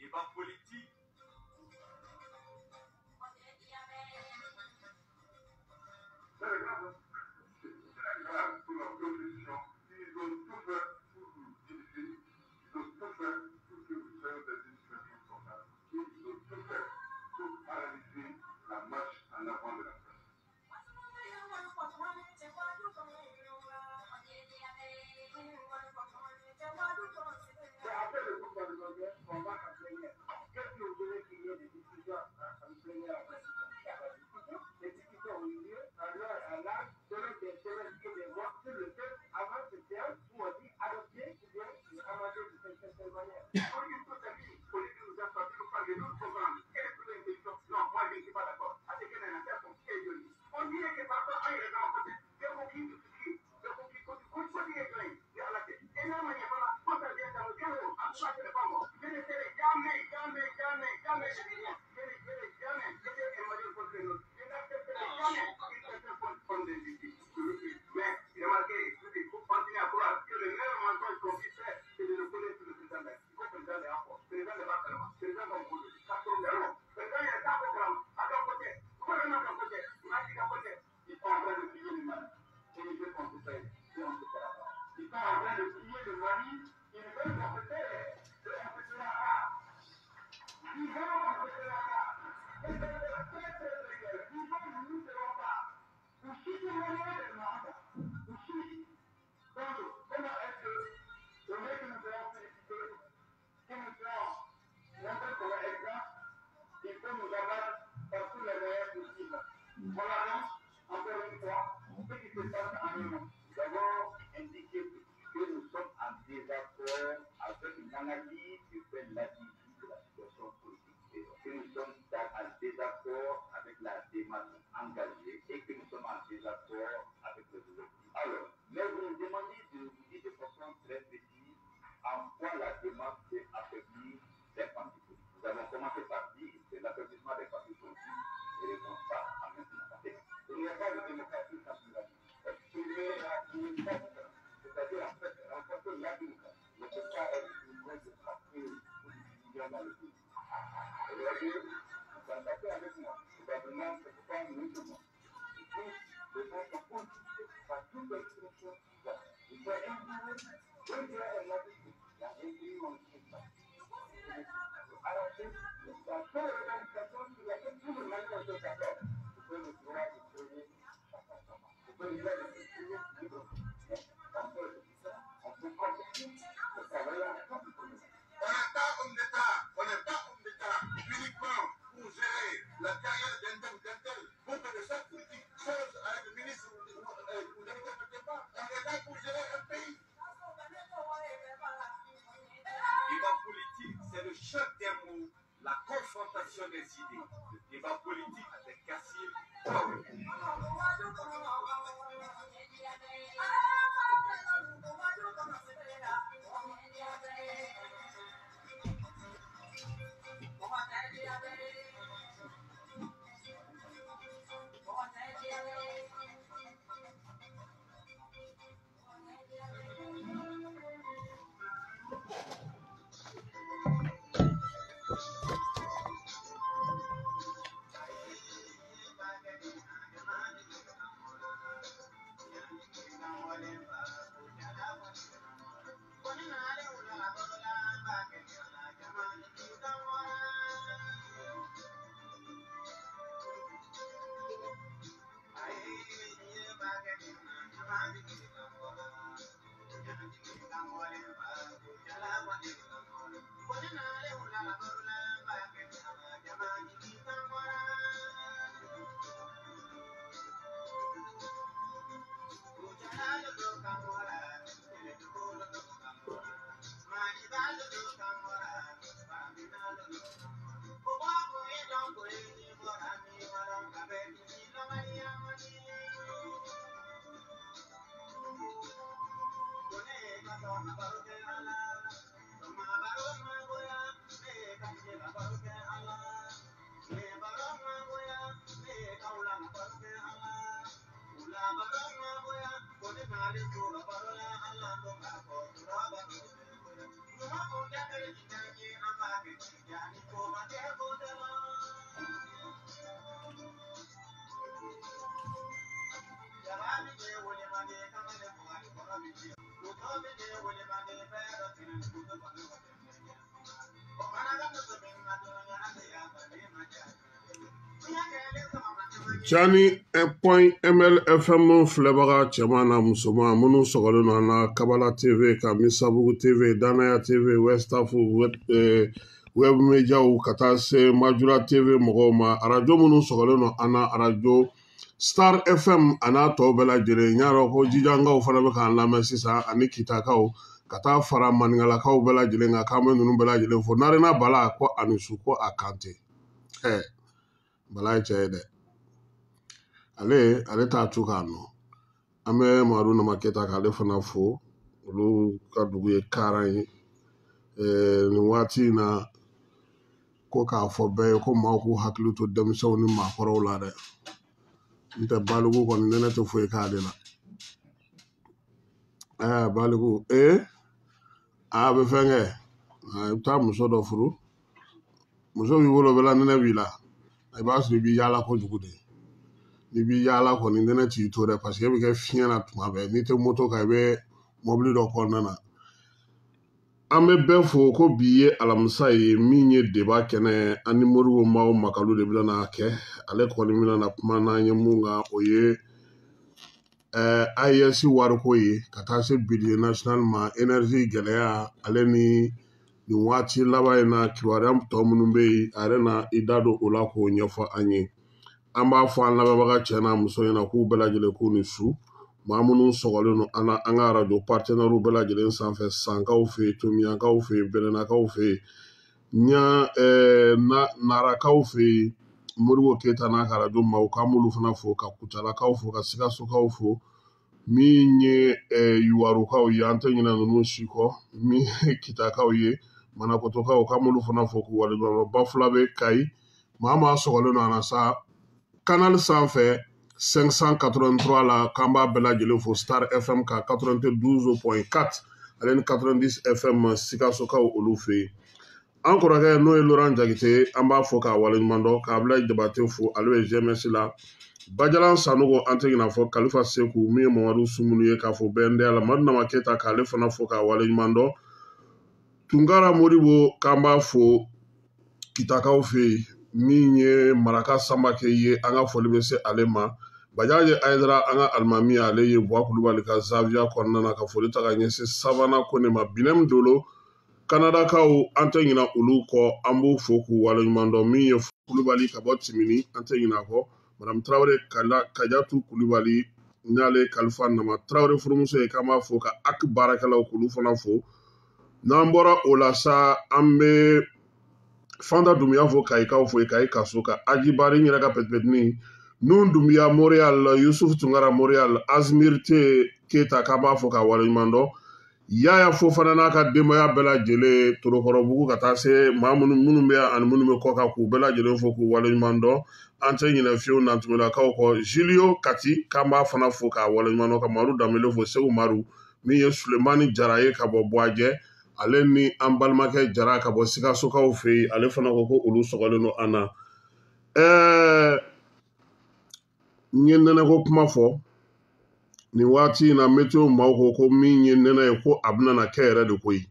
débat politique. C'est grave pour l'opposition. Ils ont tout fait pour vous diviser. Ils ont tout fait pour que vous soyez dans une situation comme ça. Ils ont tout fait pour paralyser la marche en avant de la presse. C'est après le groupe parlementaire qu'on va en plénière. Qu'est-ce que vous voulez qu'il y ait des discussions en plénière après? Les discussions ont eu lieu à l'heure à l'âge, selon des semaines et des mois, sur lequel, avant ce séance, où on dit adopter ou bien amender de cette manière. On dit tout à fait, politique nous a sorti, nous parle de notre programme. Quelle est votre intention? Non, moi je ne suis pas d'accord. À ce que les affaires sont très jolies. On dirait que parfois, on est dans le côté. Il y a beaucoup qui discutent, il y a beaucoup qui continuent. On dit que il y a la tête. Et là, il y a pas la faute à dire dans le chaos. En tout cas, ce n'est pas bon. Je ne serai jamais, jamais, jamais, jamais chrétien. Je ne serai jamais, Emmanuel contre nous. Je n'accepterai jamais une personne contre des justices. Mais, remarquez, il faut continuer à croire que le meilleur mensonge qu'on puisse faire, c'est de le connaître sur le président. Il faut que le président ait un poste. Le président n'est pas seulement. Le président comme vous. Ça tombe de l'eau. Le président est à programme. À qu'un côté. Le gouvernement d'un côté. Magie d'un côté. Ils sont en train de plier le Mali. Et ils veulent qu'on se paye. Et on se fera pas. Ils sont en train de plier le Mali. Ils veulent qu'on se paye. Et on se fera pas. Ils veulent qu'on se fera pas. Et c'est très très clair. Ils veulent nous ne serons pas. Usciti in maniera del mondo. Usciti. Donc, comment est-ce que le mec que nous allons féliciter, que nous allons montrer comme exemple, il faut nous abattre par tous les moyens possibles. Voilà donc, encore une fois, ce qui se passe en nous. Nous avons indiqué que nous sommes en désaccord avec l'analyse qui fait l'analyse de la situation politique. Et que nous sommes en désaccord avec la démarche engagée et que nous sommes en désaccord avec les objectifs. Alors, mais vous nous demandez de vous dire de façon très précise en quoi la démarche peut affaiblir les partis politiques. Nous avons commencé par dire que l'affaiblissement des partis politiques ne répond pas à maintenant. Il n'y a pas de démocratie sans pluralisme. Exprimer la démocratie, c'est-à-dire en fait renforcer la démocratie, ne peut pas être une cause de parti politique dans le pays. Aujourd'hui, vous en passez avec moi. Probablement, ce n'est pas un mouvement. Le vote politique, par toute expression, il faut inclure la république, alors, c'est la seule organisation sur laquelle tout le monde est d'accord. Vous pouvez le droit de créer chacun sa part. Vous pouvez le droit de créer librement. On peut compétir, on peut travailler ensemble. On n'est pas homme d'État uniquement pour gérer la carrière d'un tel ou d'un tel, pour que le chef politique chose avec le ministre ou le débat. On est là pour gérer un pays. Débat politique, c'est le choc des mots, la confrontation des idées. Le débat politique avec Kassim Traoré. Chani .ml FM Flebaga Chamana Musoma Munu Sogolona Kabala TV Kamisabugu TV Danaya TV West Web Media Katase Majura TV Mogoma Radio Munu Sogolona Ana Radio Star FM Ana Tobela Jere Nyaro Ko Jijanga Ufanabe Lama Sisa Ani Kitakao Kata Fara Mangalakao Bela Jelenga Kamen Bela Jelen for Narina Bala Ko Anusuko Akante. Hey, Bala Chede. Ale ta tukano ame maru na maketa kale fana fo lu ka dugu ye karan ni wati na ko ka fo be ko ma ko haklu to dem so ni ma koro la de nte balugo ko nene to fo e ka de la balugo a be fenge ta muso do furu muso wi wolo bela nene wi la ay ba su bi yala ko dugu de ni bi yala ko ni nene ti to de parce que be ke fien na tuma be ni te moto ka be mobile do ko nana ame befo ko biye alamsa ye minye deba kene ani moru ma o makalu de blana ke ale ko ni mina na kuma na nye munga oye ISC waru ko ye kata se bidi national ma energy gelea ale ni wati laba na kiwariam to munumbe arena idado ola ko nyefa anye amba fo an laba baga chena muso yana ku bela jele ko ni su mamunu sogoleno ana anga radio partenaire bela jele sanfɛ sankaw fe tomiyankaw fe belenakaw fe nya na narakaw fe moriwo keta na radio maw kamulu fana fo ka kutalakaw fo ka sigasokaw fo min ye yuwarukaw ye ante nyina nunu shiko mi kitakaw ye manakotokaw kamulu fana fo ku walibama bafula be kai mama sogoleno ana sa canal sanfɛ 583 la Kamba Bela Jele fo Star FM ka 92.4 ale ni 90 FM Sikasoka olu fe an kɔrɔkɛ n'o ye Laurent Jagite an b'a fɔ k'a waleɲuman dɔn k'a bila Jabate fo ale ye GMS la Bajalan Sanogo an tɛ ɲinɛ fɔ Kalifa Seku min ye Mamadu Sumunu ye k'a fɔ BNDA la Madu Nama Keta k'ale fana fɔ k'a waleɲuman dɔn Tunkara Modibo k'an b'a fɔ Kitakaw fe min ye Maraka Sambake ye an ka foli bɛ se ale ma Bajaje Aydara an ka alimami ale ye Buwa Kulubali ka Zavia kɔnɔna na ka foli ta ka ɲɛsin sabanan ko ne ma Binem Dolo Kanadakaw an tɛ ɲinɛ olu kɔ an b'u fo k'u waleɲuman dɔn min ye Kulubali ka bɔ Timini an tɛ ɲinɛ a kɔ Madame Traore Kajatu Kulubali n'ale Kalifa Nama Traore furumuso ye k'an b'a fo ka AK baarakɛlaw k'olu fana fo n'an bɔra o la sa an bɛ Fanda Dumbuya fo Kayikaw fo Kayi Kaso ka Ajibari n yɛrɛ ka pɛtipɛtini Nun Dumbuya Montréal Yusuf Tunkara Montréal Azmirte Keta k'an b'a fo k'a waleɲuman dɔn Yaya Fofana n'a ka denbaya bɛɛ lajɛlen Torokɔrɔbugu ka taa se maa minnu bɛ yan ani minnu bɛ kɔ kan k'u bɛɛ lajɛlen fo k'u waleɲuman dɔn an tɛ ɲinɛ fiyewu Nantumulakaw kɔ Julio Kati k'an b'a fana fo k'a waleɲuman dɔn ka Maru Danbele fo Segu Maru min ye Sulemani Jara ye ka bɔ Buwajɛ ale ni an balimakɛ Jara ka bɔ Sikasokaw fe yen ale fana ko ko olu sɔgɔlen don an na n ye nɛnɛko kuma fɔ nin waati in na météo maaw ko min ye nɛnɛ ye ko a bɛna kɛ yɛrɛ de koyi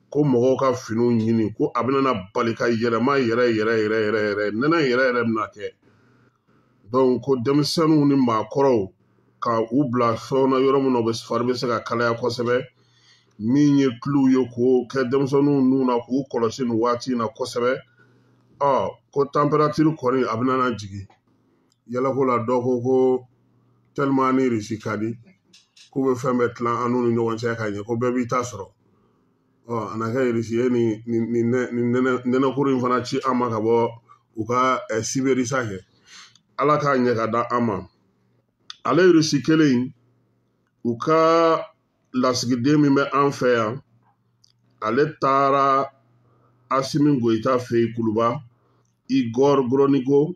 ko mɔgɔw ka finiw ɲini ko a bɛna bali ka yɛlɛma yɛrɛ nɛnɛ yɛrɛ bɛna kɛ donc ko denmisɛnninw ni maakɔrɔw ka u bila fɛnw na yɔrɔ min na u fari bɛ se ka kalaya kosɛbɛ min ye tulow ye k'o kɛ denmisɛnninw nun na k'u kɔlɔsi nin waati in na kosɛbɛ ko température kɔni a bɛna jigin yalako la dɔ ko tellement ni Russie ka di k'u bɛ fɛn bɛɛ tilan an n'u ni ɲɔgɔn cɛ ka ɲɛ ko bɛɛ b'i ta sɔrɔ a na kɛ Russie ye nin nɛnɛkuru in fana ci an ma ka bɔ u ka Sibiri sanfɛ Ala k'a ɲɛ ka da an ma ale Russie kelen in u ka lasigiden min bɛ an fɛ yan ale taara Asimi Goyita fɛ yen Kuluba Igor Gronigo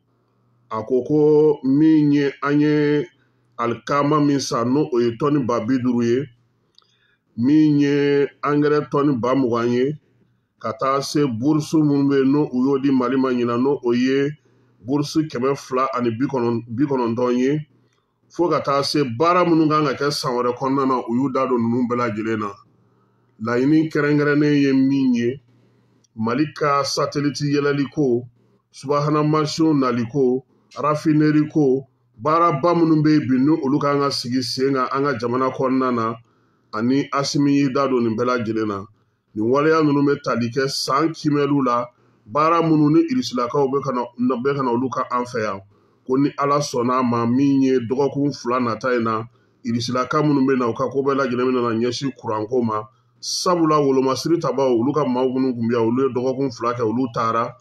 a ko min ye an ye alikama min san n'o ye tɔni 50 ye min ye angɛrɛ tɔni 20 ye ka taa se bourse minnu bɛ yen n'o u y'o di Mali ma ɲinan n'o o ye bourse 290 ye fo ka taa se baara minnu kan ka kɛ san wɛrɛ kɔnɔna na u y'u da don ninnu bɛɛ lajɛlen na laɲini kɛrɛnkɛrɛnnen ye min ye Mali ka satellite yɛlɛliko subahana mansinw naliko raffinerie ko baaraba minnu bɛ yen bi ni olu kan ka sigi sen kan an ka jamana kɔnɔna na ani Asimi y'i da don nin bɛɛ lajɛlen na nin waleya ninnu bɛ tali kɛ san kimɛliw la baara minnu ni Irisilakaw bɛ ka na olu ka an fɛ yan ko ni Ala sɔnna a ma min ye dɔgɔkun 2 nata in na Irisilaka minnu bɛ na u ka ko bɛɛ lajɛlen bɛ na ɲɛsin kuranko ma sabula wolomasiri tabaw olu ka maaw minnu tun bɛ yan olu ye dɔgɔkun 2 kɛ olu taara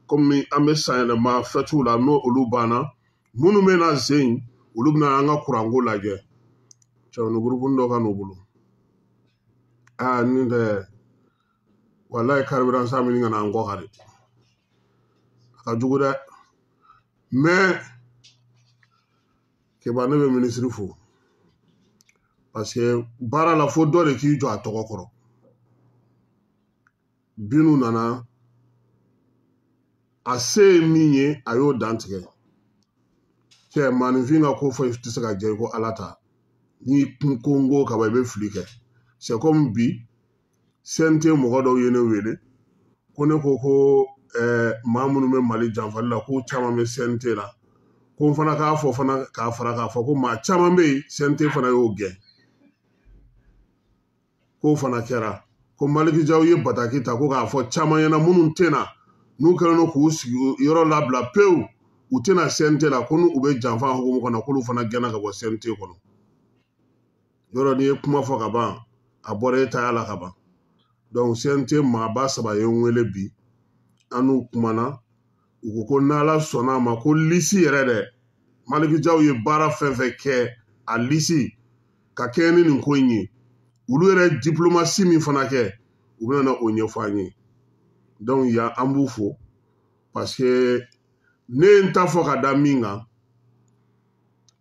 komi an bɛ san yɛlɛma fɛtiw la n'o olu banna minnu bɛ na zen olu bɛna an ka kuranko lajɛ cɛwni burukuni dɔ ka n'u bolo nin tɛ walayi carburant san min kana an kɔ ka de a ka jugu dɛ mais keba ne bɛ minisiri fo parce que baara la fo dɔ de k'i jɔ a tɔgɔ kɔrɔ binu nana a se ye min ye a y'o dan tigɛ cɛ maninfin ka ko foyi tɛ se ka jɛ ko Ala ta ni ko n ko kaba i bɛ fili kɛ c'est comme bi CNT mɔgɔ dɔw ye ne wele ko ne ko maa minnu bɛ Mali janfali la ko caman bɛ CNT la ko n fana k'a fɔ fana k'a fara k'a fɔ ko maa caman bɛ yen CNT fana y'o gɛn k'o fana kɛra ko Maliki Jaw ye bataki ta ko k'a fɔ caman ɲɛna minnu tɛna n'u kɛlen don k'u sigi yɔrɔ labila pewu u tɛna CNT la ko n'u bɛ janfa hukumu kɔnɔ k'olu fana gɛnna ka bɔ CNT kɔnɔ yɔrɔ n'i ye kuma fɔ ka ban a bɔra e taya la ka ban donc CNT maaba 3 ye n wele bi an n'u kumana u ko n'Ala sɔnna a ma ko lisi yɛrɛ dɛ Maliki Jaw ye baara fɛn fɛn kɛ a lisi ka kɛɲɛ ni nin ko in ye olu yɛrɛ diplomasi min fana kɛ u bɛna o ɲɛfɔ an ye donc yan an b'u fo parce que ne ye n ta fɔ ka da min kan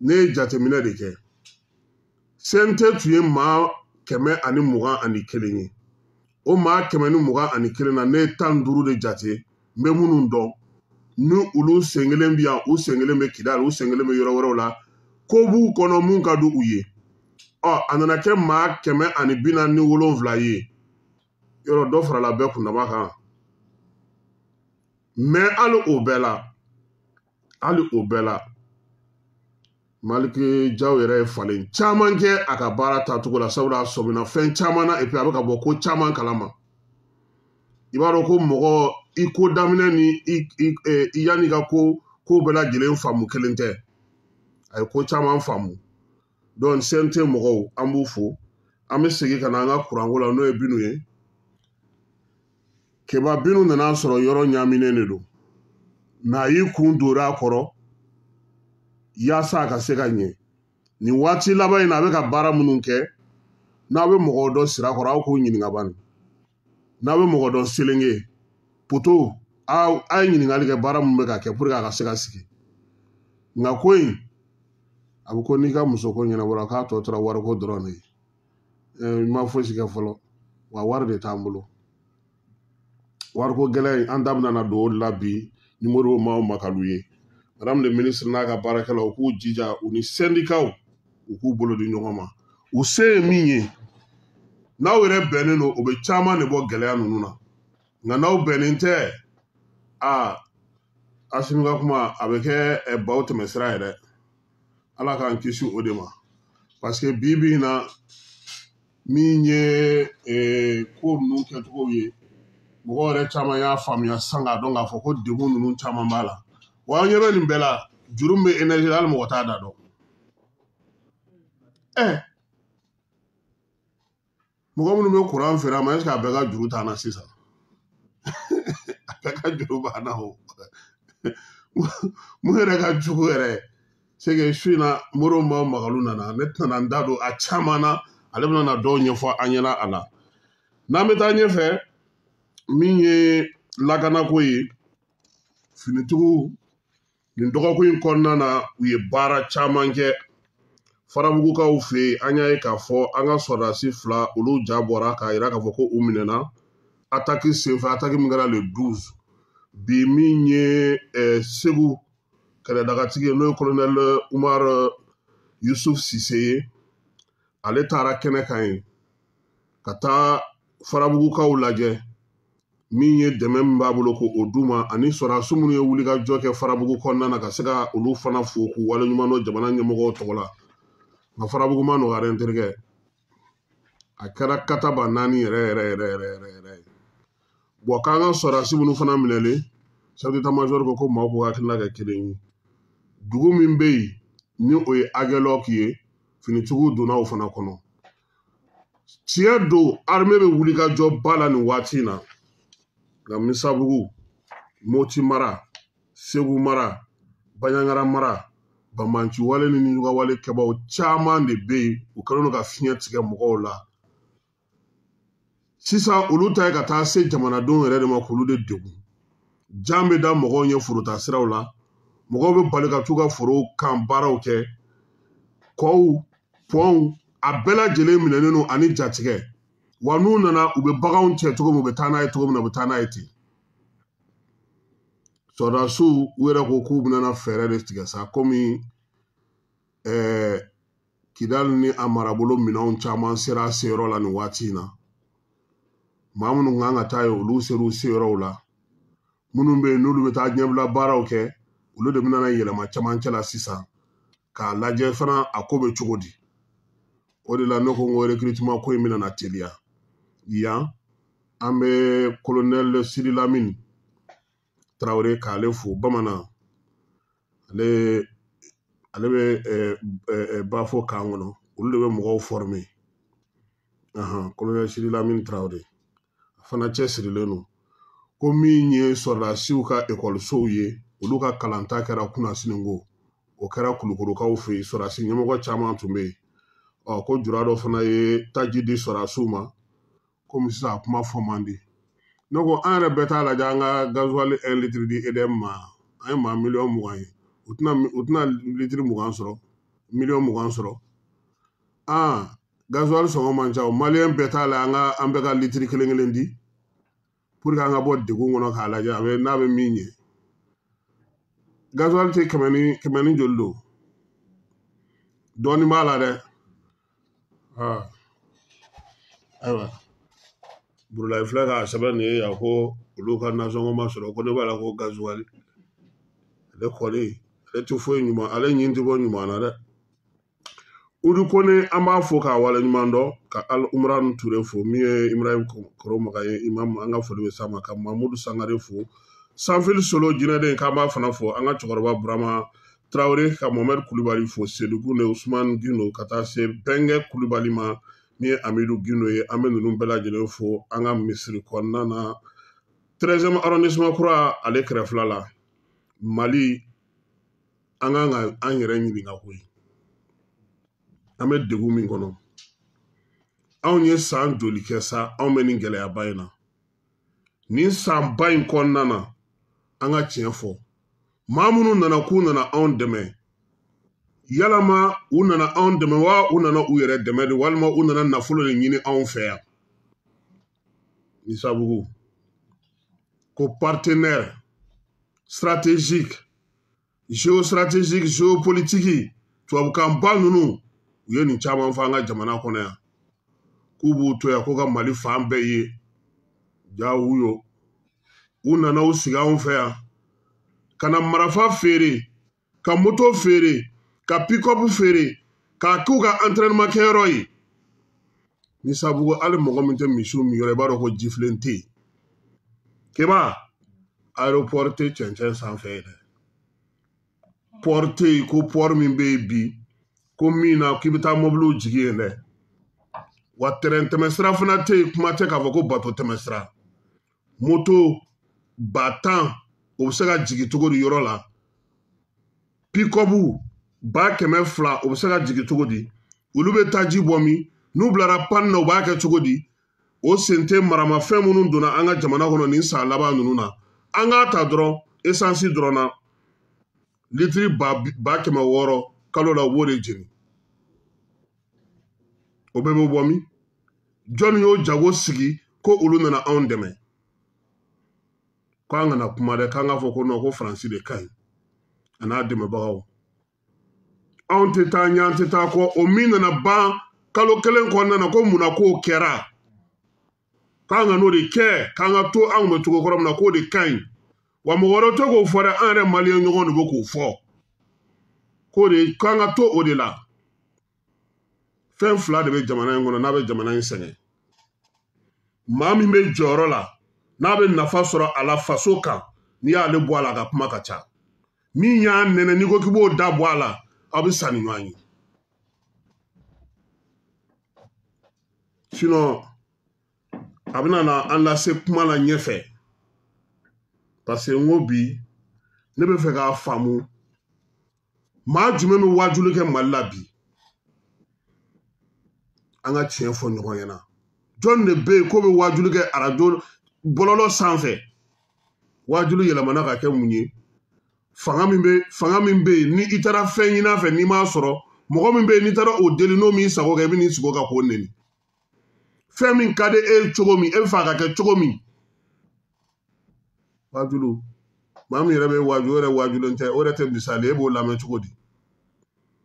ne ye jateminɛ de kɛ CNT tun ye maa 121 ye o maa 121 na ne ye 15 de jate n bɛ minnu dɔn ni olu sen kelen bɛ yan u sen kelen bɛ Kidali u sen kelen bɛ yɔrɔ wɛrɛw la ko b'u kɔnɔ mun ka di u ye a nana kɛ maa 147 ye yɔrɔ dɔ farala bɛɛ kundama kan mais hali o bɛɛ la Maliki Jaw yɛrɛ ye falen caman kɛ a ka baara tacogo la sabula a sɔmina fɛn caman na et puis a bɛ ka bɔ ko caman kalama i b'a dɔn ko mɔgɔ i ko daminɛ ni yanni i ka ko bɛɛ lajɛlen faamu kelen tɛ a ye ko caman faamu donc CNT mɔgɔw an b'u fo an bɛ segin ka na an ka kuranko la n'o ye Binu ye keba Binu nana sɔrɔ yɔrɔ ɲaminen de don mais a y'i kun dora a kɔrɔ yaasa a ka se ka ɲɛ nin waati laban in na a bɛ ka baara minnu kɛ n'a bɛ mɔgɔw dɔn sira kɔrɔ aw k'o ɲininka bani n'a bɛ mɔgɔ dɔn selenge poto a ye ɲininkali kɛ baara min bɛ ka kɛ pour que a ka se ka sigi nka ko in a bɛ ko n'i ka muso ko ɲɛnabɔra k'a tɔ tora wariko dɔrɔn de ye i ma fosi kɛ fɔlɔ wa wari de t'an bolo wariko gɛlɛya in an da bɛna na don o de la bi ni Modibo m'aw makalu ye madame le ministre n'a ka baarakɛlaw u k'u jija u ni syndicats u k'u bolo di ɲɔgɔn ma u se ye min ye n'aw yɛrɛ bɛnnen don u bɛ caman de bɔ gɛlɛya ninnu na nka n'aw bɛnnen tɛ Asimi ka kuma a bɛ kɛ baw tɛmɛsira ye dɛ Ala k'an kisi o de ma parce que bi in na min ye ko ninnu kɛcogo ye mɔgɔ yɛrɛ caman y'a faamuya sisan k'a dɔn k'a fɔ ko degun ninnu caman b'a la wa an ɲɛ bɛ nin bɛɛ la juru min bɛ énergie la hali mɔgɔ t'a da dɔn mɔgɔ minnu bɛ courant feere a ma est ce que a bɛɛ ka juru t'an na sisan a bɛɛ ka juru b'an na o mun yɛrɛ ka jugu yɛrɛ c'est que su in na Modibo m'aw makalu nana ne tɛna n da don a caman na ale bɛna na dɔw ɲɛfɔ an ɲɛna a la n'an bɛ taa ɲɛfɛ min ye lakanako ye finitigiw nin dɔgɔkun in kɔnɔna na u ye baara caman kɛ farabugukaw fɛ yen an y'a ye k'a fɔ an ka sɔrɔdasi 2 olu ja bɔra k'a jira k'a fɔ ko u minɛna ataki senfɛ ataki min kɛra le 12 bi min ye Segu kɛlɛdagatigi ye n'o ye colonel Umar Yusuf Sise ye ale taara kɛnɛ kan yen ka taa farabugukaw lajɛ min ye dɛmɛ min b'a bolo ko o d'u ma ani sɔrɔdasi minnu ye wulikajɔ kɛ Farabugu kɔnɔna na ka se ka olu fana fo k'u waleɲuman dɔn jamana ɲɛmɔgɔw tɔgɔ la nka Farabugu ma nɔgɔya n terikɛ a kɛra kataba 4 yɛrɛ bon k'an ka sɔrɔdasi minnu fana minɛlen chef d'état-major ko maaw k'u hakilina kɛ kelen ye dugu min bɛ yen ni o ye Agɛlɔki ye finitigiw donna o fana kɔnɔ tiɲɛ don armée bɛ wulikajɔ ba la nin waati in na nka Misabugu Moti mara Segu mara Baɲangara mara Bamanci wale ni Nijuga wale kɛbaaw caman de bɛ yen u kɛlen don ka fiɲɛ tigɛ mɔgɔw la sisan olu ta ye ka taa se jamanadenw yɛrɛ de ma k'olu de degun jan bɛ da mɔgɔw ɲɛ forota siraw la mɔgɔw bɛ bali ka t'u ka forow kan baaraw kɛ kɔw pɔnw a bɛɛ lajɛlen minɛnen don ani jatigɛ wa n'u nana u bɛ baganw cɛ cogo min u bɛ taa n'a ye cogo min na u bɛ taa n'a ye ten sɔrɔdasiw u yɛrɛ ko k'u bɛna fɛɛrɛ de tigɛ sa komi Kidali ni a marabolo minɛnw caman sera a seyɔrɔ la nin waati in na maa minnu kan ka taa ye olu ser'u seyɔrɔw la minnu bɛ yen n'olu bɛ taa ɲɛbila baaraw kɛ olu de bɛna yɛlɛma camancɛ la sisan k'a lajɛ fana a ko bɛ cogo di o de la ne ko n ko recrutement ko in bɛna na teliya yan an bɛ colonel Sidi Lamine Traoré k'ale fo bamanan ale bɛ bafo kan kɔnɔ olu de bɛ mɔgɔw former colonel Sidi Lamine Traoré fana cɛsirilen don ko min ye sɔrɔdasiw ka ekɔlisow ye olu ka kalanta kɛra kunasinigo o kɛra Kulukorokaw fɛ yen sɔrɔdasi ɲɛmɔgɔ caman tun bɛ yen ko jura dɔ fana ye taji di sɔrɔdasiw ma komi sisan a kuma fɔ man di ne ko an yɛrɛ bɛɛ t'a lajɛ an ka gasoil 1 litre di EDM ma an ye maa 20 ye u tɛna litre 20 sɔrɔ 20 sɔrɔ gasoil sɔngɔ man ca o maliyɛn bɛɛ t'a la an bɛɛ ka litre kelen di pour que an ka bɔ degun kɔnɔ k'a lajɛ n'a bɛ min ɲɛ gasoil tɛ kɛmɛ ni joli don dɔɔnin b'a la dɛ ayiwa Burulayi filɛ k'a sɛbɛn nin ye yan ko olu ka nasɔngɔ ma sɔrɔ ko ne b'a la ko gasoil ale kɔni ale tɛ foyi ɲuman ale ɲin tɛ bɔ ɲuman na dɛ Udu Kone an b'a fɔ k'a waleɲuman dɔn ka Al Umran Ture fo min ye Ibrahim Koromaga ye imam an ka foli bɛ s'a ma ka Mamudu Sangare fo Sanfili Solo jinɛden k'an b'a fana fo an ka cɛkɔrɔba Burama Traoré ka Mohamed Kulibali fo Sedugu ne Usman Gindo ka taa se Bɛnkɛ Kulibali ma min ye Amidu Gindo ye an bɛ ninnu bɛɛ lajɛlen fo an ka misiri kɔnɔna na 13e arrondissement kura ale kɛrɛfɛla la Mali an kan ka an yɛrɛ ɲininka koyi an bɛ degun min kɔnɔ anw ye san joli kɛ sa anw bɛ nin gɛlɛyaba in na nin san ba in kɔnɔna na an ka tiɲɛ fɔ maa minnu nana k'u nana anw dɛmɛ yalama u nana anw dɛmɛ wa u nana u yɛrɛ dɛmɛ de walima u nana nafolo de ɲini anw fɛ yan Misabugu ko partenaire stratégique géostratégique géopolitique tubabukan ba ninnu u ye nin caman fɔ an ka jamana kɔnɔ yan k'u b'u to yan ko ka Mali fan bɛɛ ye jawu yo u nana u sigi anw fɛ yan ka na marafa feere ka moto feere ka pick-up feere k'a k'u ka entraînement kɛyɔrɔ ye Misabugu hali mɔgɔ min tɛ misiw min yɔrɔ i b'a dɔn ko jifilen tɛ yen keba aéroport tɛ cɛncɛn sanfɛ ye dɛ port tɛ yen ko port min bɛ yen bi ko min na k'i bɛ taa mobiliw jigi yen dɛ wa terrain tɛmɛsira fana tɛ yen kuma tɛ k'a fɔ ko bato tɛmɛsira moto 10,000 o bɛ se ka jigin cogo di yɔrɔ la pick-up 200,000 o bɛ se ka jigin cogo di olu bɛ taa ji bɔ min n'u bilara panne na u b'a kɛ cogo di o sen tɛ maramafɛn minnu donna an ka jamana kɔnɔ nin san laban ninnu na an k'a ta dɔrɔn essence dɔrɔn na litiri 600,000 kalo la u b'o de jeni o bɛɛ bɛ bɔ min jɔnni y'o jago sigi ko olu nana anw dɛmɛ ko an kana kuma dɛ k'an k'a fɔ ko non ko Faransi de ka ɲi a n'a dɛmɛbagaw anw tɛ taa ɲɛ an tɛ taa kɔ o min nana ban kalo 1 kɔnɔna na ko munna k'o kɛra k'an ka n'o de kɛ k'an ka to anw bɛ cogo kɔrɔ min na k'o de ka ɲi wa mɔgɔ wɛrɛ tɛ k'o fɔ dɛ an yɛrɛ maliyɛn ɲɔgɔn de bɛ k'o fɔ k'o de k'an ka to o de la fɛn fila de bɛ jamana in kɔnɔ n'a bɛ jamana in sɛgɛn maa min bɛ jɔyɔrɔ la n'a bɛ nafa sɔrɔ a la faso kan n'i y'ale bɔ a la a ka kuma ka ca min y'a nɛnɛ n'i ko k'i b'o da bɔ a la aw bɛ sa ni ɲɔgɔn ye sinon a bɛna na an lase kuma la ɲɛfɛ parce que n ko bi ne bɛ fɛ k'a faamu maa jumɛn bɛ wajuli kɛ Mali la bi an ka tiɲɛ fɔ ɲɔgɔn ɲɛna jɔn de bɛ yen k'o bɛ wajuli kɛ arajo bɔlɔlɔ sanfɛ wajuli yɛlɛmana ka kɛ mun ye fanga min bɛ yen ni i taara fɛn ɲini a fɛ n'i m'a sɔrɔ mɔgɔ min bɛ yen n'i taara o deli n'o m'i sago kɛ i bɛ n'i sigi o kan k'o neni fɛn min ka di e cogo min e bɛ fɛ a ka kɛ cogo min wajulu maa min yɛrɛ bɛ waju o yɛrɛ wajulen tɛ o yɛrɛ tɛ misali e b'o lamɛn cogo di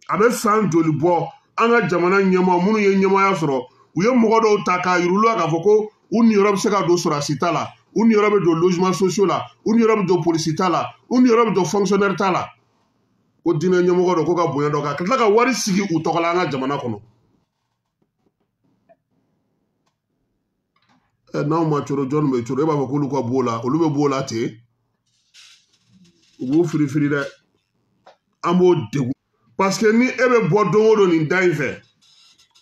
a bɛ san joli bɔ an ka jamana ɲɛmaa minnu ye ɲɛmaaya sɔrɔ u ye mɔgɔ dɔw ta k'a yir'u la k'a fɔ ko u niyɔrɔ bɛ se ka don sɔrɔdasi ta la u niyɔrɔ bɛ don logement sociaux la u niyɔrɔ bɛ don polisi ta la u niyɔrɔ bɛ don fonctionnaire ta la ko diinɛ ɲɛmɔgɔ dɔ ko ka bonya dɔ kan ka tila ka wari sigi u tɔgɔ la an ka jamana kɔnɔ n'aw ma coro jɔn bɛ coro e b'a fɔ k'olu ka b'o la olu bɛ b'o la ten u b'u firifiri dɛ an b'o degun parce que ni e bɛ bɔ don o don nin da in fɛ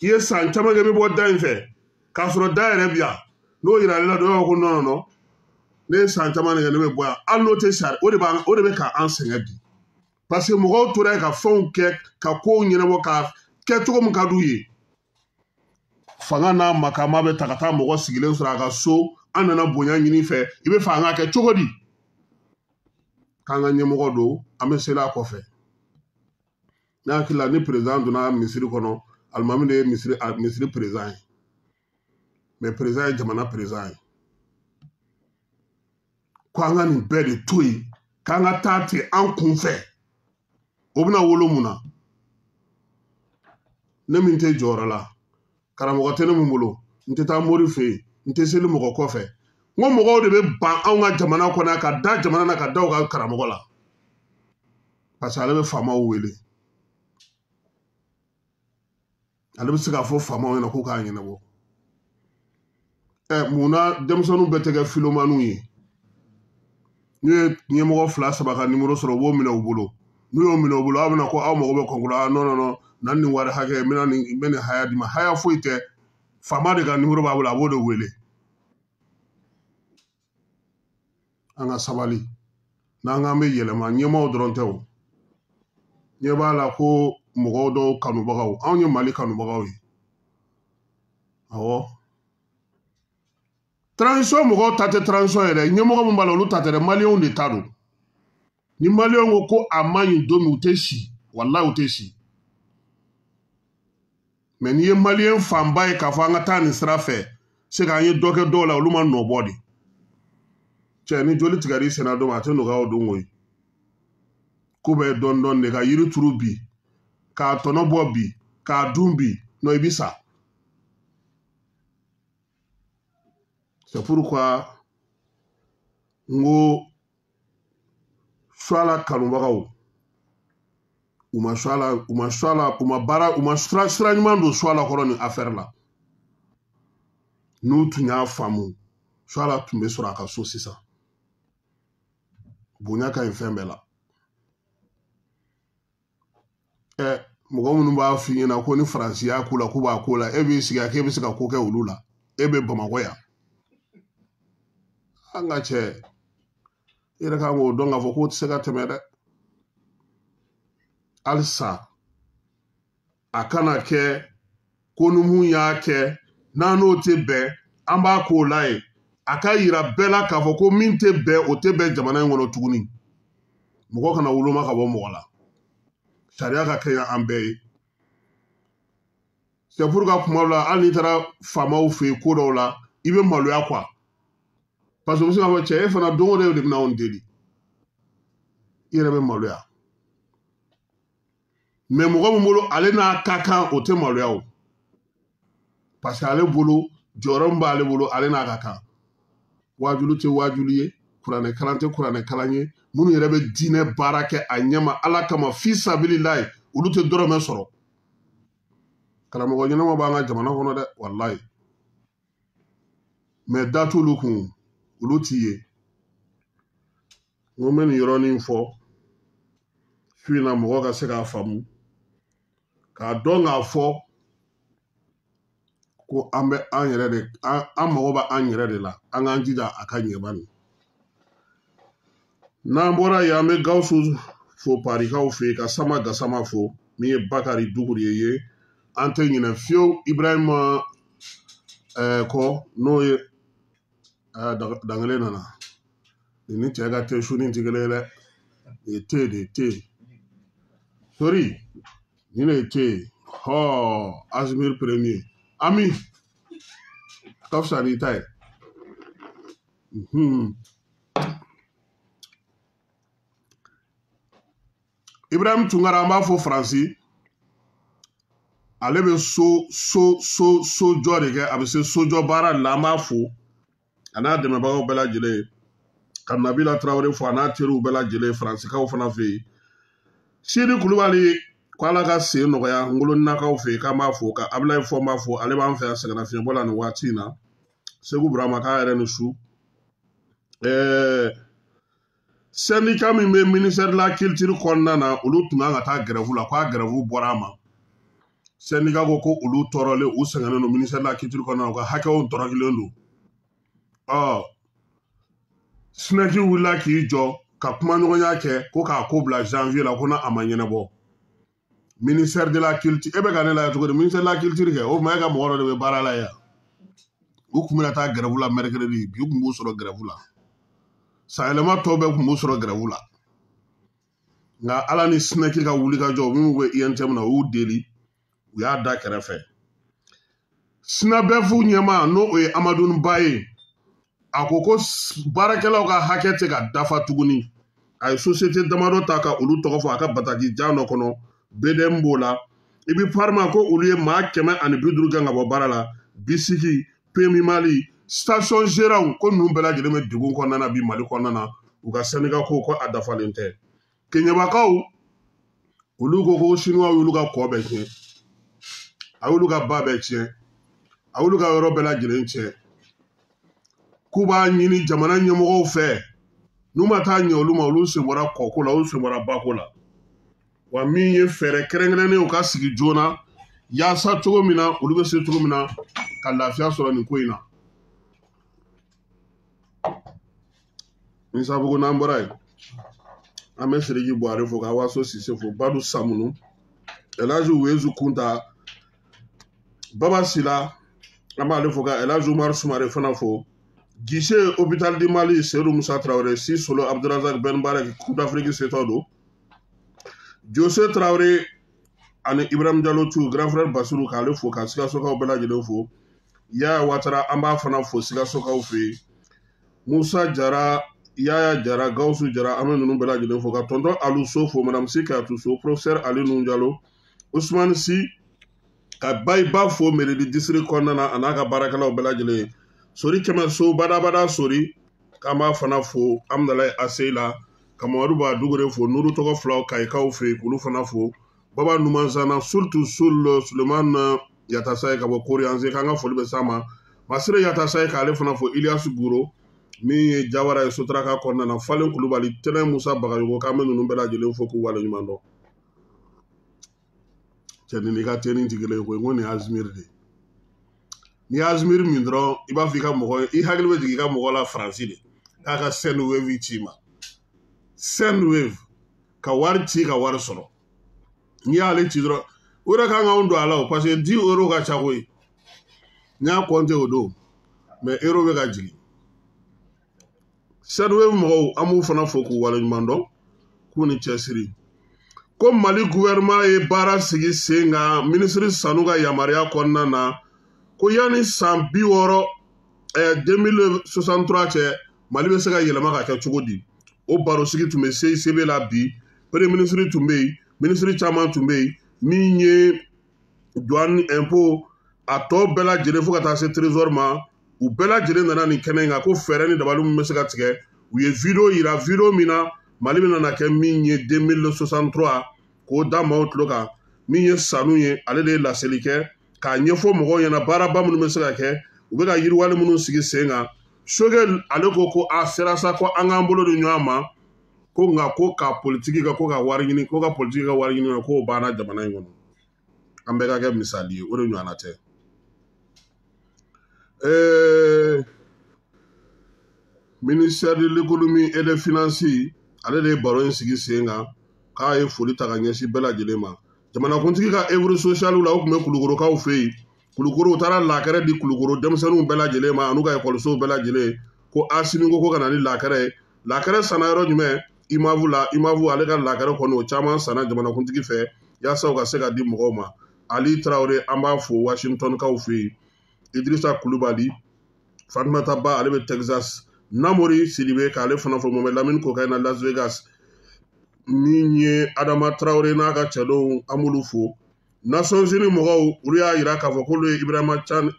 i ye san caman kɛ i bɛ bɔ da in fɛ k'a sɔrɔ da yɛrɛ bi yan n'o yira ale la dɔ b'a fɔ ko non ne ye san caman de kɛ ne bɛ bɔ yan hali n'o tɛ sari o de bɛ k'an sɛgɛn bi parce que mɔgɔw tora yen ka fɛnw kɛ ka kow ɲɛnabɔ ka kɛ cogo min ka d'u ye fanga n'a makama bɛ ta ka taa mɔgɔ sigilen sɔrɔ a ka so an nana bonya ɲini fɛ i bɛ fɛ an ka kɛ cogo di k'an ka ɲɛmɔgɔ don an bɛ seli a kɔfɛ ne hakili la ni président donna misiri kɔnɔ alimami de ye misiri président ye mais président ye jamana président ye ko an ka nin bɛɛ de to yen k'an ka taa ten an kun fɛ o bɛna wolo mun na ne min tɛ jɔyɔrɔ la karamɔgɔ tɛ ne min bolo n tɛ taa mori fɛ yen n tɛ seli mɔgɔ kɔfɛ n ko mɔgɔw de bɛ ban anw ka jamana kɔnɔ ka da jamana na ka da u ka karamɔgɔ la parce que ale bɛ faamaw wele ale bɛ se k'a fɔ faamaw ɲɛna k'u k'a ɲɛnabɔ mun na denmisɛnninw bɛɛ tɛ kɛ filomaniw ye n'u ye ɲɛmɔgɔ 2 3 ka nimero sɔrɔ u b'o minɛ u bolo n'u y'o minɛ u bolo aw bɛna ko aw mago bɛ kɔnkɔrɔ non na nin wari hakɛ n bɛ nin haya d'i ma haya foyi tɛ faama de ka nimero b'a bolo a b'o de wele an ka sabali n'an k'an bɛ yɛlɛma ɲɛmaaw dɔrɔn tɛ o ɲɛ b'a la ko mɔgɔw dɔw kanubagaw anw ye Mali kanubagaw ye awɔ transition mɔgɔw ta tɛ transition yɛrɛ ɲɛmɔgɔ min b'a la olu ta tɛ dɛ maliyɛnw de ta don ni maliyɛnw ko a man ɲi don min u tɛ si walayi u tɛ si mais n'i ye maliyɛn fanba ye k'a fɔ an ka taa nin sira fɛ se k'an ye dɔ kɛ dɔw la olu ma nɔbɔ de cɛ ni joli tigɛra i senna don a tɛ nɔgɔya o don koyi ko bɛɛ dɔɔni dɔɔni de ka yiri turu bi k'a tɔnɔ bɔ bi k'a dun bi non i bi sa c'est pourquoi n ko suala kanubagaw u ma sira ɲuman don suala kɔrɔ nin affaire la n'u tun y'a faamu suala tun bɛ sɔrɔ a ka so sisan bonya ka ɲi fɛn bɛɛ la mɔgɔ minnu b'a f'i ɲɛna ko ni faransi y'a ko la k'u b'a ko la e b'i sigi k'e bɛ se ka ko kɛ olu la e bɛ Bamakɔ yan an ka cɛ i yɛrɛ kan k'o dɔn k'a fɔ k'o tɛ se ka tɛmɛ dɛ halisa a kana kɛ ko ni mun y'a kɛ n'an n'o tɛ bɛn an b'a k'o la ye a ka yira bɛɛ la k'a fɔ ko min tɛ bɛn o tɛ bɛn jamana in kɔnɔ tuguni mɔgɔ kana woloma ka bɔ mɔgɔ la sariya ka kɛ an bɛɛ ye c'est pour que kuma la hali n'i taara faamaw fɛ yen ko dɔw la i bɛ maloya quoi parce que u bɛ se k'a fɔ cɛ e fana don o don de bɛna anw deli i yɛrɛ bɛ maloya mais mɔgɔ min bolo ale n'a ka kan o tɛ maloya o parce que ale bolo jɔyɔrɔ b'ale bolo ale n'a ka kan wajulu tɛ wajulu ye kuranɛ kalan tɛ kuranɛ kalan ye minnu yɛrɛ bɛ diinɛ baara kɛ a ɲɛma ala kama fi sabilillahi olu tɛ dɔrɔmɛ sɔrɔ karamɔgɔ ɲɛnama b'an ka jamana kɔnɔ dɛ walayi mɛ da t'olu kun olu t'i ye n ko n bɛ nin yɔrɔnin fɔ su in na mɔgɔ ka se k'a faamu k'a dɔn k'a fɔ ko an bɛ an yɛrɛ de an mago bɛ an yɛrɛ de la an k'an jija a ka ɲɛ bani n'an bɔra yen an bɛ Gawusu fo parikaw fɛ yen ka Sama Gasama fo min ye Bakari Duguri ye an tɛ ɲinɛ fiyewu Ibrahima kɔ n'o ye dangele nana ni cɛ ka te su ni tɛ kelen ye dɛ nin ye te de ye te sori nin de ye te ye Azimir premier Ami ka fisa n'i ta ye Ibrahim Tunkara an b'a fɔ Faransi ale bɛ sojɔ de kɛ a bɛ se sojɔ baara de la an b'a fo a n'a dɛmɛbagaw bɛɛ lajɛlen ka Nabila Tarawele fo a n'a teriw bɛɛ lajɛlen Faransikaw fana fɛ yen Sidi Kulubali ko ala ka sen nɔgɔya Ngolo Nakaw fɛ yen k'an b'a fo ka Ablaye Fɔ b'a fo ale b'an fɛ yan sɛgɛnnafiɲɛbɔ la nin waati in na Segu Burama k'a yɛrɛ ni su syndicat min bɛ ministère de la culture kɔnɔna na olu tun kan ka taa grève la k'a grève bɔra a ma syndicat ko olu tɔɔrɔlen u sɛgɛnnen don ministère de la culture kɔnɔna na u ka hakɛw dɔrɔkilen don SNEC wulila k'i jɔ ka kumaɲɔgɔnya kɛ ko k'a ko bila janvier la ko na a ma ɲɛnabɔ ministère de la culture e bɛ ka ne lajɛ cogo di ministère de la culture kɛ o tuma e ka mɔgɔ dɔ de bɛ baara la yan u tun bɛna taa grève la mercredi bi u tun b'u sɔrɔ grève la sayɛlɛma tɔw bɛɛ tun b'u sɔrɔ grève la nka ala ni SNEC ka wulikajɔ minnu bɛ INTM na u y'u deli u y'a da kɛrɛfɛ SNABEF ɲɛmaa n'o ye Amadou Ba ye a ko baarakɛlaw ka hakɛ tɛ ka dafa tuguni a ye société damadɔ ta ka olu tɔgɔ fɔ a ka bataki jan dɔ kɔnɔ BDM b'o la i bɛ Parma ko olu ye maa 150 kan ka bɔ baara la Bisiki PMI Mali station gérant ko ninnu bɛɛ lajɛlen bɛ degun kɔnɔna na bi Mali kɔnɔna na u ka syndicat ko a dafalen tɛ Keɲebakaw olu ko chinois y'olu ka kɔ bɛɛ tiɲɛ a y'olu ka ba bɛɛ tiɲɛ a y'olu ka yɔrɔ bɛɛ lajɛlen tiɲɛ k'u b'a ɲini jamana ɲɛmɔgɔw fɛ n'u ma taa ɲɛ olu ma olu sen bɔra kɔko la olu sen bɔra bako la wa min ye fɛɛrɛ kɛrɛnkɛrɛnnen u ka sigi joona yaasa cogo min na olu bɛ se cogo min na ka lafiya sɔrɔ nin ko in na Nsabugu n'an bɔra yen an bɛ Sidiki Buhari fo ka Waso Sise fo Badu Samunu Elhaji Uwezu Kunta Baba Sila an b'ale fo ka Elhaji Umaru Sumare fana fo Guichet hôpital du Mali Seydou Musa Traoré Si Solo Abdurazak Ben Barek Coupe d'Afrique setɔ don Jose Traoré ani Ibrahim Diallo tu grand frère Basiru k'ale fo ka Sikasokaw bɛɛ lajɛlen fo Yaya Watara an b'a fana fo Sikasokaw fɛ yen Musa Jara Yaya Jara Gawusu Jara an bɛ ninnu bɛɛ lajɛlen fo ka tonton Aluso fo madame Si Kayatu so professeur Ali Nun Jalo Ousmane Si ka Bayiba fo Meredi district kɔnɔna na a n'a ka baarakɛlaw bɛɛ lajɛlen Sori Kɛmɛ So badabada Sori k'an b'a fana fo Amdalayi Aseyila ka Mamadu Ba Dugure fo Nuru tɔgɔ filaw Kayikaw fɛ yen k'olu fana fo Baba Numanzana surtout Sulemani Yatasaye ka bɔ Koriyanze k'an ka foli bɛ s'a ma Masire Yatasaye k'ale fana fo Iliyasu Guro min ye Jawara ye Sotaraka kɔnɔna na Falen Kulubali Tɛnɛ Musa Bagayogo k'an bɛ ninnu bɛɛ lajɛlen fo k'u waleɲuman dɔn cɛ nin n'i ka teni tɛ kelen ye koyi n ko nin ye Azimiri de ye n'i ye Azimiri min dɔrɔn i b'a fɔ i ka mɔgɔ i hakili bɛ jigin i ka mɔgɔ la Faransi de k'a ka Sendwave ci ma Sendwave ka wari ci ka wari sɔrɔ n'i y'ale ci dɔrɔn o yɛrɛ kan k'anw don a la o parce que 10 euros ka ca koyi n y'a compter o don mais euro bɛ ka jigin Sendwave mɔgɔw an b'u fana fo k'u waleɲuman dɔn k'u ni cɛsiri ko Mali gouvernement ye baara sigi sen kan ministre Sanu ka yamaruya kɔnɔna na ko yanni san 60 2063 cɛ Mali bɛ se ka yɛlɛma ka kɛ cogo di o baro sigi tun bɛ CICB la bi premier ministre tun bɛ yen ministre caman tun bɛ yen min ye douane impôt a tɔ bɛɛ lajɛlen fo ka taa se trésor ma u bɛɛ lajɛlen nana nin kɛnɛ in kan ko fɛɛrɛ ni dabali min bɛ se ka tigɛ u ye video yira video min na Mali bɛ nana kɛ min ye 2063 k'o da maaw tulo kan min ye sanu ye ale de ye laseli kɛ k'a ɲɛfɔ mɔgɔw ɲɛna baaraba minnu bɛ se ka kɛ u bɛ ka yiriwali minnu sigi sen kan Choguel ale ko a sera sa ko an k'an bolo di ɲɔgɔn ma ko nka ko ka politiki kɛ ko ka wari ɲini ko ka politiki ka wari ɲini k'o banna jamana in kɔnɔ an bɛɛ ka kɛ misali ye o de ɲɔgɔnna tɛ ministère de l'économie et des finances ale de ye baro in sigi sen kan k'a ye foli ta ka ɲɛsin bɛɛ lajɛlen ma jamanakuntigi ka œuvre sociale la o tun bɛ Kulukorokaw fɛ yen Kulukoro u taara lakɛrɛ di Kulukoro denmisɛnninw bɛɛ lajɛlen ma an'u ka ekɔlisow bɛɛ lajɛlen ko Asimi ko ka na ni lakɛrɛ ye lakɛrɛ sanna yɔrɔ jumɛn imavu la imavu ale ka lakɛrɛ kɔni o caman sanna jamanakuntigi fɛ yaasa u ka se ka di mɔgɔw ma Ali Traoré an b'a fo Washington kaw fɛ yen Idrissa Kulubali Fatumata Ba ale bɛ Texas Namori Sidibe k'ale fana fɔ Mohamed Lamine Koka na Las Vegas min ye Adama Traoré n'a ka cɛdenw an b'olu fo Nations Unies mɔgɔw olu y'a yira k'a fɔ k'olu ye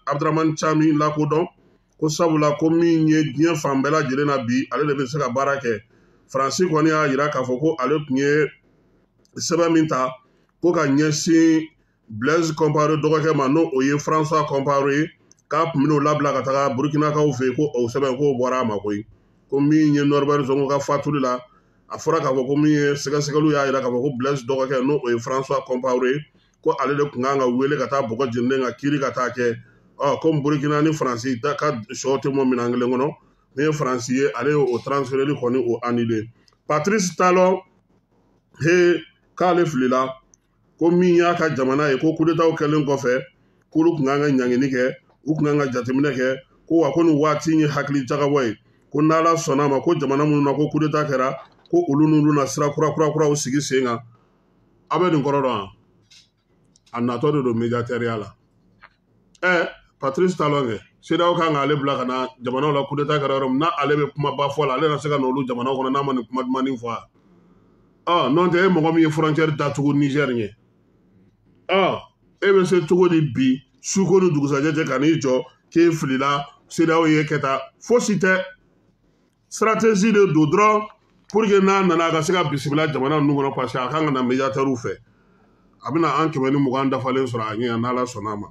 Abdramane Chani lakodɔn ko sabula ko min ye diɲɛ fan bɛɛ lajɛlen na bi ale de bɛ se ka baara kɛ Faransi kɔni y'a yira k'a fɔ ko ale tun ye sɛbɛn min ta ko ka ɲɛsin Blaise Compaoré dɔgɔkɛ ma n'o o ye François Compaoré k'a tun bɛn'o labila ka taga Burkinakaw fɛ yen ko o sɛbɛn k'o bɔra a ma koyi ko min ye Norbert Zongo ka fatuli la a fɔra k'a fɔ ko min ye sɛgɛsɛgɛliw y'a yira k'a fɔ ko Blaise dɔgɔkɛ n'o o ye François Compaoré ko ale de tun kan ka wele ka taa bɔgɔ jeninen ka kiiri ka taa kɛ comme Burkina ni Faransi ka sɔ tɛ mɔ minɛn kelen kɔnɔ min ye Faransi ye ale y'o transféreli kɔni o annulé Patrice Talon k'ale filila ko min y'a ka jamana ye ko coup d'état kɛlen kɔfɛ k'olu tun kan ka ɲangini kɛ u tun kan ka jateminɛ kɛ ko wa ko nin waati in ye hakili jagabɔ ye ko n'Ala sɔnna ma ko jamana minnu na ko coup d'état kɛra ko olu n'olu na sira kura sigi sen kan a bɛ nin kɔrɔ dɔn wa a natɔ de don médiatɛriya la Patrice Talon kɛ CEDEAO kan k'ale bila ka na jamanaw la coup d'état kɛra yɔrɔ min na ale bɛ kumaba fɔ la ale na se ka n'olu jamanaw kɔnɔ n'a ma nin kuma dumanin fɔ a n'o tɛ e mɔgɔ min ye frontière datugu Niger ye e bɛ se cogo di bi suko ni dugusajɛ cɛ ka n'i jɔ k'e filila CEDEAO ye kɛta fosi tɛ stratégie de don dɔrɔn pour que n'a nana a ka se ka bisimila jamana ninnu kɔnɔ parce que a kan ka na médiatɛriw fɛ a bɛna an 120 dafalen sɔrɔ a ɲɛ n'Ala sɔnna a ma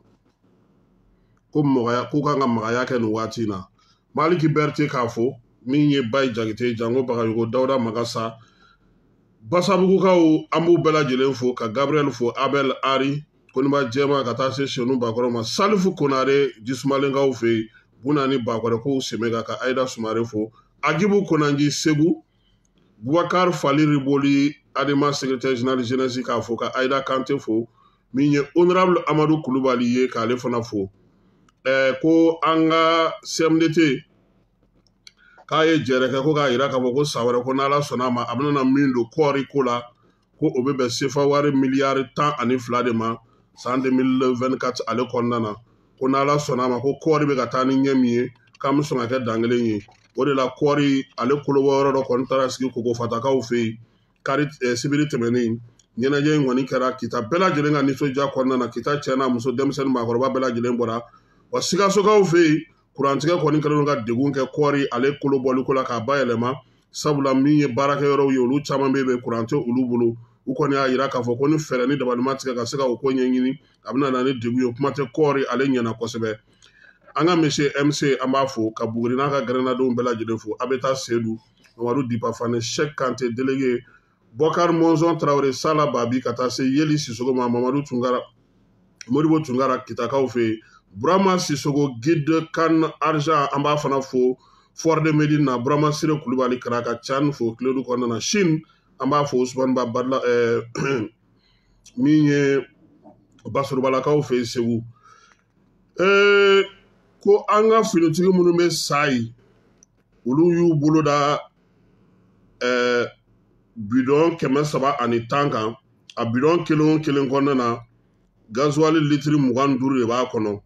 ko mɔgɔya k'u kan ka magaya kɛ nin waati in na Maliki Berete k'a fɔ min ye Bayi Jakite Jango Bagayogo Dawuda Magasa Basabugukaw an b'u bɛɛ lajɛlen fo ka Gabriel fo Abel Ari Koniba Jɛma ka taa se Senu Bakɔrɔ ma Salifu Konare Jisumalenkaw fɛ yen Bunani Bakɔrɔ ko Semega ka Aïda Sumare fo Agibu Konanji Segu Boubacar Fali Riboli Adema secrétaire général jeunesse k'a fo ka Aïda Kante fo min ye honorable Amadou Kulubali ye k'ale fana fo ko an ka CMDT k'a ye jɛrɛ kɛ ko k'a yira k'a fɔ ko san wɛrɛ ko n'Ala sɔnna a ma a bɛna min don kɔɔri ko la ko o bɛ bɛn CFA wari miliyari 12 de ma san 2024 ale kɔnɔna na ko n'Ala sɔnna a ma ko kɔɔri bɛ ka taa ni ɲɛ min ye k'an bɛ sɔn ka kɛ dan kelen ye o de la kɔɔri ale kolobɔ yɔrɔ dɔ kɔni taara sigi Kogofatakaw fɛ yen kari sibiri tɛmɛnen ɲɛnajɛ in kɔni kɛra kita bɛɛ lajɛlen ka nisɔndiya kɔnɔna na kita cɛ n'a muso denmisɛnnin maakɔrɔba bɛɛ lajɛlen bɔra wa Sikasokaw fɛ yen kurantigɛ kɔni kɛlen don ka degun kɛ kɔɔri ale kolobɔliko la k'a bayɛlɛma sabula min ye baarakɛyɔrɔw ye olu caman bɛ yen kuran tɛ olu bolo u kɔni y'a yira k'a fɔ ko ni fɛɛrɛ ni dabali ma tigɛ ka se ka o ko ɲɛɲini a bɛna na ni degun ye kuma tɛ kɔɔri ale ɲɛna kosɛbɛ an ka monsieur MC an b'a fo ka Buguri n'a ka gɛrɛnadenw bɛɛ lajɛlen fo a bɛ taa Seydou Mamadou Dipa Fane Cheikh Kante délégué Bokar Monzon Traoré Sala Babi ka taa se Yeli Sissogo ma Mamadou Tungara Modibo Tungara Kitakaw fɛ yen Burama Sissogo guide kan argent an b'a fana fo Fort de Médine na Burama Sire Kulubali Karaka Chan fo Kiledu kɔnɔna na Chine an b'a fo Ousmane Ba Badla min ye Basurbalakaw fɛ yen Segu ko an ka finitigi minnu bɛ sa yi olu y'u bolo da bidon 310 kan a bidon kelen kɔnɔna na gasoil litiri 25 de b'a kɔnɔ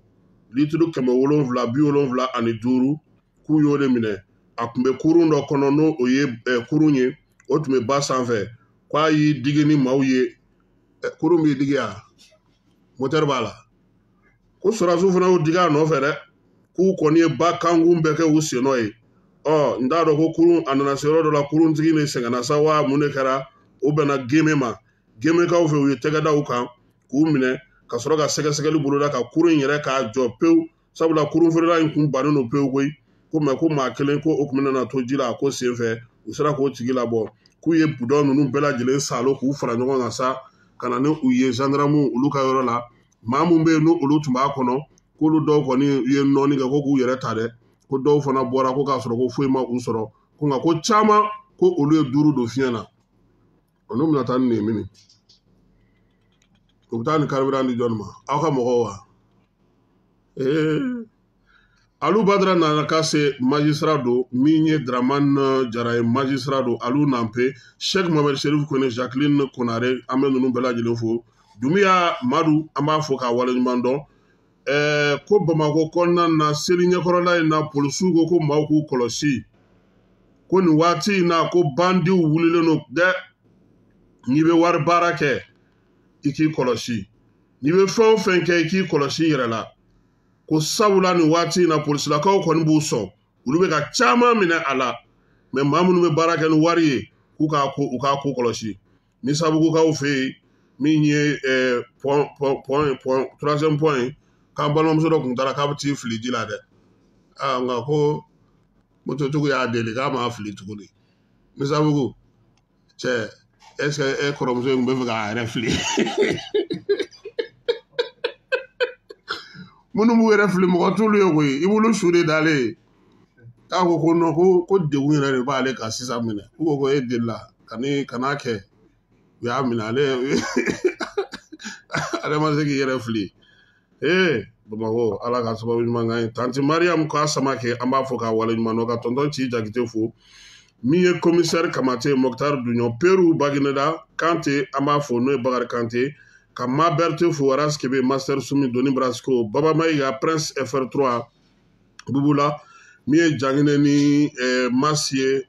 litiri 775 k'u y'o de minɛ a tun bɛ kurun dɔ kɔnɔ n'o o ye kurun ye o tun bɛ ba sanfɛ k'a y'i digi ni maaw ye kurun b'i digi a moteur b'a la ko sɔrɔdasiw fana y'u digi a nɔfɛ dɛ k'u kɔni ye ba kankun bɛɛ kɛ u sen nɔ ye n t'a dɔn ko kurun a nana se yɔrɔ dɔ la kuruntigi de sɛgɛnna sa wa mun de kɛra o bɛnna geme ma gemekaw fɛ u ye tɛgɛ da u kan k'u minɛ ka sɔrɔ ka sɛgɛsɛgɛli boloda ka kurun in yɛrɛ k'a jɔ pewu sabula kurun feerela in kun bannen don pewu koyi ko mɛ ko maa kelen ko o tun bɛna to ji la ko sen fɛ u sera k'o tigi labɔ k'u ye budɔn ninnu bɛɛ lajɛlen salo k'u fara ɲɔgɔn kan sa ka na ni u ye gendarmew olu ka yɔrɔ la maa mun bɛ yen n'olu tun b'a kɔnɔ k'olu dɔw kɔni ye nɔɔni kɛ ko k'u yɛrɛ ta dɛ ko dɔw fana bɔra ko k'a sɔrɔ ko foyi ma u sɔrɔ ko nka ko caman ko olu ye duuru don fiɲɛ na olu bɛna taa ni nin minɛ u bɛ taa ni carburant di jɔnni ma aw ka mɔgɔw wa Alu Badara nana ka se magistrat don min ye Dramane Jara ye magistrat don Alu Nampe Cheikh Mohamed Cherif Kone Jacqueline Konare an bɛ ninnu bɛɛ lajɛlen fo Dumiya Madu an b'a fɔ k'a waleɲuman dɔn ko Bamakɔ kɔnɔna na seli ɲɛkɔrɔla in na polisiw ko maaw k'u kɔlɔsi ko nin waati in na ko bandiw wulilen don dɛ n'i bɛ wari baara kɛ i k'i kɔlɔsi n'i bɛ fɛn o fɛn kɛ i k'i kɔlɔsi i yɛrɛ la ko sabula nin waati in na polisilakaw kɔni b'u sɔn olu bɛ ka caman minɛ a la mɛ maa minnu bɛ baara kɛ ni wari ye u k'a ko kɔlɔsi ni sabugukaw fɛ yen min ye troisième point k'an balimamuso dɔ tun taara k'a bɛ t'i fili ji la dɛ nka ko mototigiw y'a deli k'a ma fili tuguni ni sabugu cɛ est-ce que e kɔrɔmuso in bɛ fɛ k'a yɛrɛ fili minnu b'u yɛrɛ fili mɔgɔ t'olu ye koyi i b'olu su de dalen k'a ko non ko degun yɛrɛ de b'ale kan sisan minɛ u ko e delila kan'a kɛ u y'a minɛ ale ma se k'i yɛrɛ fili Bamakɔ ala ka sababu ɲuman kan ye tanti Mariam k'a sama kɛ an b'a fɔ k'a waleɲuman dɔn ka tɔntɔn ci Jakite fo min ye commissaire Kamate Mokhtar Dunyon Peru Bagineda Kante an b'a fɔ n'o ye Bakari Kante ka Maberte fo Aras Kebe Master Sumi Doni Brasco Baba Maïga Prince FR3 Bubula min ye Janginɛ ni Mas ye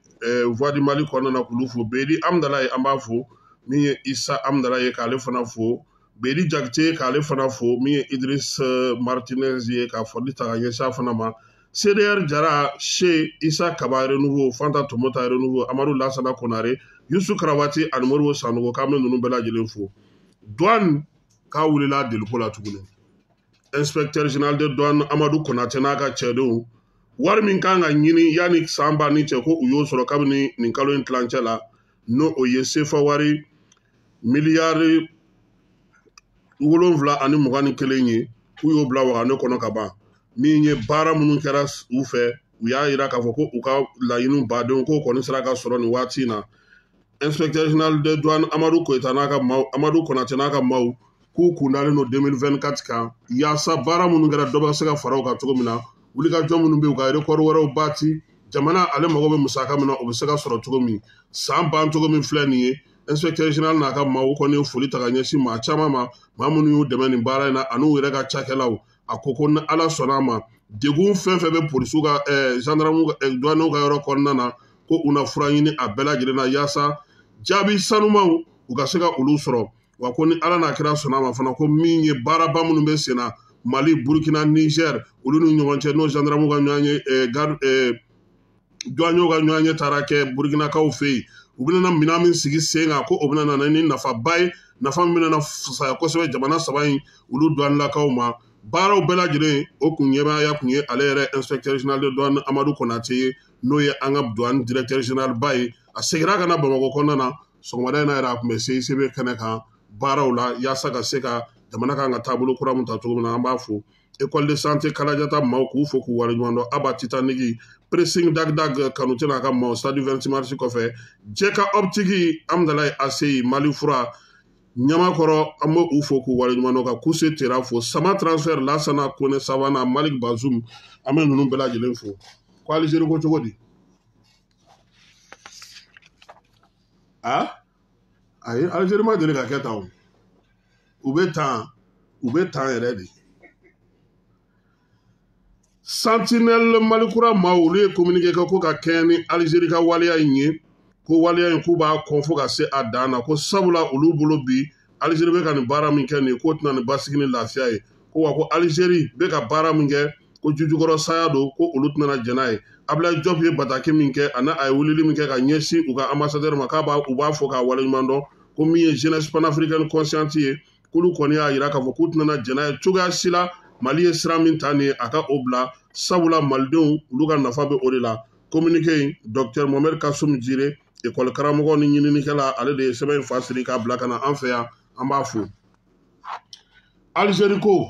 Voix du Mali kɔnɔna na k'olu fo Bedi Amdala ye an b'a fo min ye Isa Amdala ye k'ale fana fo Bedi Jakite k'ale fana fo min ye Idris Martinez ye k'a fɔli ta ka ɲɛsin a fana ma CDR Jara Che Isa Kaba Renouveau Fanta Tomota Renouveau Amadou Lassana Konare Youssou Karawati ani Moribo Sanogo k'an bɛ ninnu bɛɛ lajɛlen fo douane k'a wulila deliko la tuguni inspecteur général de douane Amadou Konate n'a ka cɛdenw wari min kan ka ɲini yanni san ba ni cɛ ko u y'o sɔrɔ kabini nin kalo in tilancɛ la n'o o ye sefa wari miliyari 721 ye k'u y'o bila wagane kɔnɔ ka ban min ye baara minnu kɛra u fɛ u y'a jira k'a fɔ ko u ka laɲiniw badenw k'o kɔni sera ka sɔrɔ nin waati in na inspecteur général de douane Amadou Konate n'a ka maaw k'u kun dalen don 2024 kan yaasa baara minnu kɛra dɔ bɛ se ka fara u kan cogo min na wulikajɔ minnu bɛ yen u ka record wɛrɛw baati jamana ale mago bɛ musaka min na o bɛ se ka sɔrɔ cogo min san ban cogo min filɛ nin ye inspecteur général n'a ka maaw kɔni ye foli ta ka ɲɛsin maa caman ma maa minnu y'u dɛmɛ nin baara in na ani u yɛrɛ ka cakɛlaw a ko ni ala sɔnna a ma degun fɛn fɛn bɛ polisiw ka gendarmew douanew ka yɔrɔ kɔnɔna na ko u na fura ɲini a bɛɛ lajɛlen na yaasa jaabi sanumanw u ka se ka olu sɔrɔ wa ko ni ala n'a kira sɔnna a ma fana ko min ye baaraba minnu bɛ sen na Mali Burkina Niger olu ni ɲɔgɔn cɛ n'o gendarmew ka ɲɔgɔn ye douanew ka ɲɔgɔn ye taara kɛ Burkinakaw fɛ yen u bɛna minɛn min sigi sen kan ko o bɛna na ni nafaba ye nafa min bɛna fisaya kosɛbɛ jamana saba in olu douanelakaw ma baaraw bɛɛ lajɛlen o kun ɲɛmaaya kun ye ale yɛrɛ inspecteur général de douane Amadou Konate ye n'o ye an ka douane directeur général ba ye a seginna ka na Bamakɔ kɔnɔna na sɔgɔmada in na yɛrɛ a tun bɛ CICB kɛnɛ kan baaraw la yaasa ka se ka jamana kan ka taabolo kura min ta cogo min na an b'a fo école de santé kalajata maaw k'u fo k'u waleɲuman dɔn Aba Titanigi pressing Dagdag Kanute n'a ka maaw stade 20 mars kɔfɛ Jɛka optique Amdalayi Aseyi Mali fura Ɲamakɔrɔ an bɛ u fo k'u waleɲuman dɔn ka Kuse Tera fo Sama transfert Lassana Kone Savana Malik Bazoum an bɛ ninnu bɛɛ lajɛlen fo ko Alizeri ko cogo di ayi Alizeri ma deli ka kɛ tan u bɛ tan yɛrɛ de Sentinelle Malikura maaw olu ye communiqué kɛ ko ka kɛɲɛ ni Alizeri ka waleya in ye ko waleya in k'u b'a kɔn fo ka se a dan na ko sabula olu bolo bi Alizeri bɛ ka nin baara min kɛ nin k'o tɛna nin basigi ni lafiya ye ko wa ko Algérie bɛ ka baara min kɛ ko jujukɔrɔ saya don ko olu tɛna jɛn n'a ye Abdoulaye Diop ye bataki min kɛ ani a ye wulili min kɛ ka ɲɛsin u ka ambassadeur ma u b'a fɔ k'a waleɲuman dɔn ko min ye jeunesse panafricaine consciente ye k'olu kɔni y'a jira k'a fɔ k'u tɛna jɛn n'a ye cogoya si la Mali ye sira min ta nin ye a ka o bila sabula malidenw olu ka nafa bɛ o de la communiqué in Dr Mohamed Kassoum Djire école karamɔgɔ ni ɲininikɛla ale de ye sɛbɛn in fa siri k'a bila ka na an fɛ yan an b'a fo Algérie ko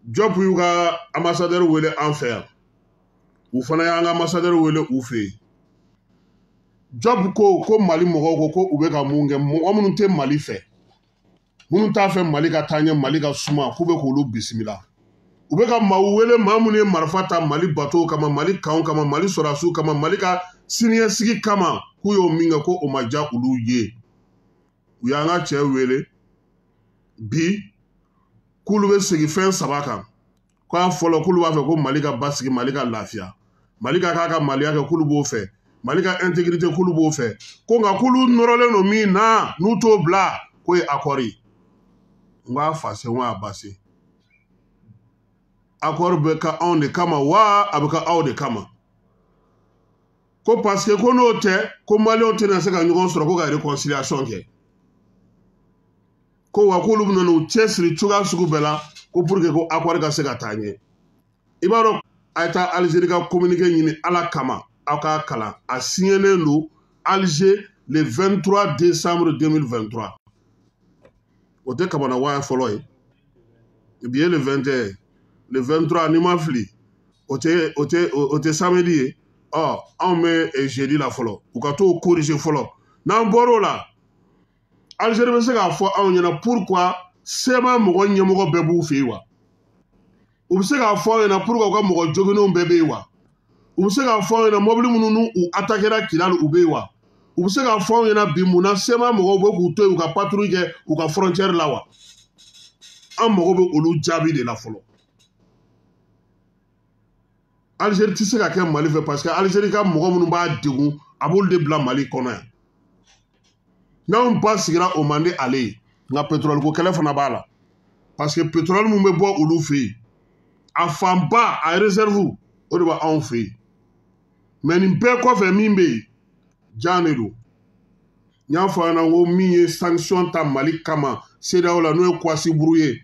Diop y'u ka ambassadeur wele an fɛ yan u fana y'an ka ambassadeur wele u fɛ yen Diop ko Mali mɔgɔw ko u bɛ ka mun kɛ mɔgɔ minnu tɛ Mali fɛ minnu t'a fɛ Mali ka taa ɲɛ Mali ka suma k'u bɛ k'olu bisimila u bɛ ka maaw wele maa minnu ye marifa ta Mali bateau kama Mali kanw kama Mali sɔrɔdasiw kama Mali ka siniɲɛsigi kama k'u y'o min kɛ ko o ma diya olu ye u y'an ka cɛ wele bi k'olu bɛ segin fɛn saba kan k'a fɔlɔ k'olu b'a fɛ ko Mali ka basigi Mali ka lafiya Mali ka k'a ka maliya kɛ k'olu b'o fɛ Mali ka intégrité k'olu b'o fɛ ko nka k'olu nɔrɔlen don min na n'u t'o bila k'o ye accord ye n k'a fase n k'a base accord bɛ ka anw de kama wa a bɛ ka aw de kama ko parce que ko n'o tɛ ko maliyɛnw tɛna se ka ɲɔgɔn sɔrɔ ko ka réconciliation kɛ ko wa k'olu bɛna n'u cɛsiri cogoya sugu bɛɛ la ko pour que ko accord ka se ka taa ɲɛ i b'a dɔn a ye taa Algérie ka communiqué ɲini Ala kama aw k'a kalan a signelen don Alger le 23 décembre 2023 o tɛ kabana waa fɔlɔ ye bi ye le 21 le 23 n'i ma fili o tɛ samedi ye anw bɛ jeudi la fɔlɔ u ka t'o corriger fɔlɔ n'an bɔr'o la Algérie bɛ se k'a fɔ anw ɲɛna pourquoi sema mɔgɔ ɲɛmɔgɔ bɛɛ b'u fɛ yen wa u bɛ se k'a fɔ anw ɲɛna pourquoi u ka mɔgɔ joginnenw bɛɛ bɛ yen wa u bɛ se k'a fɔ anw ɲɛna mobili minnu n'u attaquera Kidal u bɛ yen wa u bɛ se k'a fɔ anw ɲɛna bi mun na sema mɔgɔw bɛ k'u to yen u ka patrouille kɛ u ka frontière la wa an mago bɛ olu jaabi de la fɔlɔ Algérie tɛ se ka kɛ Mali fɛ parce que Algérie ka mɔgɔ minnu b'a degun a b'olu de bila Mali kɔnɔ yan n'anw ba sigira o man di ale ye nka pétrole ko kɛlɛ fana b'a la parce que pétrole min bɛ bɔ olu fɛ yen a fanba a réserve o de bɛ anw fɛ yen mais nin bɛɛ kɔfɛ min bɛ yen jan de don n y'a fɔ a ɲɛna ko min ye sanction ta Mali kama CEDEAO la n'o ye Kwasi Buru ye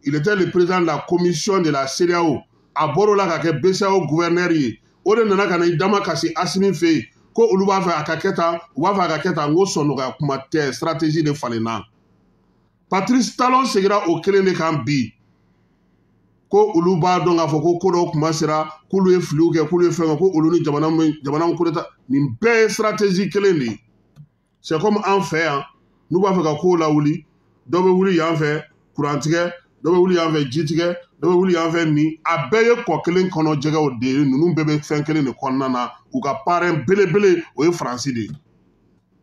il était le président de la commission de la CEDEAO a bɔr'o la ka kɛ BCEAO gouverneur ye o de nana ka na i dama kasi Asimi fɛ yen ko olu b'a fɛ a ka kɛ tan u b'a fɛ a ka kɛ tan n ko sɔn nɔgɔya kuma tɛ stratégie de falenna Patrice Talon segira o kelen de kan bi ko olu b'a dɔn k'a fɔ ko dɔw kuma sera k'olu ye filiw kɛ k'olu ye fɛn kɛ ko olu ni jamana coup d'état nin bɛɛ ye stratégie kelen de ye c'est comme an fɛ yan n'u b'a fɛ ka kow lawuli dɔ bɛ wuli yan fɛ kurantigɛ dɔ bɛ wuli yan fɛ jitigɛ dɔ bɛ wuli yan fɛ nin a bɛɛ ye kɔ kelen kɔnɔ jɛgɛw de ye ninnu bɛɛ bɛ fɛn kelen de kɔnɔna na u ka parrain belebele o ye Faransi de ye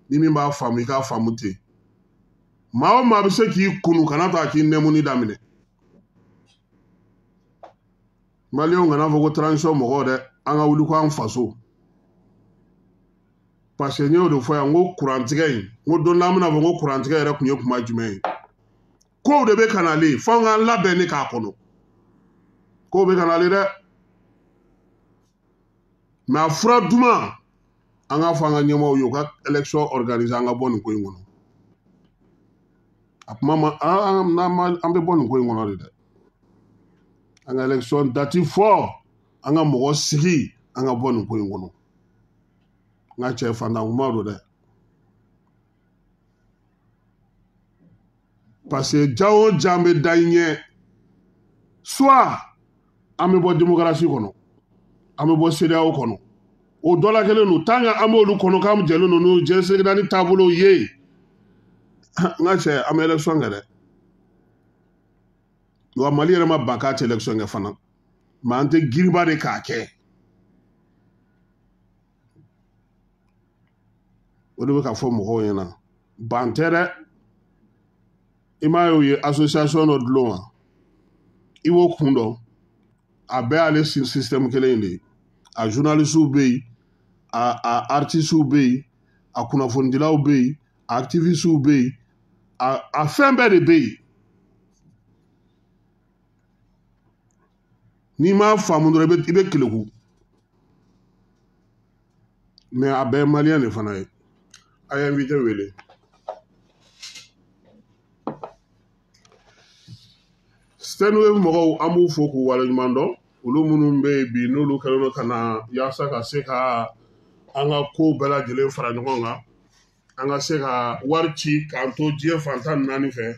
ni min b'a faamu i k'a faamu ten maa o maa bɛ se k'i kunu kana to a k'i nɛmuni daminɛ maliyɛnw kana fɔ ko transition mɔgɔw dɛ an ka wuli ko an faso parce que n y'o de fɔ yan n ko kurantigɛ in n ko don n'an bɛna fɔ n ko kurantigɛ yɛrɛ tun ye kuma jumɛn ye kow de bɛ ka nalen f'an k'an labɛn ne k'a kɔnɔ kow bɛ ka nalen dɛ mais a fura duman an k'a fɔ an ka ɲɛmɔgɔw ye u ka élection organiser an ka bɔ nin ko in kɔnɔ a kuma ma an bɛ bɔ nin ko in kɔnɔ de dɛ an ka élection date fɔ an ka mɔgɔ sigi an ka bɔ nin ko in kɔnɔ n ka cɛ fantan kuma don dɛ parce que ja o ja bɛ da i ɲɛ soit an bɛ bɔ démocratie kɔnɔ an bɛ bɔ CEDEAO kɔnɔ o dɔ la kelen don tant que an b'olu kɔnɔ k'an jɛlen don n'o diɲɛsegin ni taabolow ye n ka cɛ an bɛ élection kɛ dɛ wa Mali yɛrɛ ma ban k'a tɛ élection kɛ fana mais an tɛ giriba de k'a kɛ o de bɛ ka fɔ mɔgɔw ɲɛna ban tɛ dɛ i m'a ye o ye association dɔ dulon wa i b'o kun dɔn a bɛɛ y'ale système kelen in de ye a journalistes bɛ yen a artistes bɛ yen a kunnafonidilaw bɛ yen a activistes bɛ yen a fɛn bɛɛ de bɛ yen n'i m'a faamu dɔrɔn i bɛ keleku mais a bɛɛ ye maliyɛn de fana ye a ye invité wele Senwave mɔgɔw an b'u fo k'u waleɲuman dɔn olu minnu bɛ yen bi n'olu kɛlen don ka na yaasa ka se ka an ka kow bɛɛ lajɛlen fara ɲɔgɔn kan an ka se ka wari ci k'an to diɲɛ fan tan ni naani fɛ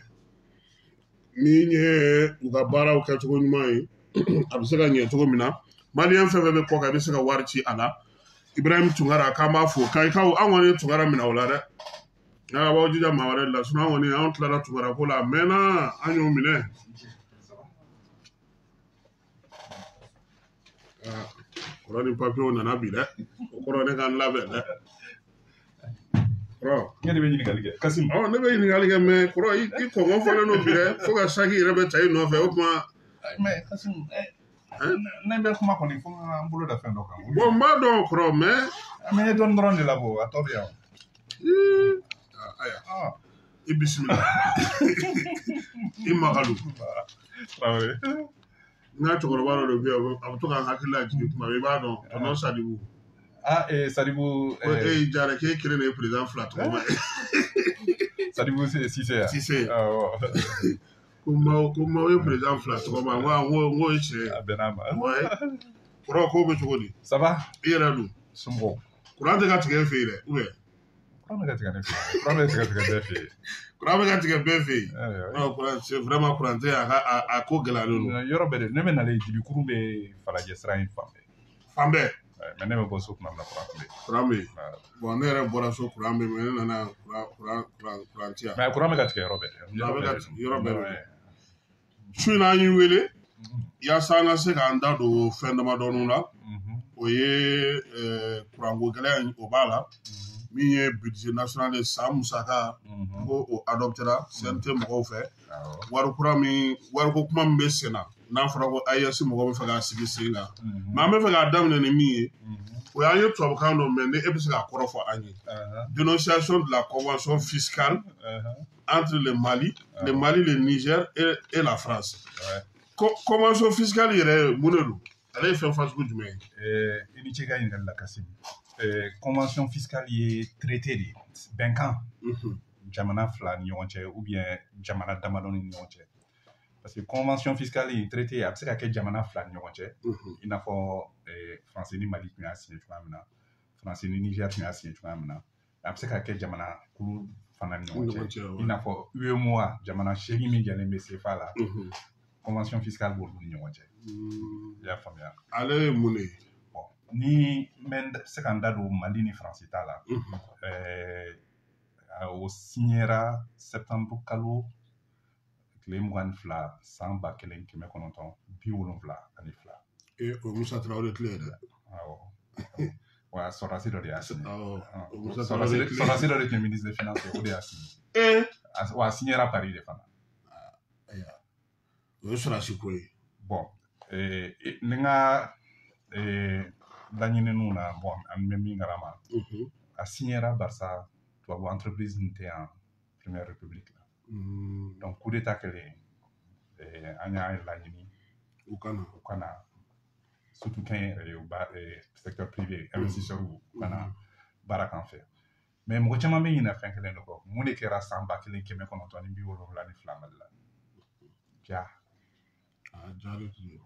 min ye u ka baaraw kɛcogo ɲuman ye a bɛ se ka ɲɛ cogo min na maliyɛn fɛn fɛn bɛ kɔ kan i bɛ se ka wari ci a la Ibrahim Tunkara k'an b'a fo Kayikaw an kɔni ye Tunkara minɛ o la dɛ a b'aw jija maa wɛrɛ la an kɔni an tilara Tunkara ko la a mɛnna an y'o minɛ kɔrɔ ni papiyew nana bi dɛ o kɔrɔ ne k'an labɛn dɛ ne bɛ ɲininkali kɛ Kasim ne bɛ ɲininkali kɛ mais kɔrɔ i kɔngɔ fɔlen don bi dɛ fo ka saki yɛrɛ bɛ ta i nɔfɛ o tuma mais Kasim ne bɛ kuma kɔni fo an bolo da fɛn dɔ kan bon n b'a dɔn kɔrɔ mais an bɛ dɔɔnin dɔrɔn de labɔ a tɔ bɛ yan aya i bisimila i makalu n ka cɛkɔrɔba dɔ de bɛ yen a bɛ to ka n hakili lajigin tuma bɛɛ i b'a dɔn tɔnɔ Sadibu Sadibu jara k'e kelen de ye président fila tɔgɔma ye Sadibu Cissé ko maaw ye président fila tɔgɔma n ko ye tiɲɛ ye a bɛnn'a ma kɔrɔ k'o bɛ cogo di ça va i yɛrɛ dun somɔgɔw kuran tɛ ka tigɛ e fɛ yen dɛ ou bien kuran bɛ ka tigɛ ne fɛ yen kuran bɛ ka tigɛ bɛɛ fɛ yen kuran bɛ ka tigɛ bɛɛ fɛ yen c'est vraiment kuran tɛ a ko gɛlɛyalen don yɔrɔ bɛɛ de ne bɛ nalen Jibikuru bɛ Falajɛ sira in fan bɛɛ mais ne bɛ bɔ so tuma min na kuran bɛ yen bon ne yɛrɛ bɔra so kuran bɛ yen mais ne nana kuran ti yan mais kuran bɛ ka tigɛ yɔrɔ bɛɛ a bɛ ka tigɛ yɔrɔ bɛɛ su in an y'i wele yaasa an ka se k'an da don fɛn damadɔnin la o ye kuranko gɛlɛya o b'a la min ye budget national ye san musaka ko o adoptera CNT mɔgɔw fɛ wariko kuma min bɛ sen na n'a fɔra ko AES mɔgɔw bɛ fɛ k'a sigi sen kan mais an bɛ fɛ k'a daminɛ ni min ye o y'an ye tubabukan dɔ mɛn ni e bɛ se k'a kɔrɔ fɔ an ye dénonciation de la convention fiscale entre le Mali, le Niger et la France. Convention fiscale yɛrɛ mun de don ale ye fɛn fasugu jumɛn ye i ni ce ka ɲininkali la Kasim convention fiscale ye traité de ye bɛnkan jamana fila ni ɲɔgɔn cɛ ou bien jamana damadɔ ni ɲɔgɔn cɛ parce que convention fiscale in traité a bɛ se ka kɛ jamana fila ni ɲɔgɔn cɛ i n'a fɔ France ni Mali tun y'a signé cogoya min na France ni Niger tun y'a signé cogoya min na a bɛ se ka kɛ jamana kulu fana ni ɲɔgɔn cɛ i n'a fɔ UEMOA jamana 8 min jɛlen bɛ CFA la convention fiscale b'olu ni ɲɔgɔn cɛ i y'a faamuya ale ye mun de ye ni n se ka n da don Mali ni France ta la o signera septembre kalo tile 22 san 1972 o Musa Traoré tile dɛ awɔ wa sɔrɔdasi dɔ de y'a signé sɔrɔdasi dɔ de tun ye ministre des finances o de y'a signé wa a signera Paris de fana o ye sɔrɔdasi ko ye bon ni n ka laɲininiw na bon an bɛ min kalama a signera barisa tubabu entreprise nin tɛ yan première république la donc coup d'état kɛlen an y'a laɲini u kana surtout kɛnyɛrɛye secteur privé investisseurs u kana baara k'an fɛ mais mɔgɔ caman bɛ ɲinɛ fɛn kelen de kɔ mun de kɛra san 1972 Mali la ja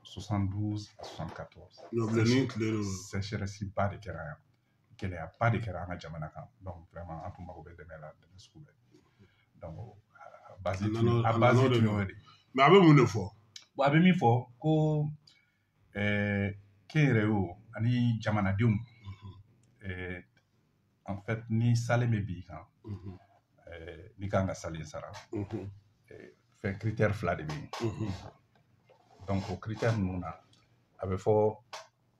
72 à 74 sécheresse ba de kɛra yan gɛlɛyaba de kɛra an ka jamana kan donc vraiment an tun mago bɛ dɛmɛ la dɛmɛ sugu bɛɛ donc a base tun y'o de mais a bɛ mun de fɔ bon a bɛ min fɔ ko kɛnyɛrɛyew ani jamanadenw en fait ni salen bɛ bin i kan n'i kan ka salen sara fɛn critère fila de bɛ yen donc o critère ninnu na a bɛ fɔ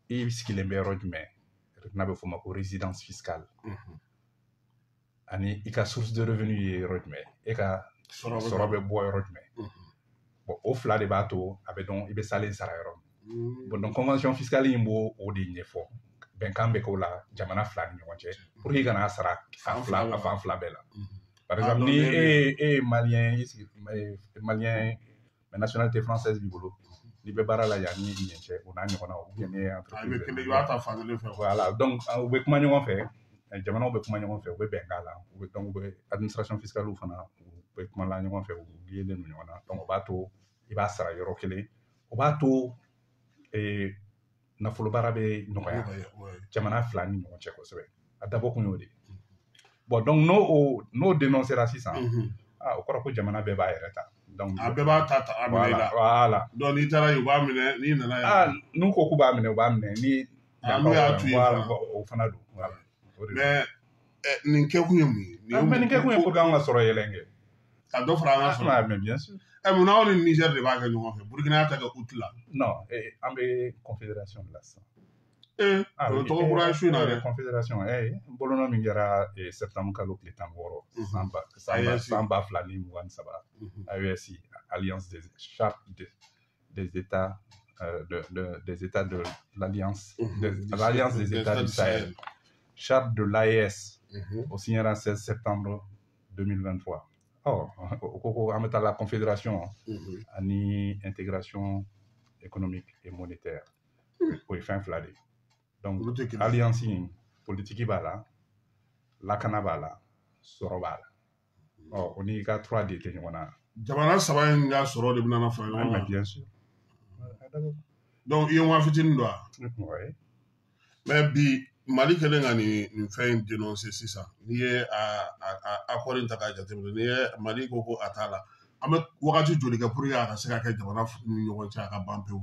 i sigilen bɛ yɔrɔ jumɛn n'a bɛ fɔ o ma ko résidence fiscale ani i ka source de revenu ye yɔrɔ jumɛn e ka sɔrɔ bɛ bɔ yɔrɔ jumɛn bon o fila de b'a to a bɛ dɔn i bɛ salen sara yɔrɔ min bon donc convention fiscale in b'o de ɲɛfɔ bɛnkan bɛ k'o la jamana fila ni ɲɔgɔn cɛ pour que i kana sara a fan fila bɛɛ la par exemple ni e ye maliyɛn mais nationalité française b'i bolo n'i bɛ baara la yan ni ɲɛ cɛ o n'a ɲɔgɔnna ou bien ni entreprise i b'a ta fankelen fɛ voilà donc u bɛ kuma ɲɔgɔn fɛ jamanaw bɛ kuma ɲɔgɔn fɛ u bɛ bɛn k'a la donc u bɛ administration fiscale fana u bɛ kuma la ɲɔgɔn fɛ u lielen don ɲɔgɔn na donc o b'a to i b'a sara yɔrɔ kelen o b'a to nafolobaara bɛ nɔgɔya jamana fila ni ɲɔgɔn cɛ kosɛbɛ a dabɔ kun y'o de bon donc n'o dénoncera sisan o kɔrɔ ko jamana bɛɛ b'a yɛrɛ ta donc a bɛɛ b'a ta a minɛ i la voilà donc n'i taara yen u b'a minɛ n'i nana yan n'u ko k'u b'a minɛ u b'a minɛ ni n'u y'a to yen o fana don mais nin kɛkun ye mun ye mais nin kɛkun ye pour que an ka sɔrɔ yɛlɛn kɛ ka dɔ fara an ka sɔrɔ mais bien sûr mun n'aw ni Niger de b'a kɛ ɲɔgɔn fɛ Burkina y'a ta kɛ août la non an bɛ confédération de la sisan o tɔgɔ bɔra su in na dɛ confédération bolonɔ min kɛra septembre kalo tile 16 san 2023 AES alliance des chartes des états des états de l'alliance l'alliance des états du Sahel charte de l'AES au signera 16 septembre 2023 on met à la confédération ani intégration économique et monétaire o ye fɛn fila de donc alliance in politique b'a la lakana b'a la sɔrɔ b'a la o n'i ka 3D tɛ ɲɔgɔn na jamana saba in ka sɔrɔ de bɛna fara ɲɔgɔn kan bien sûr donc i ye wa fitinin don wa ouais mais bi Mali kɛlen ka nin fɛn in dénoncer sisan n'i ye accord in ta k'a jateminɛ n'i ye Mali ko a t'a la an bɛ wagati joli kɛ pour que a ka se ka kɛ jamana ni ɲɔgɔn cɛ a ka ban pewu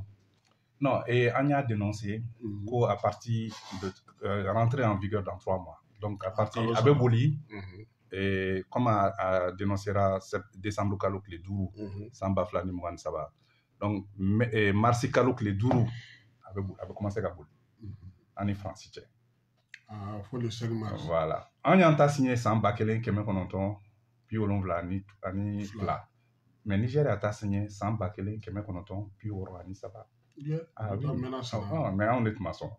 non an y'a dénoncé ko à partir de rentrer en vigueur dans 3 mois donc à partir a bɛ boli comme a dénoncera décembre kalo tile 5 san 2023 donc mars kalo tile 5 a bɛ commencer ka boli ani France cɛ fo le 5 mars voilà an y'an ta signé san 1970 ani fila mais Niger y'a ta signé san 1963 ah oui mais anw de tun ma sɔn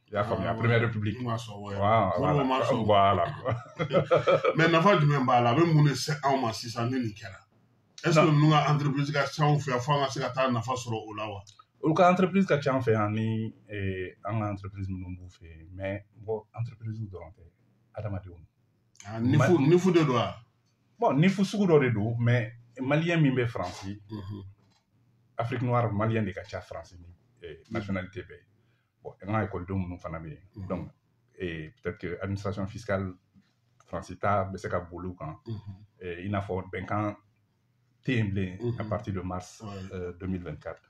i y'a faamuya première république voilà mais nafa jumɛn b'a la a bɛ mun de se anw ma sisan ni nin kɛra est-ce que ninnu ka entreprise ka ca anw fɛ yan fo an ka se ka taa nafa sɔrɔ o la wa olu ka entreprise ka ca an fɛ yan ni an ka entreprise minnu b'u fɛ yen mais entreprise dɔrɔn tɛ adamadenw nifu de don wa bon nifu sugu dɔ de don mais maliyɛn min bɛ faransi Afrique noire maliyɛn de ka ca faransi ni nationalité bɛɛ bon an ka ekɔlidenw minnu fana bɛ yen donc peut-être que administration fiscale faransi ta bɛ se ka boli u kan i n'a fɔ bɛnkan tɛ yen bilen à partir de mars 2024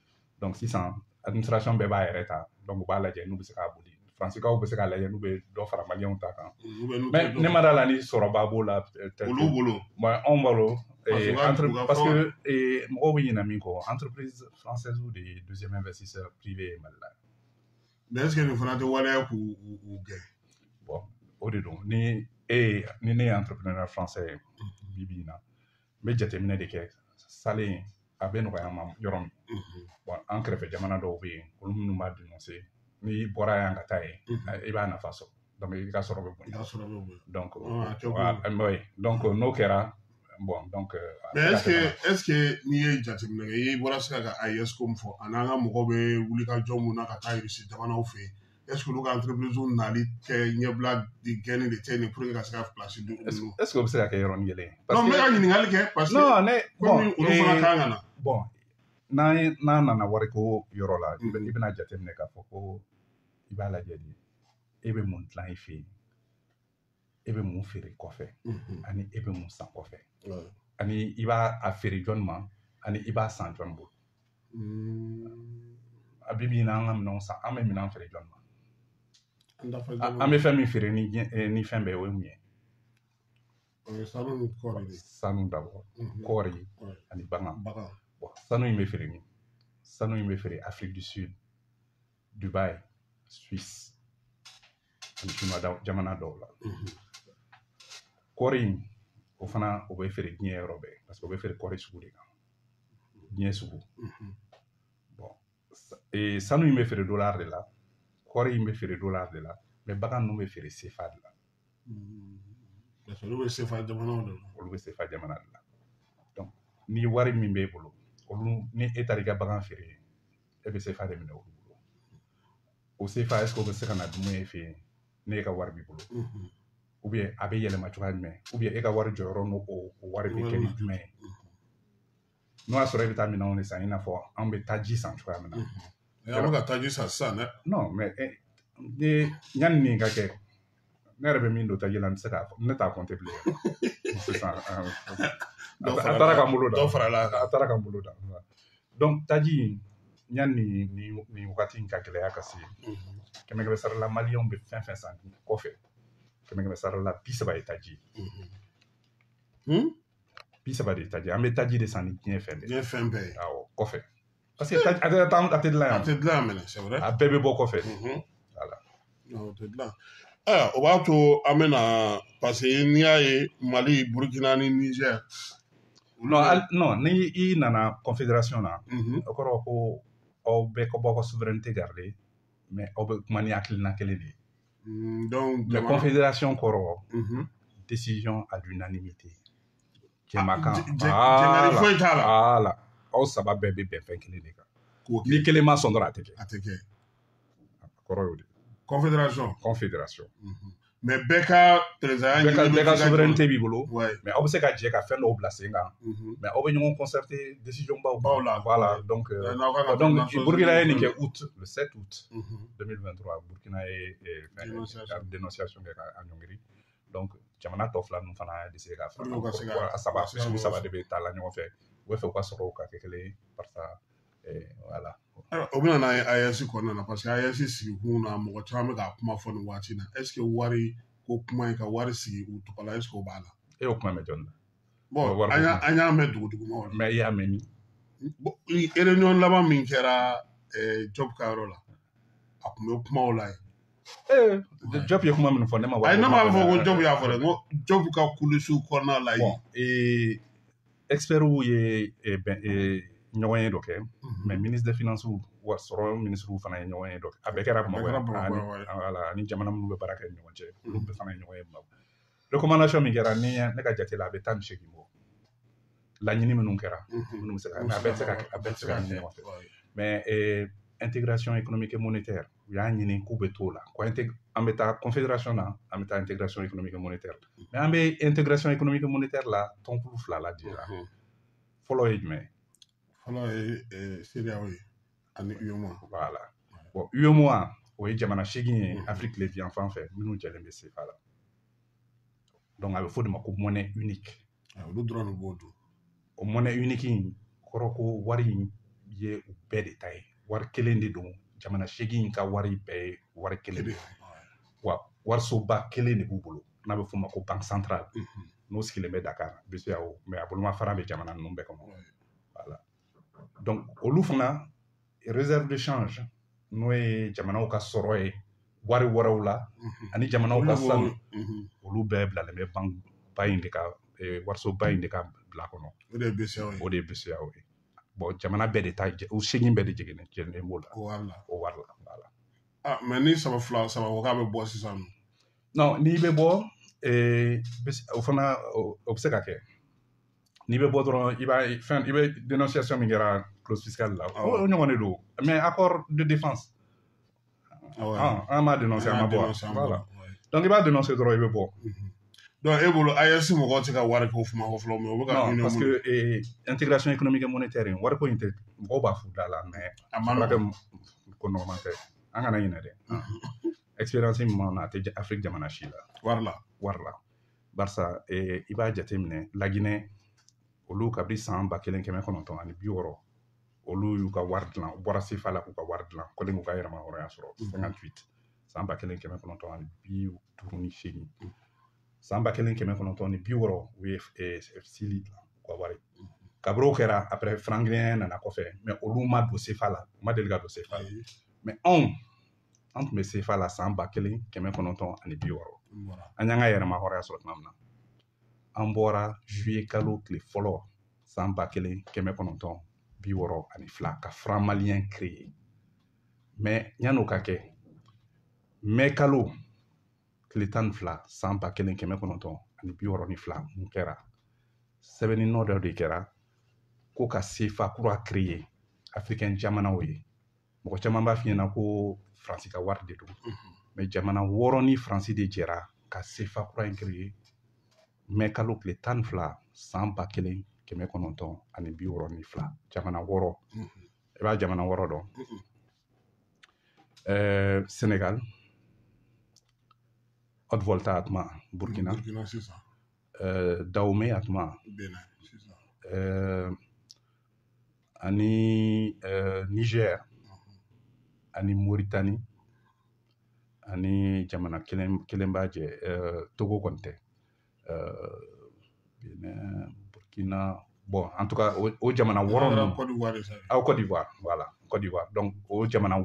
donc sisan administration bɛɛ b'a yɛrɛ ta donc u b'a lajɛ n'u bɛ se k'a boli faransikaw bɛ se k'a lajɛ n'u bɛ dɔ fara maliyɛnw ta kan mais ne ma d'a la ni sɔrɔba b'o la olu bolo anw bolo parce que mɔgɔw bɛ ɲinɛ min kɔ entreprise française de deuxième investisseur privé ye Mali la mais est-ce que nin fana tɛ waleya k'u gɛn bon o de don ni ne ye entrepreneur français ye bi bi in na n bɛ jateminɛ de kɛ salen a bɛ nɔgɔya ma yɔrɔ min bon an kɛrɛfɛ jamana dɔw bɛ yen olu minnu b'a dénoncer n'i bɔra yan ka taa yen i b'a nafa sɔrɔ donc i ka sɔrɔ bɛ bonya donc n'o kɛra bon donc mais est-ce que n'i ye jateminɛ kɛ i bɔra sira ka AES ko min fɔ a n'an ka mɔgɔw bɛ wulikajɔ mun na ka taa irisi jamanaw fɛ yen est-ce que olu ka entreprise nali kɛ ɲɛbila gɛnni de tɛ nin pour que ka se ka place di olu est-ce que o bɛ se ka kɛ yɔrɔnin kelen non n bɛ ka ɲininkali kɛ parce que komi olu fana kan ka na bon n'an nana wariko yɔrɔ la i bɛna jateminɛ k'a fɔ ko i b'a lajɛ de e bɛ mun dilan i fɛ yen e bɛ mun feere kɔfɛ ani e bɛ mun san kɔfɛ ani i b'a feere jɔnni ma ani i b'a san jɔnni bolo a bi bi in na an ka minɛnw san an bɛ minɛn feere jɔnni ma an bɛ fɛn min feere ni fɛn bɛɛ o ye mun ye sanu d'abord kɔɔri ani bagan bon sanu in bɛ feere min sanu in bɛ feere Afrique du Sud Dubaï Suisse ani Chine jamana dɔw la kɔɔri in o fana o bɛ feere diɲɛ yɔrɔ bɛɛ parce que o bɛ feere kɔɔri sugu de kan diɲɛ sugu bon sanu in bɛ feere dollar de la kɔɔri in bɛ feere dollar de la mais bagan ninnu bɛ feere CFA de la olu bɛ CFA jamana de la olu bɛ CFA jamana de la donc ni wari min b'e bolo olu ni e taara i ka bagan feere e bɛ CFA de minɛ olu bolo o CFA est-ce que o bɛ se ka na dumuni e fɛ yen ne ka wari b'i bolo ou bien a bɛ yɛlɛma cogoya jumɛn ou bien e ka wari jɔyɔrɔ n'o wari bɛ kɛ ni jumɛn ye n'o y'a sɔrɔ e bɛ taa minɛnw de san i n'a fɔ an bɛ taa ji san cogoya min na an bɛ ka taji san sisan dɛ non mais yanni nin ka kɛ ne yɛrɛ bɛ min don taji la n tɛ se k'a fɔ ne t'a compter bilen sisan a taara ka n bolo da dɔ farala kan a taara ka n bolo da donc taji yanni nin wagati in ka gɛlɛya ka se 100 sara la maliyɛnw bɛ fɛn fɛn san kɔfɛ 100 sara la 30 ye taji ye 30 de ye taji an bɛ taji de san ni diɲɛ fɛn bɛɛ diɲɛ fɛn bɛɛ ye awɔ kɔfɛ parce que a tɛ dilan a yan tɛ dilan minɛ c'est vrai a bɛɛ bɛ bɔ kɔfɛ voilà o tɛ dilan o b'a to an bɛna parce que n'i y'a ye Mali Burkina ni Niger non ni i nana confédération na o kɔrɔ ko aw bɛɛ ka bɔ aw ka souveraineté garder mais aw bɛ kuma ni hakilina kelen de ye donc mais confédération kɔrɔ décision à l'unanimité jɛmakan jɛngɛni foyi t'a la voilà aw saba bɛɛ bɛ bɛn fɛn kelen de kan ni kelen ma sɔn dɔrɔn a tɛ kɛ a tɛ kɛ kɔrɔ y'o de confédération mais bɛɛ ka président bɛɛ ka souveraineté b'i bolo ouais mais aw bɛ se ka jɛ ka fɛn dɔw bila sen kan mais aw bɛ ɲɔgɔn concerter décision baw la voilà donc Burkina ye nin kɛ le 7 août 2023 Burkina ye dénonciation kɛ ka ɲɔngiri donc jamana tɔ fila ninnu fana y'a décidé k'a fara a saba de bɛ taa la ɲɔgɔn fɛ u bɛ fɛ u ka sɔrɔw ka kɛ kelen ye barisa voilà o bɛna n'a ye AES kɔnɔna na parce que AES sigikun na mɔgɔ caman bɛ ka kuma fɔ nin waati na est ce que wari ko kuma in ka wari sigi u tɔgɔ la est ce que o b'a la e y'o kuma mɛn jɔnni na bon an y'a mɛn dugudugumaw la mais i y'a mɛn min réunion laban min kɛra Job ka yɔrɔ la a tun bɛ kumaw la yen Job ye kuma min fɔ ne ma ne m'a fɔ ko Job y'a fɔ dɛ n ko Job ka kulusiw kɔnɔna la yen experts ye ɲɔgɔn ye dɔ kɛ mais ministre des finances wa sɔrɔ ministre fana ye ɲɔgɔn ye dɔ kɛ a bɛɛ kɛra Bamakɔ ani jamana minnu bɛ baara kɛ ni ɲɔgɔn cɛ olu bɛɛ fana ye ɲɔgɔn ye Bamakɔ recommandation min kɛra ni ne ka jate la a bɛ 18 bɔ laɲini minnu kɛra minnu bɛ se ka a bɛɛ tɛ se ka ɲini ɲɔgɔn fɛ mais intégration économique et monétaire u y'a ɲini k'u bɛ t'o la ko an bɛ taa confédération na an bɛ taa intégration économique et monétaire mais an bɛ intégration économique et monétaire la tɔnkulu fila la dira fɔlɔ ye jumɛn fɔlɔ ye CEDEAO ye ani UEMOA voilà bon UEMOA o ye jamana 8 ye Afrique tile bi yan fan fɛ minnu jɛlen bɛ CFA la donc a bɛ fɔ de ma ko monnaie unique olu dɔrɔn de b'o dɔn o monnaie unique in kɔrɔ ko wari in ye u bɛɛ de ta ye wari kelen de don jamana 8 in ka wari bɛɛ ye wari kelen de ye wa warisoba kelen de b'u bolo n'a bɛ f'o ma ko banque centrale n'o sigilen bɛ Dakar BCEAO mais a bolomafara bɛ jamana ninnu bɛɛ kɔnɔ voilà donc olu fana réserve de change n'o ye jamanaw ka sɔrɔ ye wari wɛrɛw la ani jamanaw ka sanu olu bɛɛ bilalen bɛ banque ba in de ka warisoba in de ka bila kɔnɔ o de ye BCEAO ye bon jamana bɛɛ de ta u 8 bɛɛ de jɛlen b'o la o wari la voilà mais ni saba ko k'a bɛ bɔ sisan non n'i bɛ bɔ o fana o bɛ se ka kɛ n'i bɛ bɔ dɔrɔn i bɛ dénonciation min kɛra clause fiscale la o ɲɔgɔn de don mais accord de défense an m'a dénoncer an ma bɔ voilà donc i b'a dénoncer dɔrɔn i bɛ bɔ donc e bolo AES mɔgɔw tɛ ka wari ko fuma ko fɔlɔ mais o bɛ ka non parce que intégration économique et monétaire in wari ko in tɛ mɔgɔw b'a f'u da la mais a ma nɔgɔn ko nɔgɔman tɛ an kana ɲinɛ dɛ expérience min b'an na a tɛ Afrique jamana si la wari la barisa i b'a jateminɛ Laginɛ olu kabini san 1960 ani 60 olu y'u ka wari dilan u bɔra CFA la k'u ka wari dilan kɔni k'u ka yɛrɛma hɔrɔnya sɔrɔ 58 san 1958 san 1960 ni 60 u ye Sili dilan u ka wari kabiri o kɛra après Frankrien nana kɔfɛ mais olu ma don CFA la u ma deli ka don CFA la mais anw tun bɛ CFA la san 1960 ani 60 an y'an ka yɛrɛma hɔrɔnya sɔrɔ tuma min na an bɔra juillet kalo tile fɔlɔ san 1962 ka franc malien créé mais yan'o ka kɛ mai kalo tile 12 san 1962 mun kɛra sɛbɛnni nɔ dɔ de kɛra ko ka CFA kura créé africain jamanaw ye mɔgɔ caman b'a f'i ɲɛna ko Faransi ka wari de don mais jamana 6 ni Faransi de jɛra ka CFA kura in créer mai kalo tile 12 san 1962 jamana 6 i b'a jamana 6 dɔn Sénégal Haute-Volta a tuma Burkina Dahomey a tuma ani Niger ani Mauritanie ani jamana kelen b'a jɛ Togo kɔni tɛ Burkina bon en tout cas o jamana 6 ninnu Côte d'Ivoire voilà Côte d'Ivoire donc o jamana 6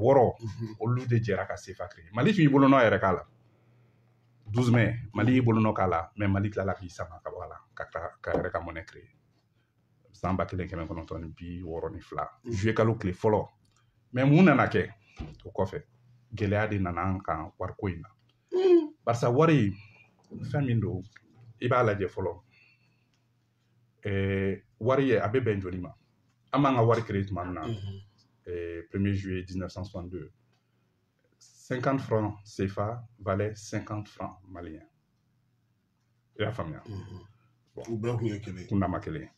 olu de jɛra ka CFA créer Mali tun y'i bolonɔ yɛrɛ k'a la 12 mai Mali y'i bolonɔ k'a la mais Mali tilala k'i sama ka bɔ a la ka yɛrɛ ka monnaie créer san 1962 juillet kalo tile fɔlɔ mais mun nana kɛ o kɔfɛ gɛlɛya de nana an kan wariko in na barisa wari fɛn min don i b'a lajɛ fɔlɔ wari ye a bɛ bɛn joli ma an b'an ka wari créer tuma min na 1er juillet 1962 50 francs CFA valait 50 francs maliens i y'a faamuya u bɛɛ kun ye kelen kun dama kelen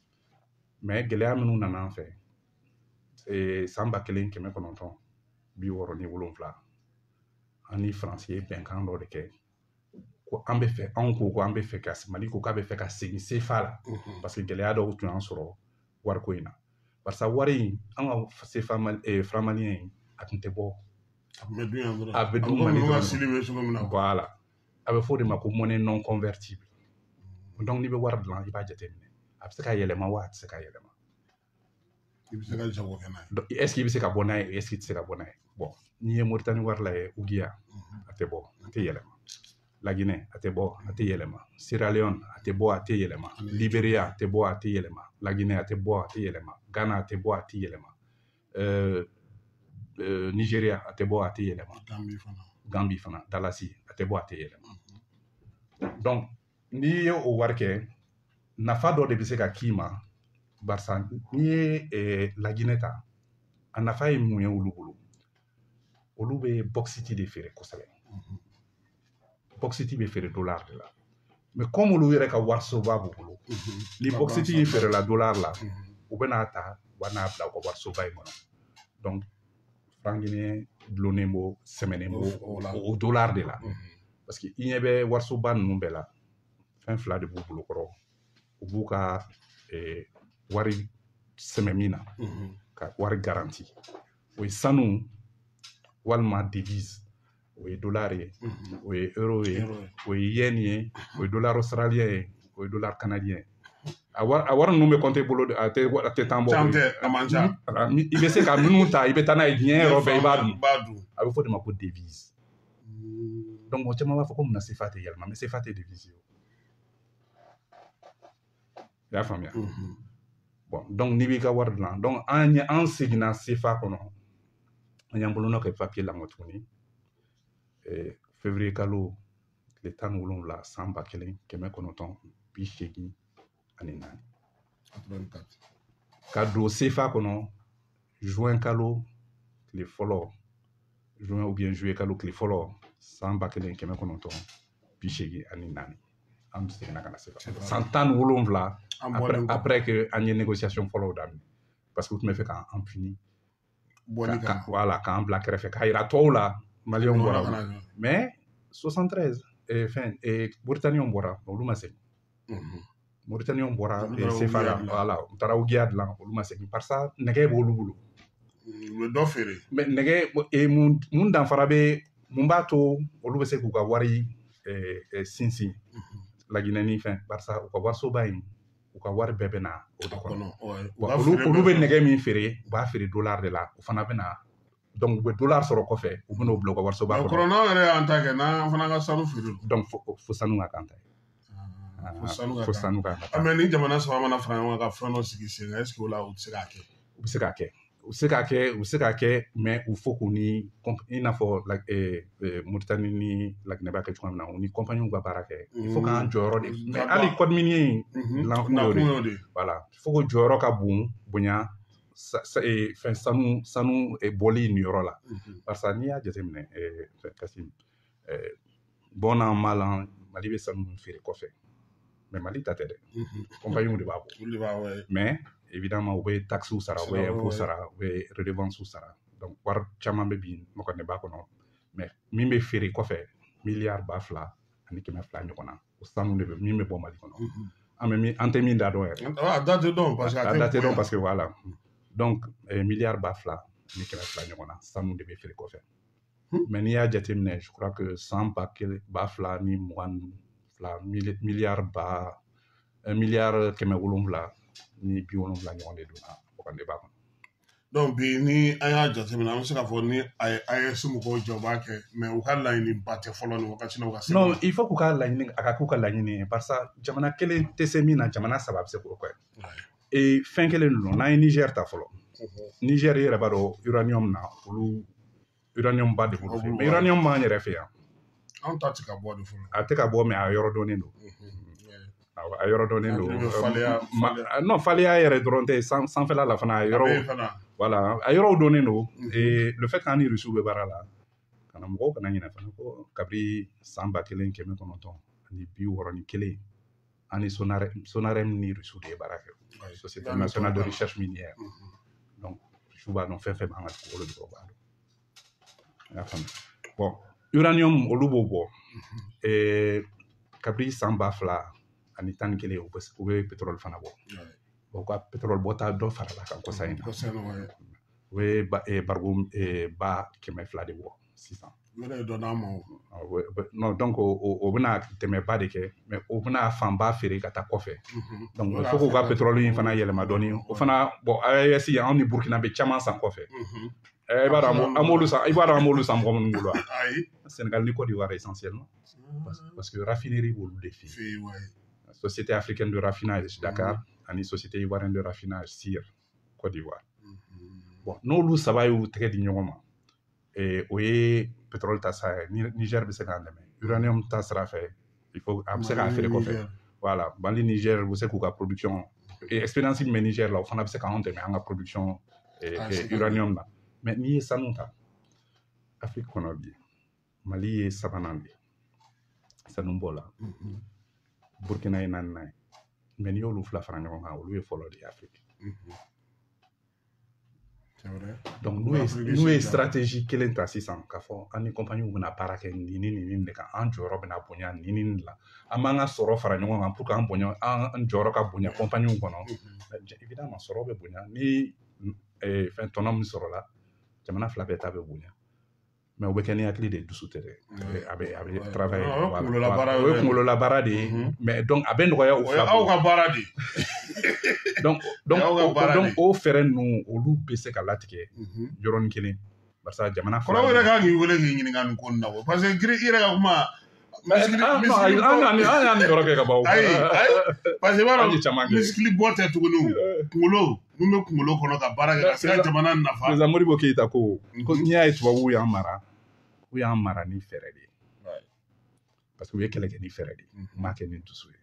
mais gɛlɛya minnu nana an fɛ san 1967 an ni Faransi ye bɛnkan dɔ de kɛ ko an bɛ fɛ anw ko ko an bɛ fɛ ka Mali ko k'a bɛ fɛ ka segin CFA la parce que gɛlɛya dɔw tun y'an sɔrɔ wariko in na barisa wari in an ka CFA franc malien in a tun tɛ bɔ a bɛ dun Mali dɔrɔn voilà a bɛ fɔ o de ma ko monnaie non convertible donc n'i bɛ wari dilan i b'a jateminɛ a bɛ se ka yɛlɛma wa a tɛ se ka yɛlɛma est-ce que i bɛ se ka bɔ n'a ye est-ce que i tɛ se ka bɔ n'a ye bon n'i ye Mauritanie wari lajɛ Ouguiya a tɛ bɔ a tɛ yɛlɛma La Guinée a tɛ bɔ a tɛ yɛlɛma Sierra Leone a tɛ bɔ a tɛ yɛlɛma Libéria a tɛ bɔ a tɛ yɛlɛma La Guinée a tɛ bɔ a tɛ yɛlɛma Ghana a tɛ bɔ a tɛ yɛlɛma Nigeria a tɛ bɔ a tɛ yɛlɛma Gambie fana Dalasi a tɛ bɔ a tɛ yɛlɛma donc n'i ye o wari kɛ nafa dɔ de bɛ se ka k'i ma barisa n'i ye La Guinée ta a nafa ye mun ye olu bolo olu bɛ bauxite de feere kosɛbɛ bauxite bɛ feere dollar de la mais comme olu yɛrɛ ka warisoba b'u bolo ni bauxite feerela dollar la u bɛna ta u b'a n'a bila u ka warisoba in kɔnɔ donc franc guinéen dulonnen b'o sɛmɛnen b'o o dollar de la parce que i ɲɛ bɛ warisoba ninnu bɛɛ la fɛn fila de b'u bolo kɔrɔ u b'u ka wari sɛmɛ min na ka wari garanti o ye sanu walima devise o ye dollar ye o ye euro ye o ye yen ye o ye dollar australien ye o ye dollar canadien a wari ninnu bɛ compter bolo a tɛ tan bɔ i bɛ se ka minnu ta i bɛ taa n'a ye diɲɛ yɔrɔ bɛɛ i b'a dun a bɛ fɔ o de ma ko devise donc mɔgɔ caman b'a fɔ ko mun na CFA tɛ yɛlɛma mais CFA tɛ devise ye i y'a faamuya bon donc n'i b'i ka wari dilan donc an seginna CFA kɔnɔ an y'an bolonɔ kɛ papier la tuguni février kalo tile 17 san 1984 ka don CFA kɔnɔ juin kalo tile fɔlɔ juin ou bien juillet kalo tile fɔlɔ san 1984 an seginna ka na CFA san 17 après que an ye négociation fɔlɔw daminɛ parce que u tun bɛ fɛ k'an puni voilà k'an bila kɛrɛfɛ k'a yira tɔw la maliyɛnw bɔra mais 73 Mauritaniens bɔra olu ma segin Mauritaniens bɔra CFA la voilà u taara Ouguiya dilan olu ma segin barisa nɛgɛ b'olu bolo u bɛ dɔ feere mais nɛgɛ mun danfara bɛ mun b'a to olu bɛ se k'u ka wari sinsin laginɛni fɛn barisa u ka warisoba in u ka wari bɛɛ bɛ na o de kɔnɔ olu bɛ nɛgɛ min feere u b'a feere dollar de la u fana bɛ na donc u bɛ dollar sɔrɔ kɔfɛ u bɛ n'o bila u ka warisoba kɔnɔ kɔrɔ n'aw yɛrɛ y'an ta kɛ n'an fana ka sanu feere donc fo sanu ka kan ta ye fo sanu ka kan mais ni jamana saba mana fara ɲɔgɔn kan ka fɛn dɔ sigi sen kan est ce que o la u bɛ se k'a kɛ u bɛ se k'a kɛ u bɛ se k'a kɛ mais u fo k'u ni i n'a fɔ Mauritanie ni Laginɛ b'a kɛ cogoya min na u ni compagnie ka baara kɛ il faut k'an jɔyɔrɔ de mais hali code minier in dilan kun y'o de voilà il faut que jɔyɔrɔ ka bonya sanu bɔli nin yɔrɔ la barisa n'i y'a jateminɛ Kasim bon an mal an Mali bɛ sanu feere kɔfɛ mais Mali ta tɛ dɛ compagnie de b'a bɔ mais évidemment u bɛ taxes sara u bɛ impôts sara u bɛ redevances sara donc wari caman bɛ bin mɔgɔ ne b'a kɔnɔ mais min bɛ feere kɔfɛ miliyari 2,000 ani 200 ɲɔgɔn na o sanu de bɛ min bɛ bɔ Mali kɔnɔ an tɛ min da dɔn yɛrɛ a date dɔn parce que voilà donc miliyari 2,000 ani 200 ɲɔgɔn na sanu de bɛ feere kɔfɛ mais n'i y'a jateminɛ je crois que 2,000 ni 22 miliyari 700 ni 70 ɲɔgɔn de donna o de b'a kɔnɔ. Donc bi ni an y'a jateminɛ an bɛ se k'a fɔ ni AES mɔgɔw jɔ b'a kɛ mais u ka laɲini ba tɛ fɔlɔ ni wagati la u ka se. Non il faut k'u ka laɲini a ka k'u ka laɲini ye barisa jamana kelen tɛ se min na jamana 3 bɛ se k'o kɛ. Et fɛn kelen don n'an ye Niger ta fɔlɔ Niger yɛrɛ b'a dɔn uranium na olu uranium ba de b'olu fɛ mais uranium b'an yɛrɛ fɛ yan. An ta tɛ ka bɔ de fɔlɔ. A tɛ ka bɔ mais a yɔrɔ dɔnnen don. A yɔrɔ dɔnnen don. Non faleya yɛrɛ dɔrɔn tɛ sanfɛla la fana a yɔrɔ voilà a yɔrɔw dɔnnen don et le fait qu'an ni Russiw bɛ baara la kana mɔgɔw kana ɲinɛ fana ko kabiri san 1961 ani 61 an ni Sonarem ni Russiw de ye baara kɛ Société nationale de recherche minière donc Russiw b'a dɔn fɛn fɛn b'an ka dugukolo de b'a dɔn y'a faamu bon uranium olu b'o bɔ kabiri san 2000 ani 11 u bɛ pétrole fana bɔ u ka pétrole bɔta dɔ farala kan kɔsa in na u bɛ bargo ba 200 de bɔ sisan non donc o bɛna tɛmɛba de kɛ mais o bɛna fanba feere ka taa kɔfɛ donc il faut k'u ka pétrole in fana yɛlɛma dɔɔni o fana bon AES anw ni Burkina bɛ caman san kɔfɛ i b'a dɔn an b'olu san mɔgɔ minnu bolo wa Sénégal ni Côte d'Ivoire essentiellement parce que raffinerie b'olu de fɛ Société africaine de raffinage Dakar ani Société ivoirienne de raffinage SIR Côte d'Ivoire bon n'olu 3 y'u tɛgɛ di ɲɔgɔn ma o ye pétrole ta sira ye Niger bɛ se k'an dɛmɛ uranium ta sira fɛ il faut a bɛ se k'a feere kɔfɛ voilà Mali Niger u bɛ se k'u ka production expérience min bɛ Niger la o fana bɛ se k'anw dɛmɛ an ka production uranium na mais n'i ye sanu ta Afrique kɔnɔ bi Mali ye 3nan de ye sanu b'o la Burkina ye 4nan ye mais n'i y'olu 2 fara ɲɔgɔn kan olu ye fɔlɔ de ye Afrique donc n'u ye stratégie kelen ta sisan k'a fɔ an ni compagnie bɛna baara kɛ nin de kan an jɔyɔrɔ bɛna bonya nin de la an b'an ka sɔrɔ fara ɲɔgɔn kan pour que an jɔyɔrɔ ka bonya compagnie kɔnɔ évidemment sɔrɔ bɛ bonya ni fɛn tɔnɔ min sɔrɔla jamana 2 bɛɛ ta bɛ bonya mais o bɛ kɛ ni hakili de dusu tɛ dɛ a bɛ travail o ye kunkolola baara de ye mais donc a bɛ nɔgɔya o fila aw ka baara de donc o fɛɛrɛ ninnu olu bɛ se ka latigɛ yɔrɔnin kelen barisa jamana fɔlɔ yɛrɛ kan k'i wele k'i ɲininka nin ko nin na parce que i yɛrɛ ka kuma an y'a ni yɔrɔ kɛ ka ban ayi parce que i b'a dɔn misikili bɔ tɛ tuguni kunkolo mun bɛ kunkolo kɔnɔ ka baara kɛ ka se ka jamana nafa président Modibo Keyita ko n'i y'a ye tubabuw y'an mara u y'an mara ni fɛɛrɛ de ye parce que u ye kɛlɛ kɛ ni fɛɛrɛ de ye u m'a kɛ ni dusu ye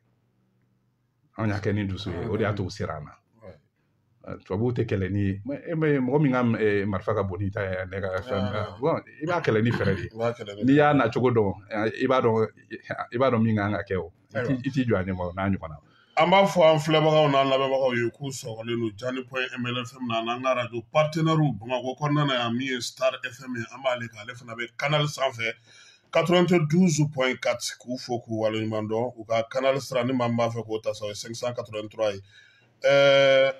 anw y'a kɛ ni dusu ye o de y'a to u sera an na tubabuw tɛ kɛlɛ ni mɔgɔ min ka marifa ka bon n'i ta ye ne ka fɛn bon i b'a kɛlɛ ni fɛɛrɛ de ye n'i y'a na cogo dɔn i b'a dɔn min kan ka kɛ o i t'i jɔ a ɲɛma n'a ɲɔgɔn na an b'a fɔ an filɛbagaw n'an lamɛnbagaw ye k'u sɔgɔlen don Jani Point ML FM na n'an ka radio partenaire Bamakɔ kɔnɔna na yan min ye Star FM ye an b'ale kan ale fana bɛ canal sanfɛ 92.4 k'u fo k'u waleɲuman dɔn u ka canal sira ni maa min b'a fɛ k'o ta sa o ye 583 ye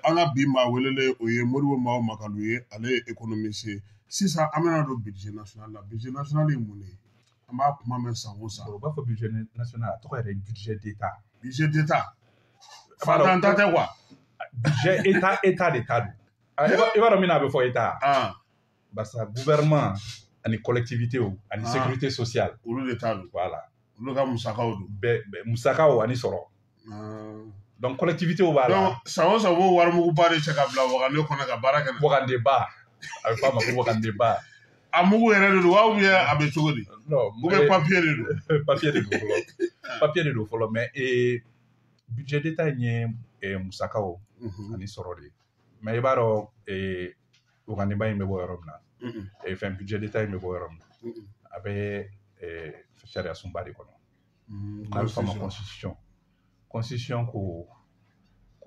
an ka bi maa welele o ye Modibo Mawo Makalu ye ale ye économiste ye sisan an bɛna don budget national la budget national ye mun ye an b'a kuma mɛn san o san u b'a fɔ budget national a tɔgɔ yɛrɛ budget d'état Fatan ta tɛ quoi budget état de ta don i b'a dɔn min na a bɛ fɔ état barisa gouvernement ani collectivité ani sécurité sociale olu de ta don voilà olu ka musakaw don musakaw ani sɔrɔ donc collectivité b'a la donc san o san u b'o warimuguba de cɛ ka bila Wagande kɔnɔ ka baara kɛ Wagandeba a bɛ fɔ a ma ko Wagandeba a mugu yɛrɛ de don wa ou bien a bɛ cogo di non ou bien papier de don papier de don fɔlɔ mais budget d'état in ye musakaw ani sɔrɔ de mais i b'a dɔn Ougandiba in bɛ bɔ yɔrɔ min na fɛn budget d'état in bɛ bɔ yɔrɔ min na a bɛ sariya sunba de kɔnɔ n'a bɛ fɔ a ma constitution ko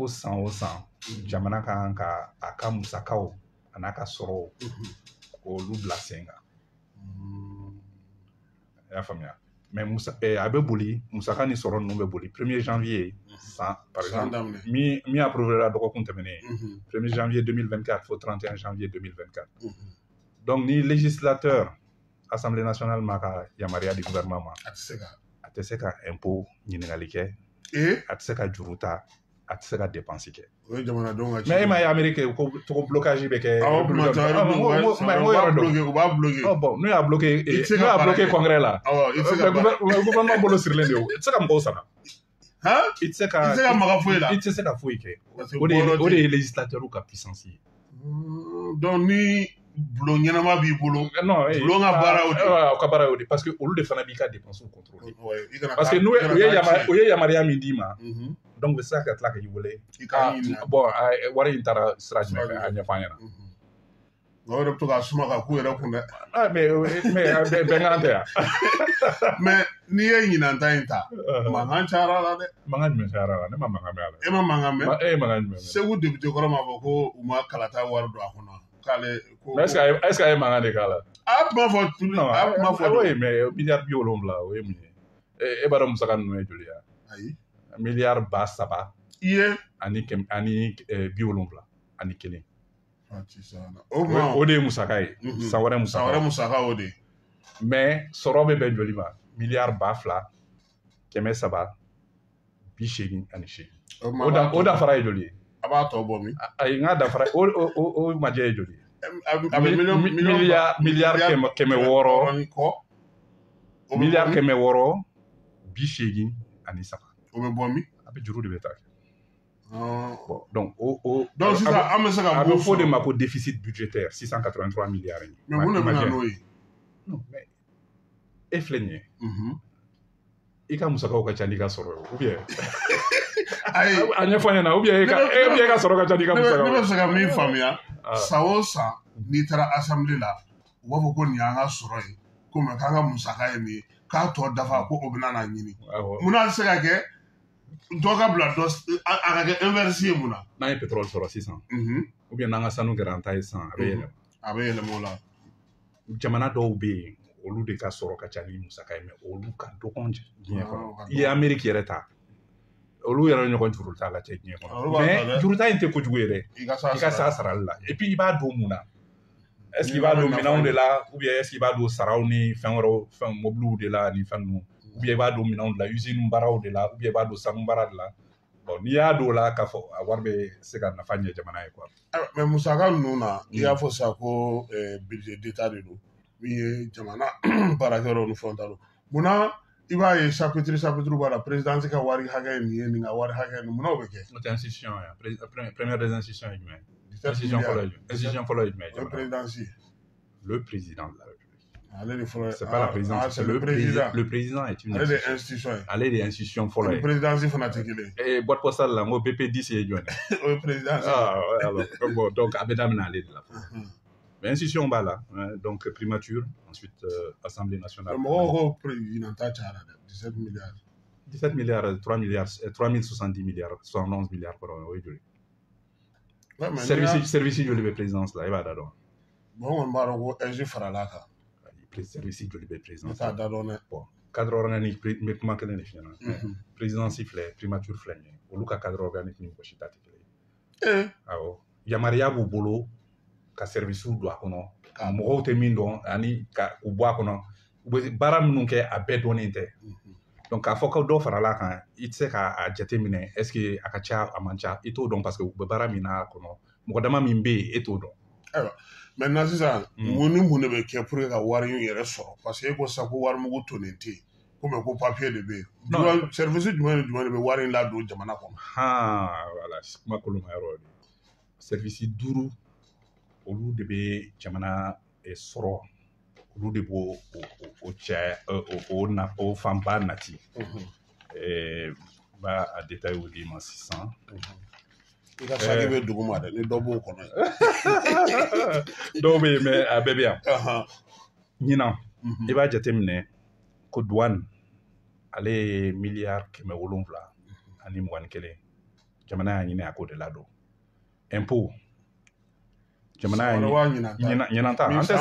san o san jamana ka kan ka a ka musakaw a n'a ka sɔrɔw k'olu bila sen kan i y'a faamuya mais a bɛ boli musaka ni sɔrɔ ninnu bɛ boli 1er janvier san par exemple min approuvé dɔgɔkun tɛmɛnen 1er janvier 2024 fo 31 janvier 2024 donc ni législateur Assemblée nationale ma ka yamaruya di gouvernement ma a tɛ se ka impôt ɲininkali kɛ a tɛ se ka juru ta a tɛ se ka dépense kɛ mais e ma ye Amérique ko blocage bɛ kɛ u b'a bloqué bon n'u y'a bloqué congrès la gouvernement bolo sirilen de o i tɛ se ka mɔgɔw sara i tɛ se ka maga foyi la i tɛ se ka foyi kɛ o de ye législateur ka puissance ye donc ni bulon ɲɛnama b'i bolo bulon ka baara o de parce que olu de fana b'i ka dépenses contrôler parce que u ye yamaruya min d'i ma donc bɛ se ka tila ka i wele bon wari in taara sira jumɛn fɛ a ɲɛfɔ an ɲɛna o yɛrɛ bɛ to k'a suma ka k'u yɛrɛ kun dɛ mais bɛnkan tɛ yan mais n'i ye ɲinanta in ta mankan cayara la dɛ mankan jumɛn cayara la ne ma mankan mɛn a la e ma mankan mɛn e ye mankan jumɛn mɛn Segu député kɔrɔ m'a fɔ ko u ma kalata wari don a kɔnɔ est-ce que a ye mankan de k'a la a tun b'a fɔ oui mais miliyari 70 o ye mun ye e b'a dɔn musaka ninnu ye joli ye ayi miliyari 300 iye ani 70 ani 1 o de ye musaka ye san wɛrɛ musaka o de mais sɔrɔ bɛ bɛn joli ma miliyari 2,180,888 o dafara ye joli ye a b'a tɔ bɔ min ayi n ka dafara o majɛ ye joli ye a bɛ miliyari 600 miliyari 683 o bɛ bɔ min a bɛ juru de bɛ taa donc sisan an bɛ se ka a bɛ fɔ de ma ko déficit budgétaire 683 milliards mais mun de bɛ na n'o ye mais e filɛ nin ye i ka musakaw ka ca n'i ka sɔrɔ ye ou bien a ɲɛfɔ an ɲɛna ou bien e ka sɔrɔ ka ca n'i ka musakaw ne bɛ fɛ ka min faamuya san o san n'i taara assemblée la u b'a fɔ ko nin y'an ka sɔrɔ ye ko mɛ k'an ka musaka ye nin ye k'a tɔ dafa ko o bɛna na ɲini mun na se ka kɛ dɔ ka bila dɔ a ka kɛ inverse ye mun na n'an ye pétrole sɔrɔ sisan ou bien n'an ka sanu kɛra an ta ye sisan a bɛ yɛlɛma o la jamana dɔw bɛ yen olu de ka sɔrɔ ka ca ni musaka ye mais olu ka dɔgɔn diɲɛ kɔnɔ i ye Amérique yɛrɛ ta olu yɛrɛ ɲɔgɔn juru t'a la cɛ diɲɛ kɔnɔ mais juru ta in tɛ kojugu ye dɛ i ka s'a sarali la et puis i b'a don mun na est ce que i b'a don minɛnw de la ou bien est ce que i b'a don saraw ni fɛn wɛrɛw fɛn mobiliw de la ni fɛn ninnu ou bien i b'a don minɛnw de la usine baaraw de la ou bien i b'a don sanu baara de la bon n'i y'a don o la k'a fɔ a wari bɛ se ka nafa ɲɛ jamana ye quoi mais musaka ninnu na i y'a fɔ sisan ko budget d'état de don min ye jamana baarakɛyɔrɔ ni fɛnw ta don munna i b'a ye chapitre b'a la présidence ka wari hakɛ ye nin ye nin ka wari hakɛ ye nin munna o bɛ kɛ o tɛ institution ye première des institutions ye jumɛn institution fɔlɔ ye jumɛn ye présidence le président de la République c'est pas la présidence c'est le président le président est une institution ale de institution fɔlɔ ye présidence fana tɛ kelen boîte postale la n ko BP10 ye jɔn ye o ye présidence bon donc a bɛ daminɛ ale de la mais institution b'a la donc primature ensuite assemblée nationale mɔgɔw ko président ta cayara dɛ 17 milliards 3070 milliards 71 milliards kɔrɔ o ye joli service joli bɛ présidence la e b'a da dɔn bon n kɔni b'a dɔn ko SG faral'a kan service joli bɛ présidence t'a da dɔn dɛ bon cadre organique n bɛ kuma kelen de f'i ɲɛna présidence filɛ primature filɛ nin ye olu ka cadre organique ni mɔgɔ si ta tɛ kelen ye awɔ yamaruya b'u bolo ka service don a kɔnɔ mɔgɔw tɛ min dɔn ani ka u bɔ a kɔnɔ u bɛ baara minnu kɛ a bɛɛ dɔnnen tɛ donc k'a fɔ ko dɔ farala kan i tɛ se k'a jate minɛ est ce que a ka ca a man ca i t'o dɔn parce que u bɛ baara min na a kɔnɔ mɔgɔ dama min bɛ yen e t'o dɔn ayiwa maintenant sisan mun ni mun de bɛ kɛ pour que ka wari in yɛrɛ sɔrɔ parce que e ko sisan ko wari mugu tonnen tɛ yen ko mɛ ko papier de bɛ yen service jumɛn ni jumɛn de bɛ wari in ladon jamana kɔnɔ voilà kuma kolon ma yɔrɔ de service 5 olu de bɛ jamana sɔrɔ olu de b'o o fanba nati b'a a détail o di ma sisan I ka saki bɛ duguma dɛ ni dɔ b'o kɔnɔ dɔw bɛ yen mais a bɛɛ bɛ yan ɲinan i b'a jateminɛ ko douane ale ye miliyari 700 ani 21 jamana y'a ɲini a k'o de ladon impôt jamana ɲinan ta an tɛ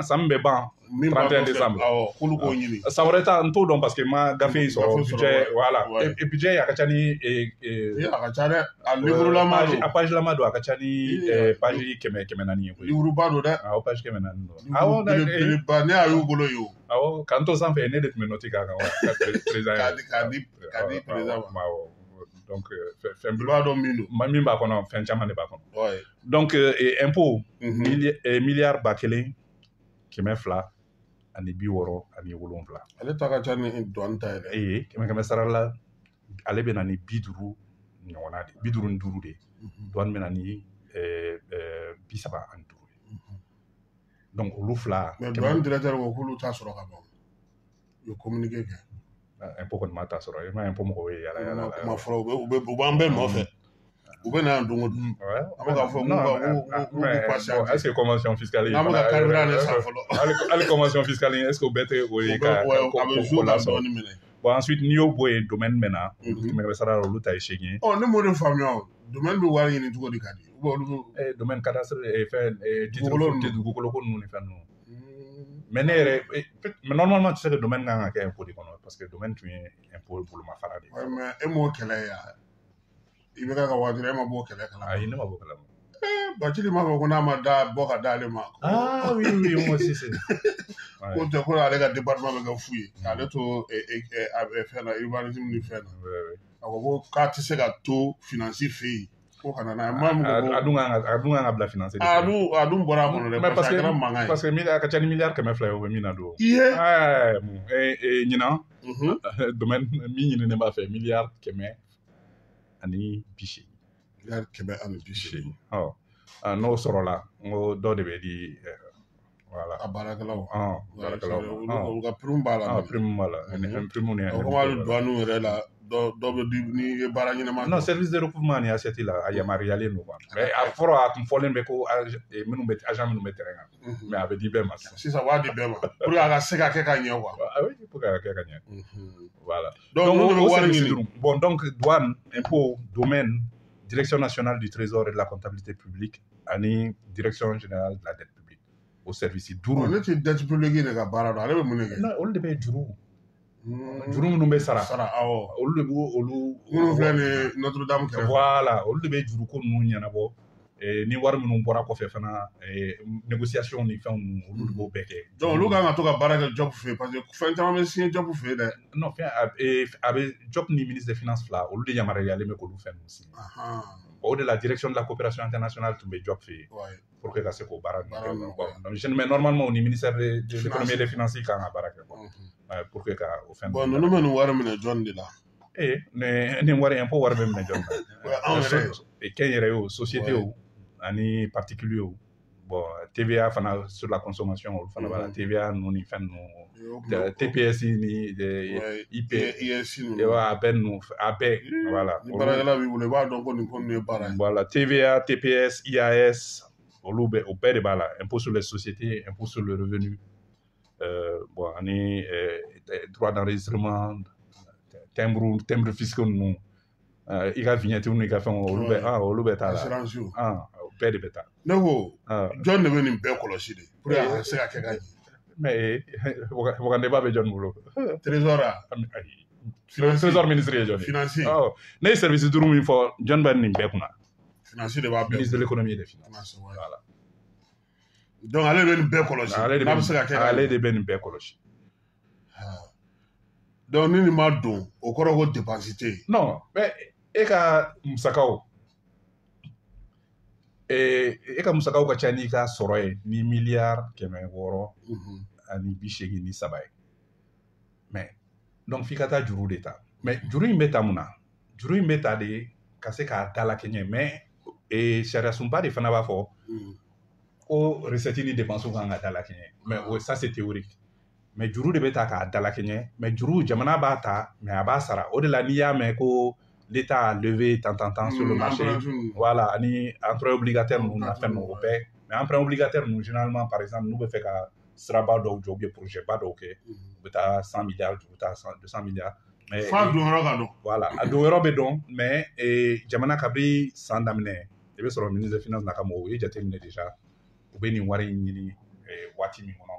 san bɛ ban 31 décembre k'olu k'o ɲini san wɛrɛ ta n t'o dɔn parce que ma gafe in sɔrɔ budget voilà et budget a ka ca ni a ka ca dɛ a liburulama don a page lama don a ka ca ni page 400 ye koyi liburuba don dɛ awɔ page 400 don awɔ ne a y'u bolo ye o awɔ k'an to sanfɛ ne de tun bɛ noti k'a kan président k'a di président ma donc fɛn b'a dɔn min don min b'a kɔnɔ fɛn caman de b'a kɔnɔ donc impôt miliyari 1,260 ani 67 ale ta ka ca ni douane ta ye dɛ 100 sara la ale bɛ na ni 50 ɲɔgɔnna de 55 de douane bɛ na ni 35 donc olu fila mais douane directeur ko k'olu t'a sɔrɔ ka ban u ye communiqué kɛ impôt kɔni ma t'a sɔrɔ i ma impôt mɔgɔw ye yala yala kuma fɔlɔ u b'an bɛɛ nɔfɛ u bɛ na yan don o don an bɛ k'a fɔ k'u patienter est-ce que convention fiscale n'an bɛ ka carburant de san fɔlɔ hali convention fiscale est-ce que o bɛɛ tɛ o ye ka ko lasɔrɔ bon ensuite n'i y'o bɔ yen domaine mɛn na kɛmɛ sara la olu ta ye 8 ye ne m'o de faamuya o domaine bɛ wari ɲini cogo di ka di domaine cadastre fɛn dugukolo ko ninnu ni fɛn ninnu mais ne yɛrɛ mais normalement tu sais que domaine kan ka kɛ impôt de kɔnɔ parce que domaine tun ye impôt bolomafara de ye mais e m'o kɛlɛ yan i bɛ ka waati e ma b'o kɛlɛ kala ayi ne ma b'o kɛlɛ Bacili m'a fɔ ko n'a ma bɔ ka d'ale ma ah oui moi aussi c'est ko tɛ ko ale ka département bɛ kɛ fu ye ale to fɛn na urbanisme ni fɛn na a ko k'a tɛ se ka to finance fɛ yen ko kana n'a ye a dun kan ka bila finance a dun bɔra a kɔnɔ dɛ parce que a kɛra mankan ye parce que a ka ca ni miliyari 100 ye o bɛ min na don ɲinan domaine min ɲininen b'a fɛ miliyari 100 ani 80 miliyari 100 ani 80 n'o sɔrɔla n ko dɔ de bɛ di voilà a baarakɛlaw baarakɛlaw ka prime b'a la prime b'a la prime ni o kuma hali douane yɛrɛ la dɔ bɛ di ni ye baara ɲɛnama non service de recouvrement ni assiette la a yamaruyalen don quoi mais a fɔra a tun fɔlen bɛ ko minnu bɛ agent minnu bɛ terrain kan mais a bɛ di bɛɛ ma sisan b'a di bɛɛ ma pour que a ka se ka kɛ ka ɲɛ quoi oui pour que a ka kɛ ka ɲɛ voilà donc olu bɛ wari ɲini bon donc douane impôt domaine direction nationale du trésor et de la comptabilité publique ani direction générale de la dette publique au service duuru ne tɛ dette publique de ka baara dɔn ale bɛ mun de kɛ non olu de bɛ juru minnu bɛ sara awɔ olu de b'olu minnu filɛ nin ye Notre Dame kɛrɛfɛ voilà olu de bɛ juru ko ninnu ɲɛnabɔ ni wari minnu bɔra kɔfɛ fana négociation ni fɛnw ninnu olu de b'o bɛɛ kɛ donc olu kan ka to ka baara kɛ job fɛ parce que fɛn caman bɛ signé job fɛ dɛ non fɛn a bɛ job ni ministre des finances fila olu de yamaruyalen bɛ k'olu fɛn ninnu signé o de la direction de la coopération internationale tun bɛ job fɛ yen pour que ka se k'o baara ninnu kɛ mais normalement o ni ministère de l'économie et des finances kan ka baara kɛ pour que ka o fɛn bon ninnu bɛ nin wari minɛ jɔn de la nin wari impôt wari bɛ minɛ jɔn na kɛn yɛrɛ ye o société o ani particulier o bon TVA fana sur la consommation olu fana b'a la TVA ninnu ni fɛn ninnu TPS ni IP a bɛɛ ninnu a bɛɛ voilà ni baarakɛla b'i bolo i b'a dɔn ko nin ko nin ye baara ye voilà TVA TPS IAS olu bɛɛ o bɛɛ de b'a la impôt sur les sociétés impôt sur le revenu bon ani droit d'enregistrement timbre fiscaux ninnu i ka vignette n'i ka fɛnw olu bɛ taa la o bɛɛ de bɛ taa ne ko jɔn de bɛ nin bɛɛ kɔlɔsi de pour que a ka se ka kɛ ka ɲɛ mais wakandeba bɛ jɔn bolo trésor trésor ministre ye jɔn financier ne ye service duuru min fɔ jɔn bɛ nin bɛɛ kunna financier de b'a bɛɛ ministre de l'économie et des finances voilà donc ale de bɛ nin bɛɛ kɔlɔsi n'a bɛ se ka kɛ ale de bɛ nin bɛɛ kɔlɔsi donc ni nin ma don o kɔrɔ ko dépense tɛ yen non mais e ka musakaw ka ca n'i ka sɔrɔ ye ni miliyari 600 ani 83 ye mais donc f'i ka taa juru de ta mais juru in bɛ ta mun na juru in bɛ ta de ka se k'a dalakɛɲɛ mais sariya sunba de fana b'a fɔ ko recette ni dépense kan ka dalakɛɲɛ mais ça c'est théorique mais juru de bɛ ta k'a dalakɛɲɛ mais juru jamana b'a ta mais a b'a sara o de la n'i y'a mɛn ko l'État a levé tant sur le marché. Voilà, ani emprunt obligataire nous a fait nos repères. Mais emprunt obligataire nous généralement par exemple nous fait que siraba dɔw jɔ ou bien projet ba dɔw kɛ u bɛ taa 100 milliards u bɛ taa 200 milliards. Mais fa don yɔrɔ ka dɔn. Voilà, a don yɔrɔ bɛ dɔn mais jamana kabini san daminɛ i bɛ sɔrɔ ministre des finances n'a ka mɔgɔw u ye jateminɛ déjà u bɛ nin wari in ɲini waati min kɔnɔ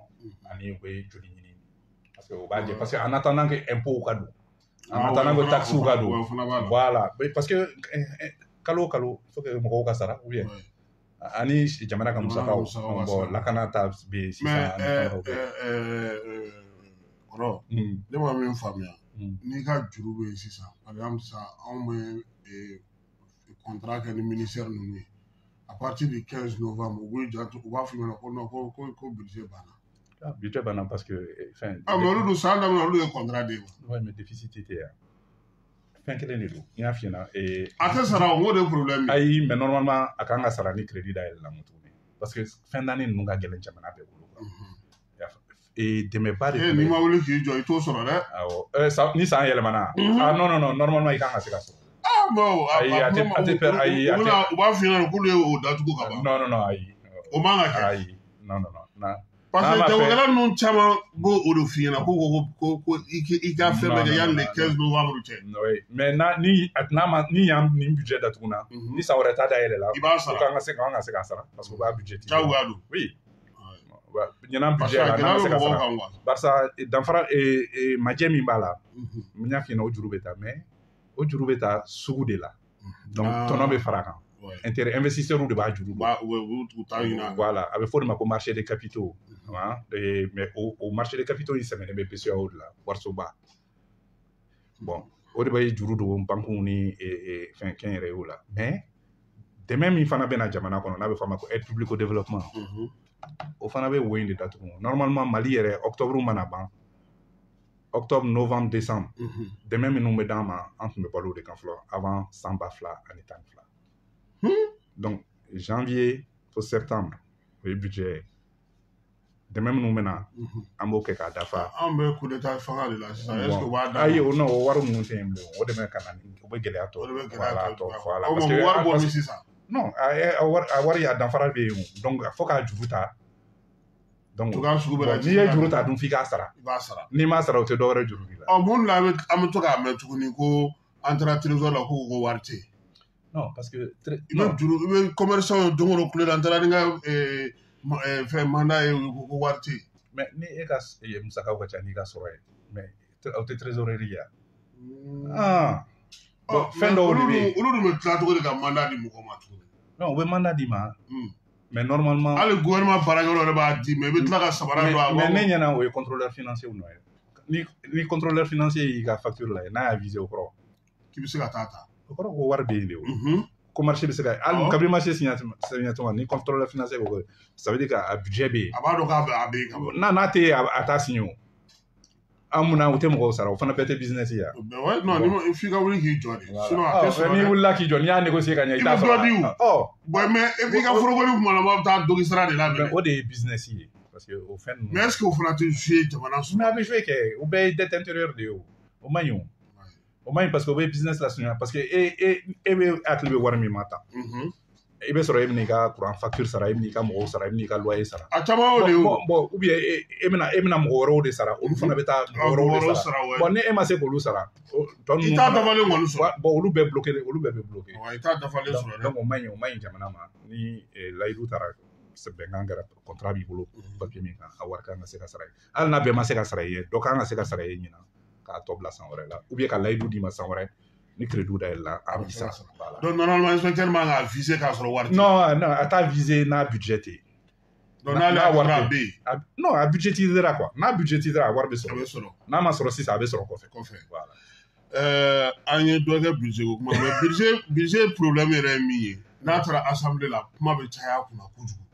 ani u bɛ joli ɲini parce que o b'a jɛ parce que en attendant que impôt ka don en attendant que taxe ka don voilà parce que kalo o kalo il faut que mɔgɔw ka sara ou bien ani jamana ka musakaw bon lakana ta bɛ sisan kɔrɔ ne ma min faamuya n'i ka juru bɛ yen sisan par exemple sisan anw bɛ contrat kɛ ni ministère ninnu ye à partir du 15 novembre u b'a f'i ɲɛna ko non ko budget banna. Budget banna parce que mais olu dun san daminɛ olu ye contrat de ye wa. Ouais mais déficit tɛ yan. Fɛn kelen de don n y'a f'i ɲɛna. A tɛ sara o de ye problème ye. Ayi mais normalement a kan ka sara ni crédit dayɛlɛ la mun tuguni parce que fɛn naani ninnu ka gɛlɛn jamana bɛɛ bolo. Dɛmɛba de tun bɛ. N'i ma wuli k'i jɔ i t'o sɔrɔ dɛ. Awɔ ni san yɛlɛmana. Non normalement i kan ka se ka sɔrɔ. Bon ayi a tɛ u b'a f'i ɲɛna k'olu ye o datugu ka ban. Non ayi. O man ka kɛ. Ayi non. Parce que jagokɛla ninnu caman b'o de f'i ɲɛna ko i ka fɛn bɛɛ kɛ yanni le 15 novembre cɛ. Oui mais ni y'an nin budget datuguna ni san wɛrɛ ta dayɛlɛ la. I b'a sara. K'an ka se k'a sara parce que u b'a budget. Jagoya don. Oui. Ɲɛna budget la n'an bɛ se ka sara. Barisa danfara majɛ min b'a la n y'a f'i ɲɛna o juru bɛ ta mais o juru bɛ ta sugu de la. Donc tɔnɔ bɛ fara a kan. Intérêt investisseurs de b'a juru don. Voilà a bɛ fɔ o de ma ko marché des capitaux. Mais au marché des capitaux in sɛmɛnen bɛ BCEAO de la warisoba. Bon o de bɛ juru don banques ni fɛn kɛnyɛrɛyew la mais dɛmɛ min fana bɛ na jamana kɔnɔ n'a bɛ fɔ a ma ko aide publique au développement o fana bɛ wo in de datugu normalement Mali yɛrɛ octobre mana ban octobre novembre décembre dɛmɛ minnu bɛ d'an ma an tun bɛ balo o de kan fɔlɔ avant 100,000 donc janvier pour septembre o ye budget dɛmɛ minnu bɛ na an b'o kɛ k'a dafa. An bɛ coup d'état fanga de la sisan est ce que u b'a d'a ma. Ayi o wari ninnu tɛ yen bilen o dɛmɛ ka na o bɛ gɛlɛya tɔ. O de bɛ gɛlɛya tɔ voilà parce que wari bɔ min sisan. Non a wari a danfara bɛ yen donc fo k'a juru ta. Donc n'i ye juru ta dun f'i k'a sara. I b'a sara. N'i m'a sara o tɛ dɔwɛrɛ juru b'i la. Mun de la an bɛ to k'a mɛn tuguni ko an taara trésor la ko wari tɛ yen. Non parce que. I bɛ commerçant ye don o don kule la n taara ni ka fɛn mandat ye ko wari tɛ yen. Mais ni e ka musakaw ka ca n'i ka sɔrɔ ye mais aw tɛ trésorerie ya. Fɛn dɔw de bɛ yen. Olu dun bɛ tila cogo di ka mandat di mɔgɔ ma tuguni. Non u bɛ mandat di ma. Mais normalement. Hali gouvernement baarakɛlaw yɛrɛ b'a di mais i bɛ tila ka sabara don a mais ne ɲɛna o ye contrôleur financier nɔ ye ni contrôleur financier y'i ka facture lajɛ n'a y'a visé o kɔrɔ. K'i bɛ se ka taa ta. O kɔrɔ ko wari bɛ yen de o. Ko marché bɛ se ka hali kabini marché signé tuma ni contrôleur financier ko ça veut dire que a budget bɛ yen. A b'a dɔn k'a bɛ yen ka ban. N'a tɛ yen a t'a signé o. An munna u tɛ mɔgɔw sara o fana bɛɛ tɛ business ye. Non f'i ka wuli k'i jɔ de. Sinon a tɛ sɔrɔ. N'i wulila k'i jɔ n'i y'a négocier ka ɲɛ i t'a sɔrɔ. Mais i ka forokɔli kumana ma bɛ taa dogi sira de la. Mais o de ye business ye parce que o fɛn ninnu. Mais est ce que o fana tɛ jouer jamana sɔrɔ. Mais a bɛ jouer kɛ o bɛɛ ye dette intérieure de ye o man ɲi o. O man ɲi parce que o bɛ business lasurunya parce que e bɛ hakili bɛ wari min ma ta. I bɛ sɔrɔ e bɛn'i ka courant facture sara i bɛn'i ka mɔgɔw sara i bɛn'i ka loyer sara. A caman o de ye o. Bon ou bien e bɛna mɔgɔ wɛrɛw de sara olu fana bɛ taa mɔgɔ wɛrɛw de sara. Bon ni e ma se k'olu sara. I t'a dafalen kɔni sɔrɔ. Bon olu bɛɛ bloqué olu bɛɛ bɛ bloqué. I t'a dafalen sɔrɔ dɛ. Donc o man ɲi jamana ma ni layidu taara bɛnkan kɛra contrat b'i bolo papier min kan a wari kan ka se ka sara ye hali n'a bɛɛ ma se ka sara ye dɔ kan ka se ka sara ye ɲina k'a tɔ bila san wɛrɛ la ou bien ka layidu d'i ma san wɛrɛ ni crédit dayɛlɛ la a b'i sara. Donc normalement inspecteur man ka viser k'a sɔrɔ wari tɛ. Non a t'a viser n'a budget tɛ. Donc n'a wari bɛ yen. Non a budgetisera quoi n'a budgetisera a wari bɛ sɔrɔ. A bɛ sɔrɔ. N'a ma sɔrɔ sisan a bɛ sɔrɔ kɔfɛ. Voilà. An ye dɔ kɛ budget ko kuma mais budget problème yɛrɛ ye min ye n'a taara assemblée la kuma bɛ caya kunna kojugu.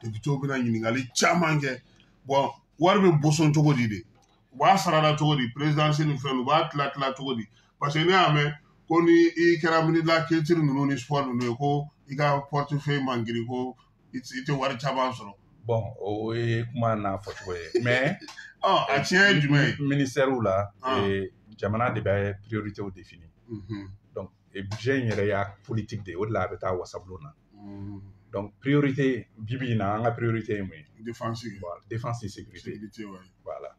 Députés bɛna ɲininkali caman kɛ bon wari bɛ bɔsɔn cogo di de u b'a sarada cogo di présidentielle ni fɛn u b'a tila cogo di parce que ne y'a mɛn ko ni i kɛra ministre de la culture ninnu ni sport ninnu ye ko i ka portefeuille man girin ko i tɛ wari caman sɔrɔ. Bon o ye kuma n'a fɔcogo ye mais a tiɲɛ ye jumɛn ye ministère la jamana de bɛ priorité défini donc budget in yɛrɛ y'a politique de ye o de la a bɛ taa wasabulon na donc priorité bibi in na an ka priorité ye mun ye défense défense et sécurité ouais. voilà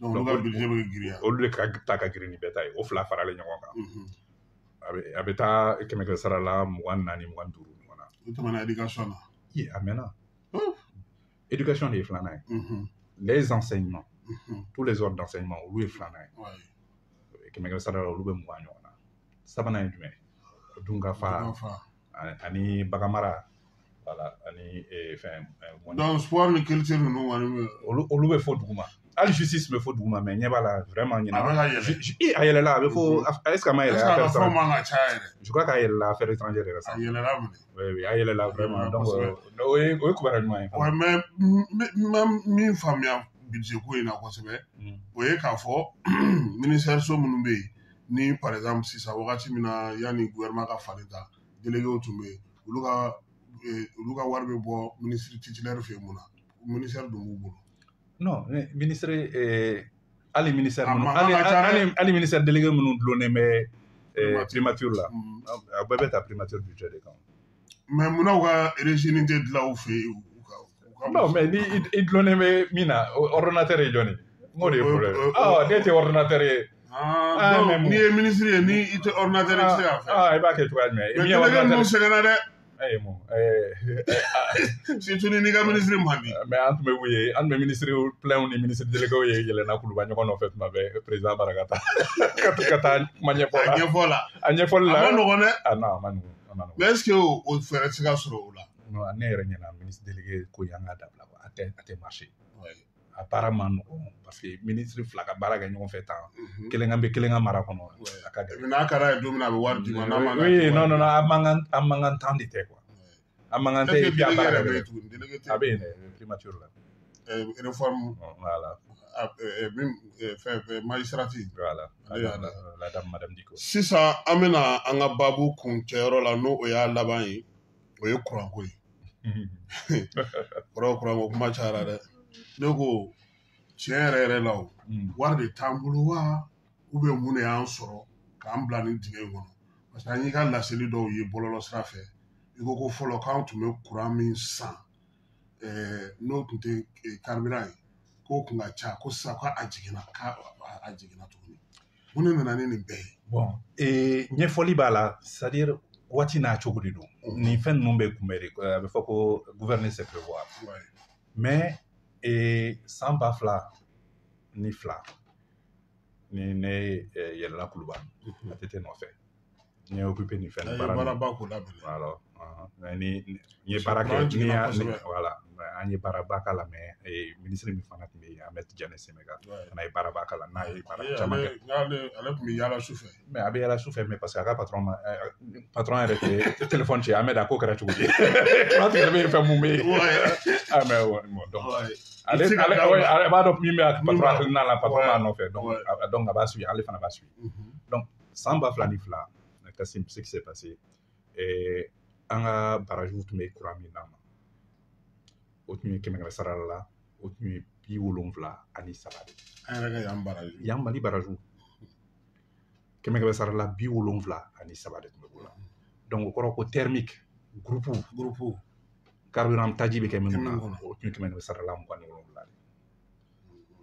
donc olu ka budget bɛ giriya olu de ka ta ka girin ni bɛɛ ta ye o fila faralen ɲɔgɔn kan a bɛ taa kɛmɛ sara la 24 25 ɲɔgɔn na o tɛmɛna éducation na a mɛnna éducation de ye filanan ye les enseignements tous les ordres d'enseignement olu ye filanan ye kɛmɛ sara la olu bɛ 20 ɲɔgɔn na sabanan ye jumɛn dunkafa ani baganmara voilà ani fɛn donc sport ni culture ninnu olu bɛ fɔ duguma hali justice bɛ fɔ duguma mais ɲɛ b'a la vraiment ɲina a yɛlɛla a bɛ fɔ est ce que a ma yɛlɛ je crois k'a yɛlɛla affaire étrangère yɛrɛ sa oui a yɛlɛla vraiment donc o ye kibaruya ɲuman ye mais min faamuya budget ko in na kosɛbɛ o ye k'a fɔ ministère so minnu bɛ yen ni par exemple sisan wagati min na yanni gouvernement ka falen ta délégués tun bɛ yen olu ka wari bɛ bɔ ministre titulaire fɛ mun na ministère dun b'u bolo non ministre hali ministère minnu hali ministère délégué minnu dulonnen bɛ primature la a bɛɛ bɛ ta primature budget de kan mais munna u ka régime tɛ dilan u fɛ yen non mais ni i dulonnen bɛ min na ordinateur ye jɔn ye n k'o de ye problème ne tɛ ordinateur ye donc n'i ye ministre ye ni i tɛ ordinateur ye i tɛ se k'a fɛ i b'a kɛ cogoya jumɛn mais délégué ninnu sɛgɛnna dɛ mun surtout ni ka ministre man di mais an tun bɛ wuli ye an tun bɛ ministre plein ni ministre délégués ye yɛlɛnna kuluba ɲɔgɔn nɔfɛ tuma bɛɛ président Barakata ka taa kuma ɲɛfɔ la a ɲɛfɔli la a ma nɔgɔn dɛ non a ma nɔgɔn mais est ce que o fɛɛrɛ tɛ se ka sɔrɔ o la non ne yɛrɛ ɲɛna ministre délégué ko y'an ka dabila a tɛ marché a baara ma nɔgɔn parce que ministre fila ka baara kɛ ɲɔgɔn fɛ tan kelen kan bɛ kelen ka mara kɔnɔ a ka gɛlɛn n'a kɛra ye don min na a bɛ wari d'i ma n'a ma oui non a man kan temps de tɛ quoi a man kan tɛ bi a baara kɛ a bɛ yen dɛ primature la réforme voilà fɛn magistrature voilà madame Diko sisan an bɛna an ka baabu kuncɛyɔrɔ la n'o o y'a laban ye o ye courant ko ye courant ko kuma cayara dɛ ne ko tiɲɛ yɛrɛ la o wari de t'an bolo wa ubiyɛn mun de y'an sɔrɔ k'an bila nin dingɛ in kɔnɔ parce que an y'i ka laseli dɔw ye bɔlɔlɔ sira fɛ i ko ko fɔlɔ k'an tun bɛ courant min san n'o tun tɛ carburant ye k'o tun ka ca ko sisan k'a jiginna tuguni mun de nana ni nin bɛɛ ye. bon ɲɛfɔli b'a la c'est à dire waati n'a cogo de don nin fɛn ninnu bɛ kunbɛn de a bɛ fɔ ko gouverner c'est prévoir mais san 2002 ni ne yɛlɛla kuluba a tɛ nɔfɛ n ye occupé nin fɛn baaraba k'o labɛn voilà ni ye baara kɛ voilà an ye baaraba k'a la mais ministre min fana tun bɛ yen Ahmed Tidiane Semeka fana ye baaraba k'a la n'a ye baara caman kɛ ale tun bɛ yaala sufɛ mais a bɛ yaala sufɛ mais parce que a ka patron yɛrɛ tɛ téléphone ci Ahmed a ko kɛra cogo di kuran tigɛ bɛ yen fɛn mun bɛ yen mais donc ale b'a dɔn min bɛ a patron hakilina la patron b'a nɔfɛ donc a b'a suivi ale fana b'a suivi donc san 2002 Kassim ce qui s'est passé an ka barajiw tun bɛ courant min d'a ma o tun ye 100 sara la o tun ye 73 de an yɛrɛ ka yan Mali barajiw 100 sara la 73 de tun bɛ k'o la donc o kɔrɔ ko thermique groupe carburant taji bɛ kɛ minnu na o tun ye 100 sara la 27 de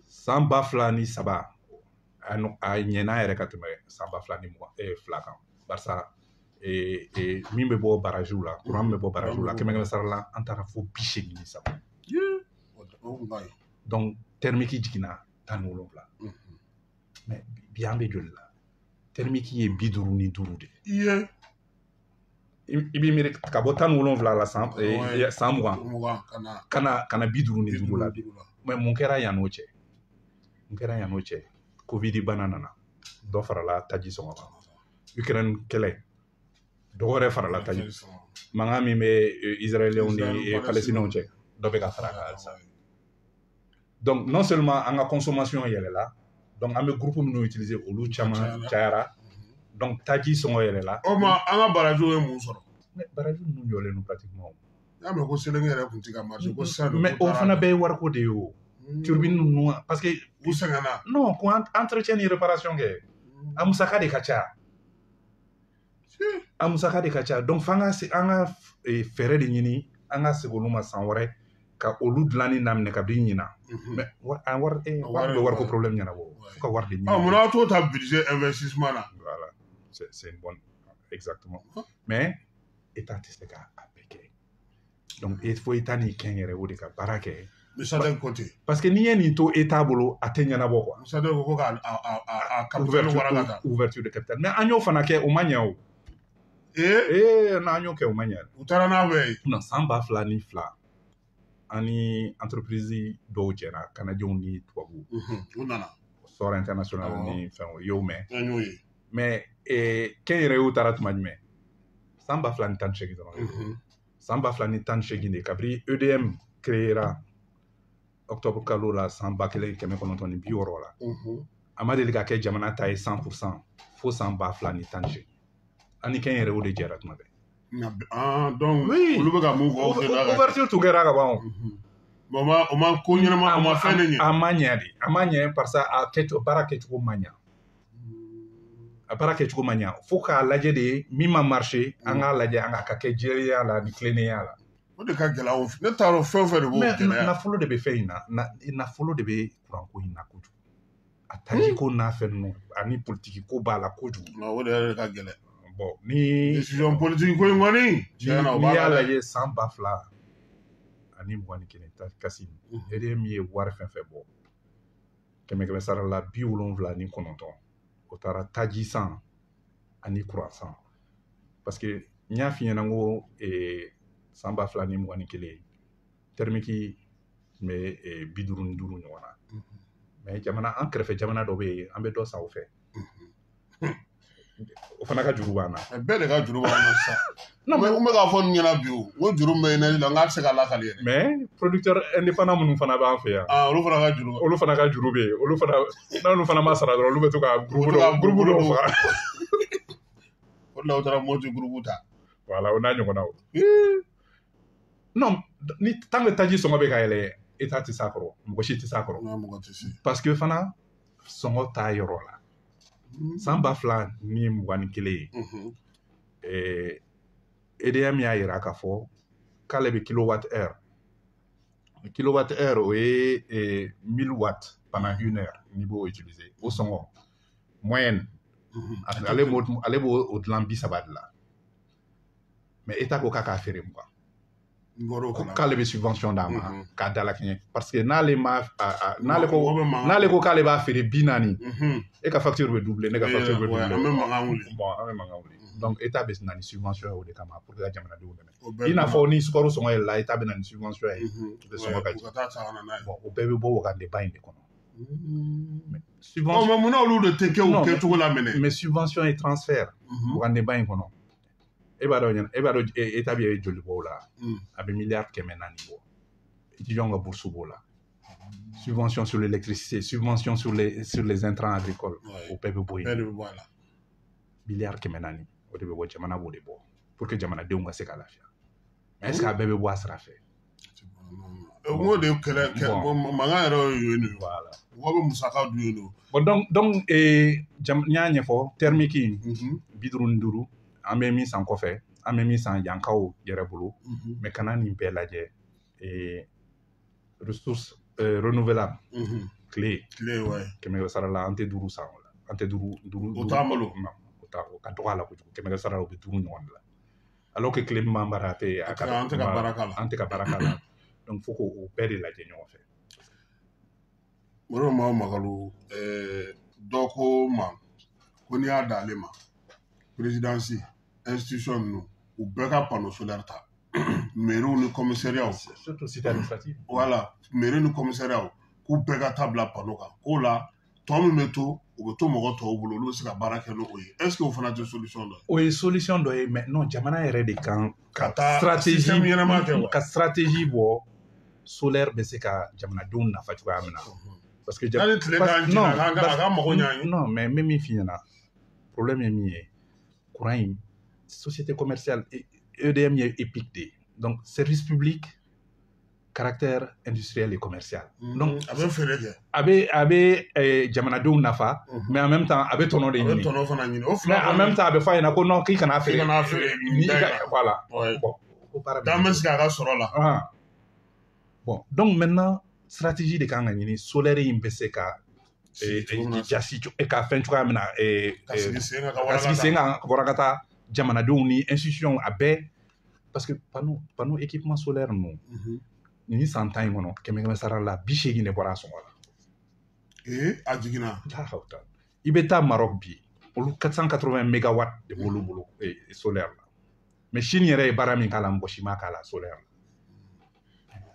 san 2003 a ɲɛna yɛrɛ ka tɛmɛ san 2002 kan barisa min bɛ bɔ barajiw la courant min bɛ bɔ barajiw la 100 sara la an taara fo 87 donc thermique jiginna 17 mais bi an bɛ joli la thermique ye 55 de i b'i miiri ka bɔ 17 la san 20 kana 55 la bi mais mun kɛra yan n'o cɛ covid bana nana dɔ farala taji sɔngɔ kan Ukraine kɛlɛ dɔ wɛrɛ farala taji mankan min bɛ Israéliens ni Palestiniens cɛ dɔ bɛ ka fara a kan halisa donc non seulement an ka consommation yɛlɛla donc an bɛ groupe minnu utiliser olu caman cayara donc taji sɔngɔ yɛlɛla o ma an ka barajiw ye mun sɔrɔ mais barajiw ninnu jɔlen don pratiquement y'a mɛn ko Selenge yɛrɛ tun tɛ ka marché ko sisan mais o fana bɛɛ ye wariko de ye o turbine ninnu parce que u sɛgɛnna non ko entretien ni réparation kɛ a musaka de ka ca a musaka de ka ca donc f'an ka fɛɛrɛ de ɲini an ka segin olu ma san wɛrɛ ka olu dilanni daminɛ kabini ɲina mais wari bɛ wariko problème ɲɛnabɔ fo ka wari de ɲini mun na t'o ta budget investissement na voilà c'est une bonne exactement mais état tɛ se ka a bɛɛ kɛ donc il faut état ni kɛnyɛrɛ o de ka baara kɛ mais ça d'un côté parce que n'i ye nin to état bolo a tɛ ɲɛnabɔ quoi ça doit ko ka capital waragata ouverture de capital mais an y'o fana kɛ o ma ɲɛ o n'an y'o kɛ o ma ɲɛ u taara n'a bɛɛ ye non san 2002 an ni entreprise dɔw jɛra canadiens ni tubabu u nana sɔrɔ international ni fɛn o y'o mɛn an y'o ye mais kɛnyɛrɛ y'o taara tuma jumɛn san 2018 dɔrɔn san 2018 de kabiri EDM créera octobre kalo la san 1960 la a ma deli ka kɛ jamana ta ye 100% fo san 2018 ani kɛnyɛrɛ o de jɛra tuma bɛɛ donc olu bɛ ka mun fɔ ouverture tun kɛra ka ban o ma ko ɲɛnama o ma fɛn de ɲɛ a ma ɲɛ de a ma ɲɛ parce que baara kɛcogo ma ɲɛ a baara kɛcogo ma ɲɛ fo k'a lajɛ de min ma marché an k'a lajɛ an ka kɛ jɛlenya la ni tilennenya la o de ka gɛlɛn ne t'a dɔn fɛn o fɛn de b'o gɛlɛya mais nafolo de bɛ fɛn in na nafolo de bɛ kuranko in na kojugu a taji ko n'a fɛn ninnu ani politiki ko b'a la kojugu o de yɛrɛ ka gɛlɛn bon ni décision politique ko in kɔni n'i y'a lajɛ san 2000 ani 21 kasi EDM ye wari fɛn fɛn bɔ 100 sara la 79 o taara taji san ani kuran san parce que n y'a f'i ɲɛna ko san 2021 thermique tun bɛ 55 ɲɔgɔn na mais an kɛrɛfɛ jamana dɔ bɛ yen an bɛ dɔ san o fɛ o fana ka juru b'an na bɛɛ de ka juru b'an na sa non mais n bɛ k'a fɔ nin ɲɛna bi o n ko juru min bɛ énergie la n k'a tɛ se ka lakali yɛrɛ mais producteur indépendant minnu fana b'an fɛ yan olu fana ka juru bɛ yen n'olu fana ma sara dɔrɔn olu bɛ to ka groupe dɔw faga o de la u taara moti groupe ta voilà o n'a ɲɔgɔnnaw non ni tant que taji sɔngɔ bɛ ka yɛlɛ état tɛ s'a kɔrɔ mɔgɔ si tɛ s'a kɔrɔ parce que fana sɔngɔ t'a yɔrɔ la san 2021 EDM y'a jira k'a fɔ k'ale bɛ kilowatt heure o ye 1000 watts pendant 1 heure n'i b'o utiliser o sɔngɔ moyenne ale b'o dilan 30 de la mais état ko k'a k'a feere mugan k'ale bɛ subvention d'a ma k'a dalakɛɲɛ parce que n'ale ko k'ale b'a feere 40 e ka facture bɛ doubler ne ka facture bɛ doubler an bɛ mankan wuli donc état bɛ na ni subvention ye o de kama pour que ka jamanadenw dɛmɛ i n'a fɔ ni sukaro sɔngɔ yɛlɛla état bɛ na ni subvention ye sɔngɔ ka jigin bon o bɛɛ bɛ bɔ wagandeba in de kɔnɔ subvention mais mun na olu de tɛ kɛ o kɛcogo la minɛ mais subvention ye transfert wagandeba in kɔnɔ e b'a dɔn état bɛ joli bɔ o la a bɛ miliyari 400 bɔ étudiants ka bourse b'o la subvention sur l'électricité subvention sur les intrants agricoles o bɛɛ bɛ bɔ yen miliyari 400 o de bɛ bɔ jamana b'o de bɔ pour que jamanadenw ka se ka lafiya est ce que a bɛɛ bɛ bɔ a sira fɛ n k'o de kɛlɛ mankan yɛrɛ ye yen voilà mɔgɔ bɛ musaka dun yen bon donc n y'a ɲɛfɔ thermique 55 an bɛ min san kɔfɛ an bɛ min san yankaw yɛrɛ bolo mais kana nin bɛɛ lajɛ ressources renouvelables tile 100 sara la an tɛ 5 san o la an tɛ 5 o t'an bolo o ka dɔgɔ a la kojugu 100 sara la o bɛ 5 ɲɔgɔn de la alors que tile min b'an bara an tɛ ka baara k'a la donc fo k'o bɛɛ de lajɛ ɲɔgɔn fɛ Moro ma magalu dɔ ko ma ko n'i y'a d'ale ma présidence institution ninnu u bɛɛ ka panneau solaire ta mairie ni commissariat surtout cité administrative voilà mairie ni commissariat k'u bɛɛ ka taa bila panneau kan k'o la tɔ min bɛ to u bɛ to mɔgɔ tɔw bolo olu bɛ se ka baara kɛ n'o ye est ce que o fana tɛ solution dɔ ye o ye solution dɔ ye mais non jamana yɛrɛ de kan ka stratégie ɲɛnama kɛ ka stratégie bɔ solaire bɛ se ka jamanadenw nafa cogoya min na parce que non mais n bɛ min f'i ɲɛna problème ye min ye courant in société commerciale EDM ye EPIC de ye donc service public caractère industriel et commercial. Donc, a bɛ fɛɛrɛ kɛ. A bɛ jamanadenw nafa, mais en même temps a bɛ tɔnɔ de ɲini. A bɛ tɔnɔ fana ɲini. Mais en même temps a bɛ f'a ɲɛna ko non k'i kana feere. K'i kana feere. Voilà. Bon. Dan bɛ sigi a ka sɔrɔ la. Bon, donc maintenant stratégie de kan ka ɲini solaire in bɛ se ka jasi ka fɛn cogoya min na ka sigi sen kan ka bɔra ka taa jamanadenw ni institution a bɛɛ parce que panneau équipement solaire ninnu ni san 10 in kɔnɔ 100 sara la 80 de bɔra a sɔngɔ la. A jiginna. I bɛ taa Maroc bi olu 480 mégawatts de b'olu bolo solaire la mais Chine yɛrɛ ye baara min k'a la mɔgɔ si ma k'a la solaire la.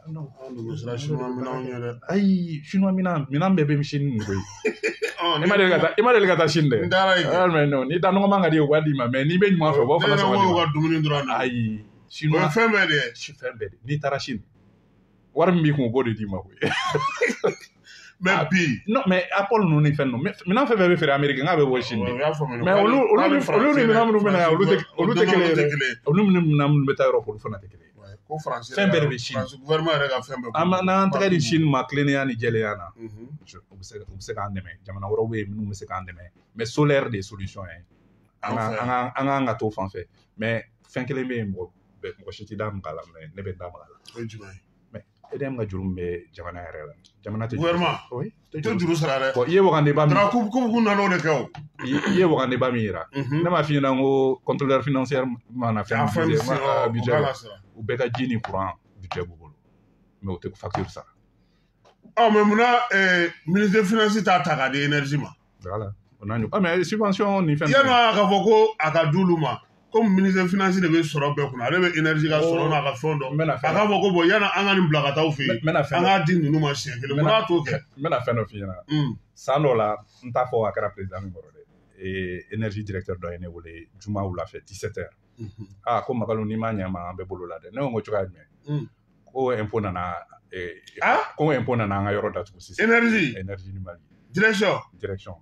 Non, ayi chinois minan bɛɛ bɛ Chine koyi. I ma deli ka taa Chine dɛ. Mais non ni da nɔgɔ man ka di o b'a d'i ma mais n'i bɛ ɲuman fɛ u b'o fana sɔrɔ. Ne ka dumuni dɔrɔn. Ayi chinois fɛn bɛɛ de. Fɛn bɛɛ de n'i taara Chine wari min b'i kun o b'o de d'i ma koyi. Mais bi. Non mais Apple ninnu ni fɛn ninnu minɛn fɛn fɛn bɛ feere Amérique n k'a bɛ bɔ Chine de. Mais olu ni minɛn minnu bɛ na yan olu tɛ kelen ye. Olu ni minɛn minnu bɛ taa Europe olu fana tɛ kelen ye. Fɛn bɛɛ de bɛ Chine. N'an tɛgɛ di Chine ma tilennenya ni jɛlenya na u bɛ se k'an dɛmɛ jamana wɛrɛw bɛ yen minnu bɛ se k'an dɛmɛ mais solaire de solution ye an kan ka t'o fan fɛ mais fɛn kelen bɛ yen mɔgɔ si tɛ da mun k'a la mais ne bɛ da mun k'a la mais EDM ka juru min bɛ jamana yɛrɛ la jamana tɛ juru tɛ juru sara dɛ bon i ye wagandeba min kubu nan'o de kɛ o i ye wagandeba min yira ne m'a f'i ɲɛna ko contrôleur financier mana fɛn budget u bɛɛ ka ji ni courant budget b'u bolo mais o tɛ facture sara. Mais munna ministre des finances t'a ta k'a di énergie ma. Voilà mais subvention ni fɛn. Yan'a ka fɔ ko a ka di olu ma comme ministre des finances de bɛ sɔrɔ bɛɛ kunna ale bɛ énergie ka sɔrɔ n'a ka fɛn dɔ a k'a fɔ ko bon yan'a an ka nin bila ka taa aw fɛ yen an k'a di ninnu ma siɲɛ kelen munna a t'o kɛ. N bɛna fɛn dɔ f'i ɲɛna san dɔ la n t'a fɔ a kɛra président min kɔrɔ dɛ énergie directeur dɔ ye ne wele juma wula fɛ 17h. Ko Magalu n'i ma ɲɛ ma an bɛ bolo la dɛ ne ko n ko cogoya jumɛn ko impôt nana an ka yɔrɔ datugu sisan énergie ni Mali direction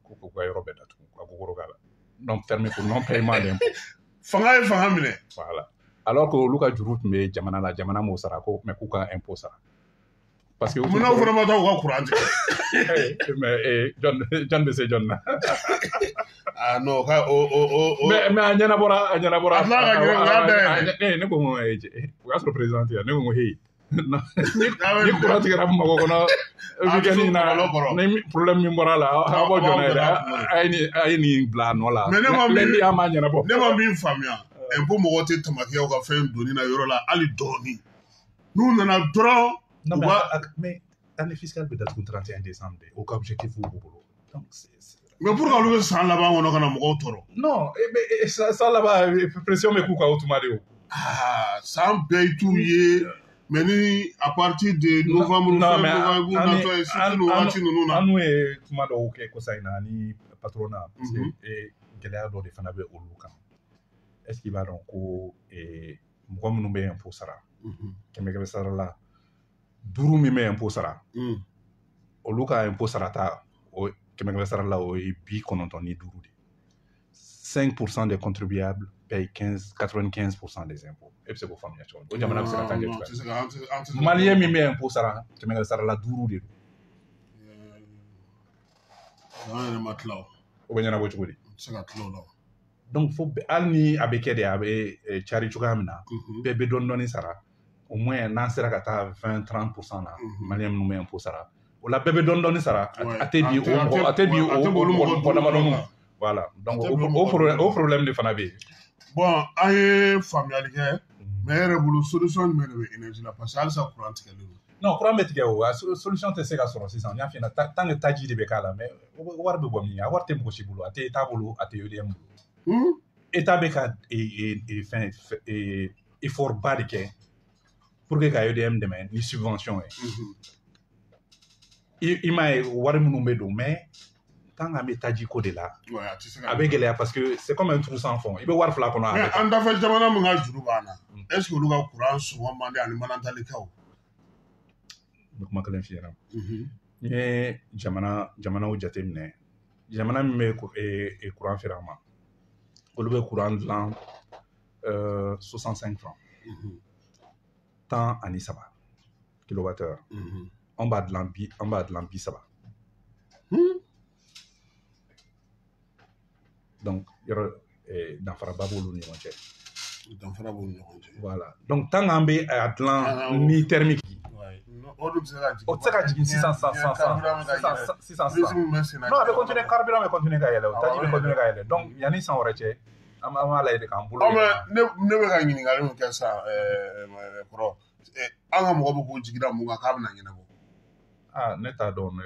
ko k'u ka yɔrɔ bɛɛ datugu ka kokoro k'a la non fermé pour non paiement d'impôt fanga ye fanga minɛ voilà alors que olu ka juru tun bɛ jamana la jamana m'o sara ko mais k'u ka impôt sara parce que munna fana ma taa u ka courant tigɛ mais John bɛ se John na non mais a ɲɛnabɔra ne ko o y'a sɔrɔ président tɛ yan ne ko hey ni courant tigɛra Bamakɔ kɔnɔ weekend na ni problème min bɔra la a bɔ jɔn yɛrɛ a ye nin bila a nɔ la mais ne ma ɲɛnabɔ ne ma min faamuya impôt mɔgɔw tɛ tamakiyaw ka fɛn donni na yɔrɔ la hali dɔɔni n'u nana dɔrɔn mais année fiscale bɛ datugu 31 décembre de o ka objectif b'u bolo donc mais pourquoi olu bɛ san laban kɔnɔ ka na mɔgɔw tɔɔrɔ non san laban pression bɛ k'u kan o tuma de o san bɛɛ t'u ye mais ni à partir de novembre natɔ ye surtout nin waati ninnu na an n'u ye kuma dɔw kɛ kosa in na ni patronat parce que gɛlɛya dɔ de fana bɛ olu kan est-ce qu'il b'a dɔn ko mɔgɔ minnu bɛ impôt sara 100 sara la 5 min bɛ impôt sara olu ka impôt sarata o 100 sara la o ye 95 de 5% des contribuables payent 95% des impôts. Et puis c'est pour famille. O jamana bɛ se ka taa ɲɛ cogoya. Maliyɛn min bɛ impôt sara 100 sara la 5 de don. An yɛrɛ ma tila o. O bɛ ɲɛnabɔ cogo di? O tɛ se ka tila o la. Donc hali ni a bɛ kɛ de a bɛ cari cogoya min na bɛɛ bɛ dɔɔni sara au moins n'an sera ka taa 20-30% na maliyɛn minnu bɛ impôt sara o la bɛɛ bɛ dɔɔni sara a tɛ bi o mɔgɔ damadɔnu. Voilà donc o problème de fana bɛ yen. Bon an ye faamuyali kɛ mais e yɛrɛ bolo solution jumɛn de bɛ énergie la parce que halisa courant tigɛlen don. Non courant bɛ tigɛ o solution tɛ se ka sɔrɔ sisan n y'a f'i ɲɛna tant que taji de bɛ k'a la mais wari bɛ bɔ min a wari tɛ mɔgɔ si bolo a tɛ État bolo a tɛ EDM bolo. État bɛ ka fɛn effort ba de kɛ pour que ka EDM dɛmɛ ni subvention ye. I m'a ye wari minnu bɛ don mais tant qu'an bɛ taji ko de la a bɛ gɛlɛya parce que c'est comme un trou sans fond i bɛ wari fila kɔnɔ. mais an dafɛ jamana min ka juru b'an na est ce que olu ka courant sɔngɔ man di ani manatalikɛw. N bɛ kuma kelen f'i ɲɛna n ye jamanaw jateminɛ jamana min bɛ courant feere an ma olu bɛ courant dilan 65 francs 13 kilowattheure an b'a dilan 30 donc yɔrɔ danfaraba b'olu ni ɲɔgɔn cɛ danfara b'u ni ɲɔgɔn cɛ voilà donc tant qu'an bɛ a dilan ni thermique o dun tɛ se ka jigin o tɛ se ka jigin sisan non a bɛ continuer carburant bɛ continuer ka yɛlɛ o taji bɛ continuer ka yɛlɛ donc yanni san wɛrɛ cɛ an b'a lajɛ de k'an bolo ne bɛ ka ɲininkali min kɛ sisan kɔrɔ an ka mɔgɔ bɛ k'o jigira mun kan k'a bɛna ɲɛnabɔ ne t'a dɔn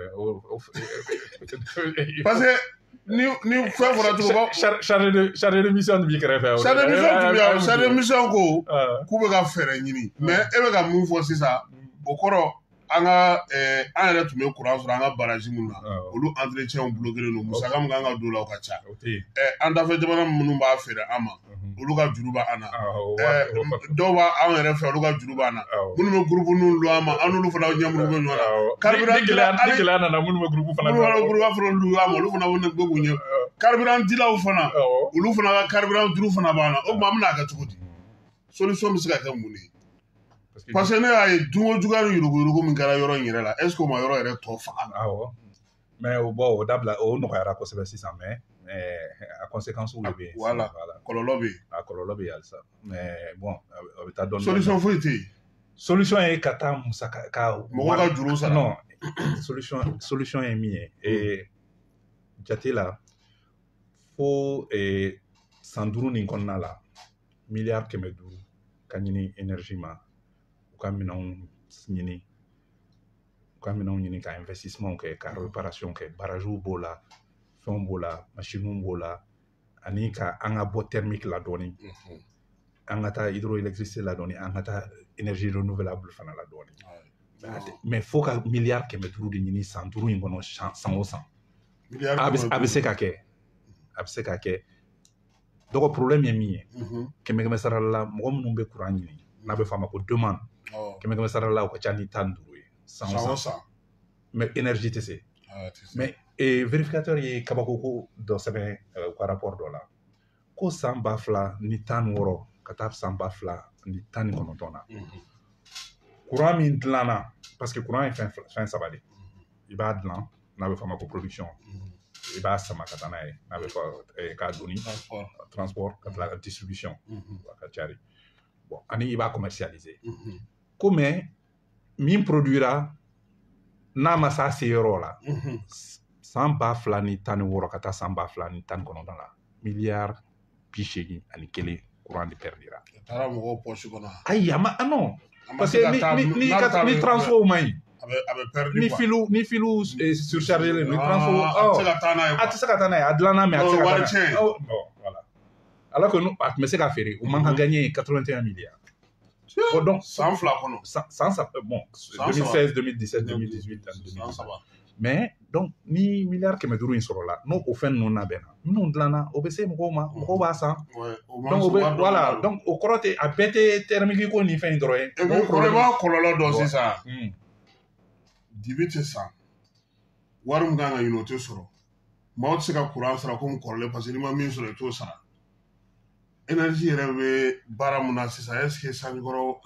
parce que ni fɛn fɔra cogo chargé de mission b'i kɛrɛfɛ chargé de mission ko k'u bɛ ka fɛɛrɛ ɲini mais e bɛ ka mun fɔ sisan o kɔrɔ an yɛrɛ tun bɛ courant sɔrɔ an ka baraji minnu na olu entretien bloqué don musaka min kan ka don o la o ka ca an dafɛ jamana minnu b'a feere an ma olu ka juru b'an na dɔw b'an yɛrɛ fɛ olu ka juru b'an na minnu bɛ groupe ninnu lu an ma an n'olu fana ɲɛmuru bɛ ɲɔgɔn na carburant ni gɛlɛya nana minnu bɛ groupe fana lu an ma olu fana bɛ k'u ɲɛ carburant dilaw fana olu fana ka carburant juru fana b'an na o tuma an bɛna kɛ cogo di solution bɛ se ka kɛ mun de ye parce que ne y'a ye dunko juguya ni yuruguyurugu min kɛra yɔrɔ in yɛrɛ la est ce que o ma yɔrɔ yɛrɛ tɔ faga mais o dabila o nɔgɔyara kosɛbɛ sisan mais a conséquences de bɛ yen voilà kɔlɔlɔ bɛ yen a kɔlɔlɔ bɛ yen halisa mais bon a bɛ taa dɔɔnin solution foyi tɛ yen solution ye ka taa musaka ka mɔgɔ ka juru sara non solution ye min ye jate la fo san 5 nin kɔnɔna la miliyari 500 ka ɲini énergie ma u ka minɛnw ɲini ka investissement kɛ ka réparation kɛ barajiw b'o la fɛnw b'o la machines b'o la ani ka an ka bɔ thermique la dɔɔnin an ka taa hydroélectricité la dɔɔnin an ka taa énergie renouvelable fana la dɔɔnin mais fo ka miliyari 500 de ɲini san 5 in kɔnɔ san o san a bɛ se ka kɛ donc problème ye min ye 100 sarala la mɔgɔ minnu bɛ courant ɲini n'a bɛ f'a ma ko demande 100 sarala la o ka ca ni 15 ye san o san mais énergie tɛ se mais vérificateur ye kabakoko dɔ sɛbɛn u ka rapport dɔ la ko san 2000 ni 16 ka taa san 2000 ni 19 na courant min dilanna parce que courant ye fɛn saba de i b'a dilan n'a bɛ f'a ma ko production i b'a sama ka taa n'a ye n'a bɛ fɔ k'a donni transport ka tila ka distribution ka cari bon ani i b'a commercialiser ko mais min produira n'a ma s'a se yɔrɔ la san 2000 ni 16 ka taa san 2000 ni 19 la miliyari 81 courant de perdira taara mɔgɔw poche kɔnɔ ayi a ma non parce que ni transfo ma ɲi a bɛ perdu ni filu surchargé ni transfo a tɛ se ka taa n'a ye a dilanna mais a tɛ se ka taa n'a ye voilà alors que a tun bɛ se ka feere o man ka gagner 81 milliards bon donc san 2 kɔnɔ san bon 2016 2017 2018 2019 mais donc ni miliyari 500 in sɔrɔla n'o o fɛn ninnu labɛnna minnu dilanna o bɛ se mɔgɔw ma mɔgɔw b'a san donc o bɛ voilà donc o kɔrɔ tɛ a bɛɛ tɛ thermique ko ni fɛn in dɔrɔn ye o b'a kɔlɔlɔ dɔn sisan dibi tɛ san wari min kan ka ɲini o tɛ sɔrɔ maaw tɛ se ka courant sara komi kɔrɔlen parce que n'i ma min sɔrɔ i t'o sara énergie yɛrɛ bɛ baara mun na sisan est ce que sanjikɔrɔ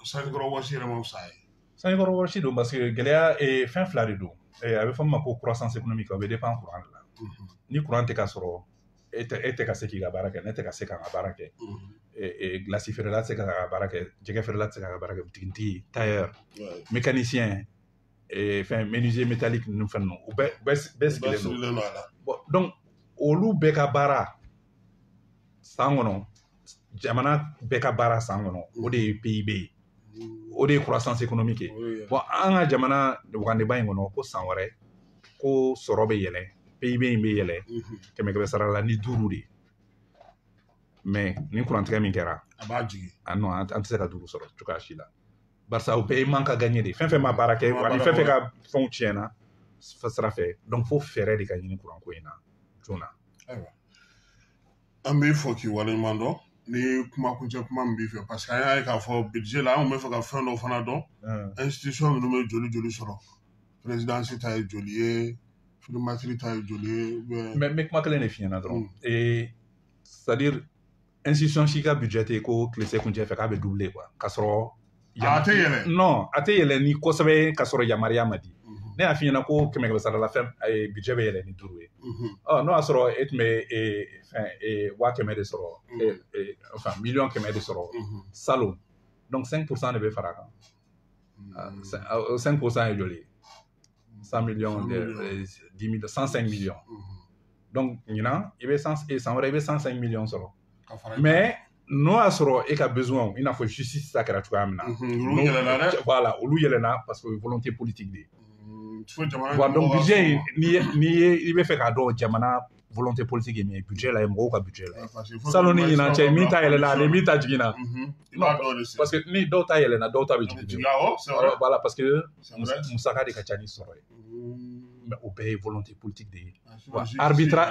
wɔsi yɛrɛ ma fisa ye sanjikɔrɔ wɔsi don parce que gɛlɛya fɛn fila de don a bɛ fɔ min ma ko croissance économique o bɛ dépend courant de la ni courant tɛ ka sɔrɔ e tɛ ka se k'i ka baara kɛ ne tɛ ka se k'an ka baara kɛ glace feerela tɛ se ka ka baara kɛ jɛgɛ feerela tɛ se ka ka baara kɛ butigitigi tailleur mécanicien fɛn menuisier métallique ninnu fɛn ninnu u bɛɛ sigilen don donc olu bɛɛ ka baara san kɔnɔ jamana bɛɛ ka baara san kɔnɔ o de ye PIB ye o de ye croissance économique ye bon an ka jamana wagandeba in kɔnɔ ko san wɛrɛ ko sɔrɔ bɛ yɛlɛ PIB in bɛ yɛlɛ 100 sara la ni 5 de mais ni kurantigɛ min kɛra a b'a jigin non an tɛ se ka 5 sɔrɔ cogoya si la barisa o bɛɛ ye man ka gagner de fɛn fɛn ma baara kɛ wa ni fɛn fɛn ka fɛnw tiɲɛna sira fɛ donc fo fɛɛrɛ de ka ɲini kuran ko in na joona an b'i fɔ k'i waleɲuman dɔn ni kuma kuncɛ kuma min b'i fɛ parce que an y'a ye k'a fɔ budget la an tun bɛ fɛ ka fɛn dɔ fana dɔn institution minnu bɛ joli sɔrɔ présidence ta ye joli ye primature ta ye joli ye mais n bɛ kuma kelen de f'i ɲɛna dɔrɔn c'est à dire institution si ka budget tɛ ko tile se kuncɛ fɛ k'a bɛ doubler quoi k'a sɔrɔ non a tɛ yɛlɛ ni kosɛbɛ ka sɔrɔ yamaruya ma di ne y'a f'i ɲɛna ko 100 sara la fɛn budget bɛ yɛlɛ ni 5 ye n'o y'a sɔrɔ e tun bɛ 100 de sɔrɔ enfin 100 de sɔrɔ salon donc 5% de bɛ fara kan 5% ye joli 100 millions 10 millions 105 millions donc ɲinan i bɛ san wɛrɛ i bɛ 105 millions sɔrɔ mais n'o y'a sɔrɔ e ka besoin i n'a fɔ justice ta kɛra cogoya min na voilà olu yɛlɛnna parce que o ye volonté politique de ye donc budget i bɛ fɛ k'a dɔn jamana volonté politique ye min ye budget la ye mɔgɔw ka budget la salon ni ɲinan cɛ min ta yɛlɛnna ani min ta jiginna parce que ni dɔw ta yɛlɛnna dɔw ta bɛ jigin voilà parce que musaka de ka ca ni sɔrɔ ye mais o bɛɛ ye volonté politique de ye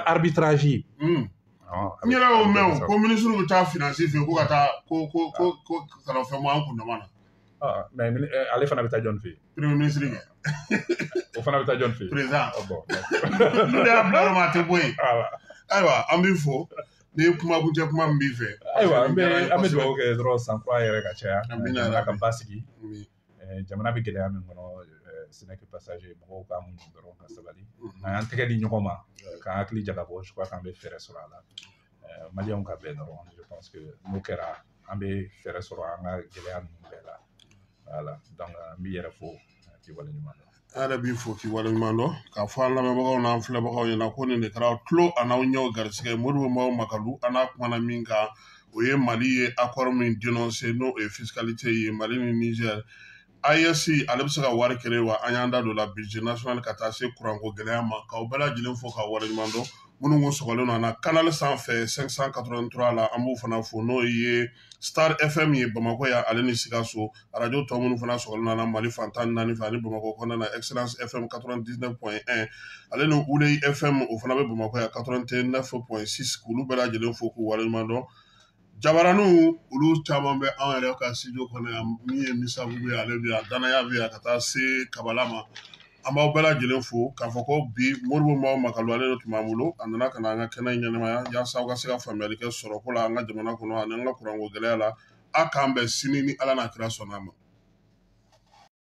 arbitrage ye n yɛrɛ y'o mɛn ko ministre bɛ taa finance fɛ ko ka taa ko kana fɛn bɔ an kundama na mais ale fana bɛ taa jɔn fɛ yen premier ministre kɛ o fana bɛ taa jɔn fɛ yen président n'o de y'a bila yɔrɔ ma a tɛ bɔ yen ayiwa an b'i fo ni kuma kuncɛ kuma min b'i fɛ ayiwa an bɛ dugawu kɛ dɔrɔn san kura yɛrɛ ka caya jamana ka basigi jamana bɛ gɛlɛya min kɔnɔ ce n'est que passager mɔgɔw ka muɲu dɔrɔn ka sabali n'an y'an tɛgɛ di ɲɔgɔn ma k'an hakili jagabɔ je crois qu'an bɛ fɛɛrɛ sɔrɔ a la maliyɛnw ka bɛn dɔrɔn je pense que n'o kɛra an bɛ fɛɛrɛ sɔrɔ an ka gɛlɛya ninnu bɛɛ la voilà donc n b'i yɛrɛ fo k'i waleɲuman dɔn an yɛrɛ b'i fo k'i waleɲuman dɔn k'a fɔ an lamɛnbagaw n'an filɛbagaw ɲɛna ko nin de kɛra tulo a n'aw ɲɛw garisɛgɛ Modibo Mao Makalu an n'a kumana min kan o ye Mali ye accord min dénoncé n'o ye fiscalité ye Mali ni Niger AES ale bɛ se ka wari kɛlɛ wa an y'an da don la budget national ka taa se kuranko gɛlɛya ma k'aw bɛɛ lajɛlen fo k'aw waleɲuman dɔn minnu ko sɔgɔlen don an na canal sanfɛ 583 la an b'o fana fo n'o ye Star FM ye Bamakɔ yan ale ni Sikaso radio tɔ minnu fana sɔgɔlen don an na Mali fan 14 fɛ ani Bamakɔ kɔnɔna na Excellence FM 99.1 ale ni Ulei FM o fana bɛ Bamakɔ yan 89.6 k'olu bɛɛ lajɛlen fo k'u waleɲuman dɔn Jabaraniw olu caman bɛ an yɛrɛ ka studio kɔnɔ yan min ye Misabu ye ale bɛ yan Danaya bɛ yan ka taa se Kabala ma an b'aw bɛɛ lajɛlen fo k'a fɔ ko bi Modibo Mao Makalu ale de tun b'an bolo a nana ka na an ka kɛnɛ in ɲɛnamaya yaasa aw ka se ka faamuyali kɛ sɔrɔ ko la an ka jamana kɔnɔ ani an ka kuranko gɛlɛya la a k'an bɛn sini ni Ala n'a kira sɔnna a ma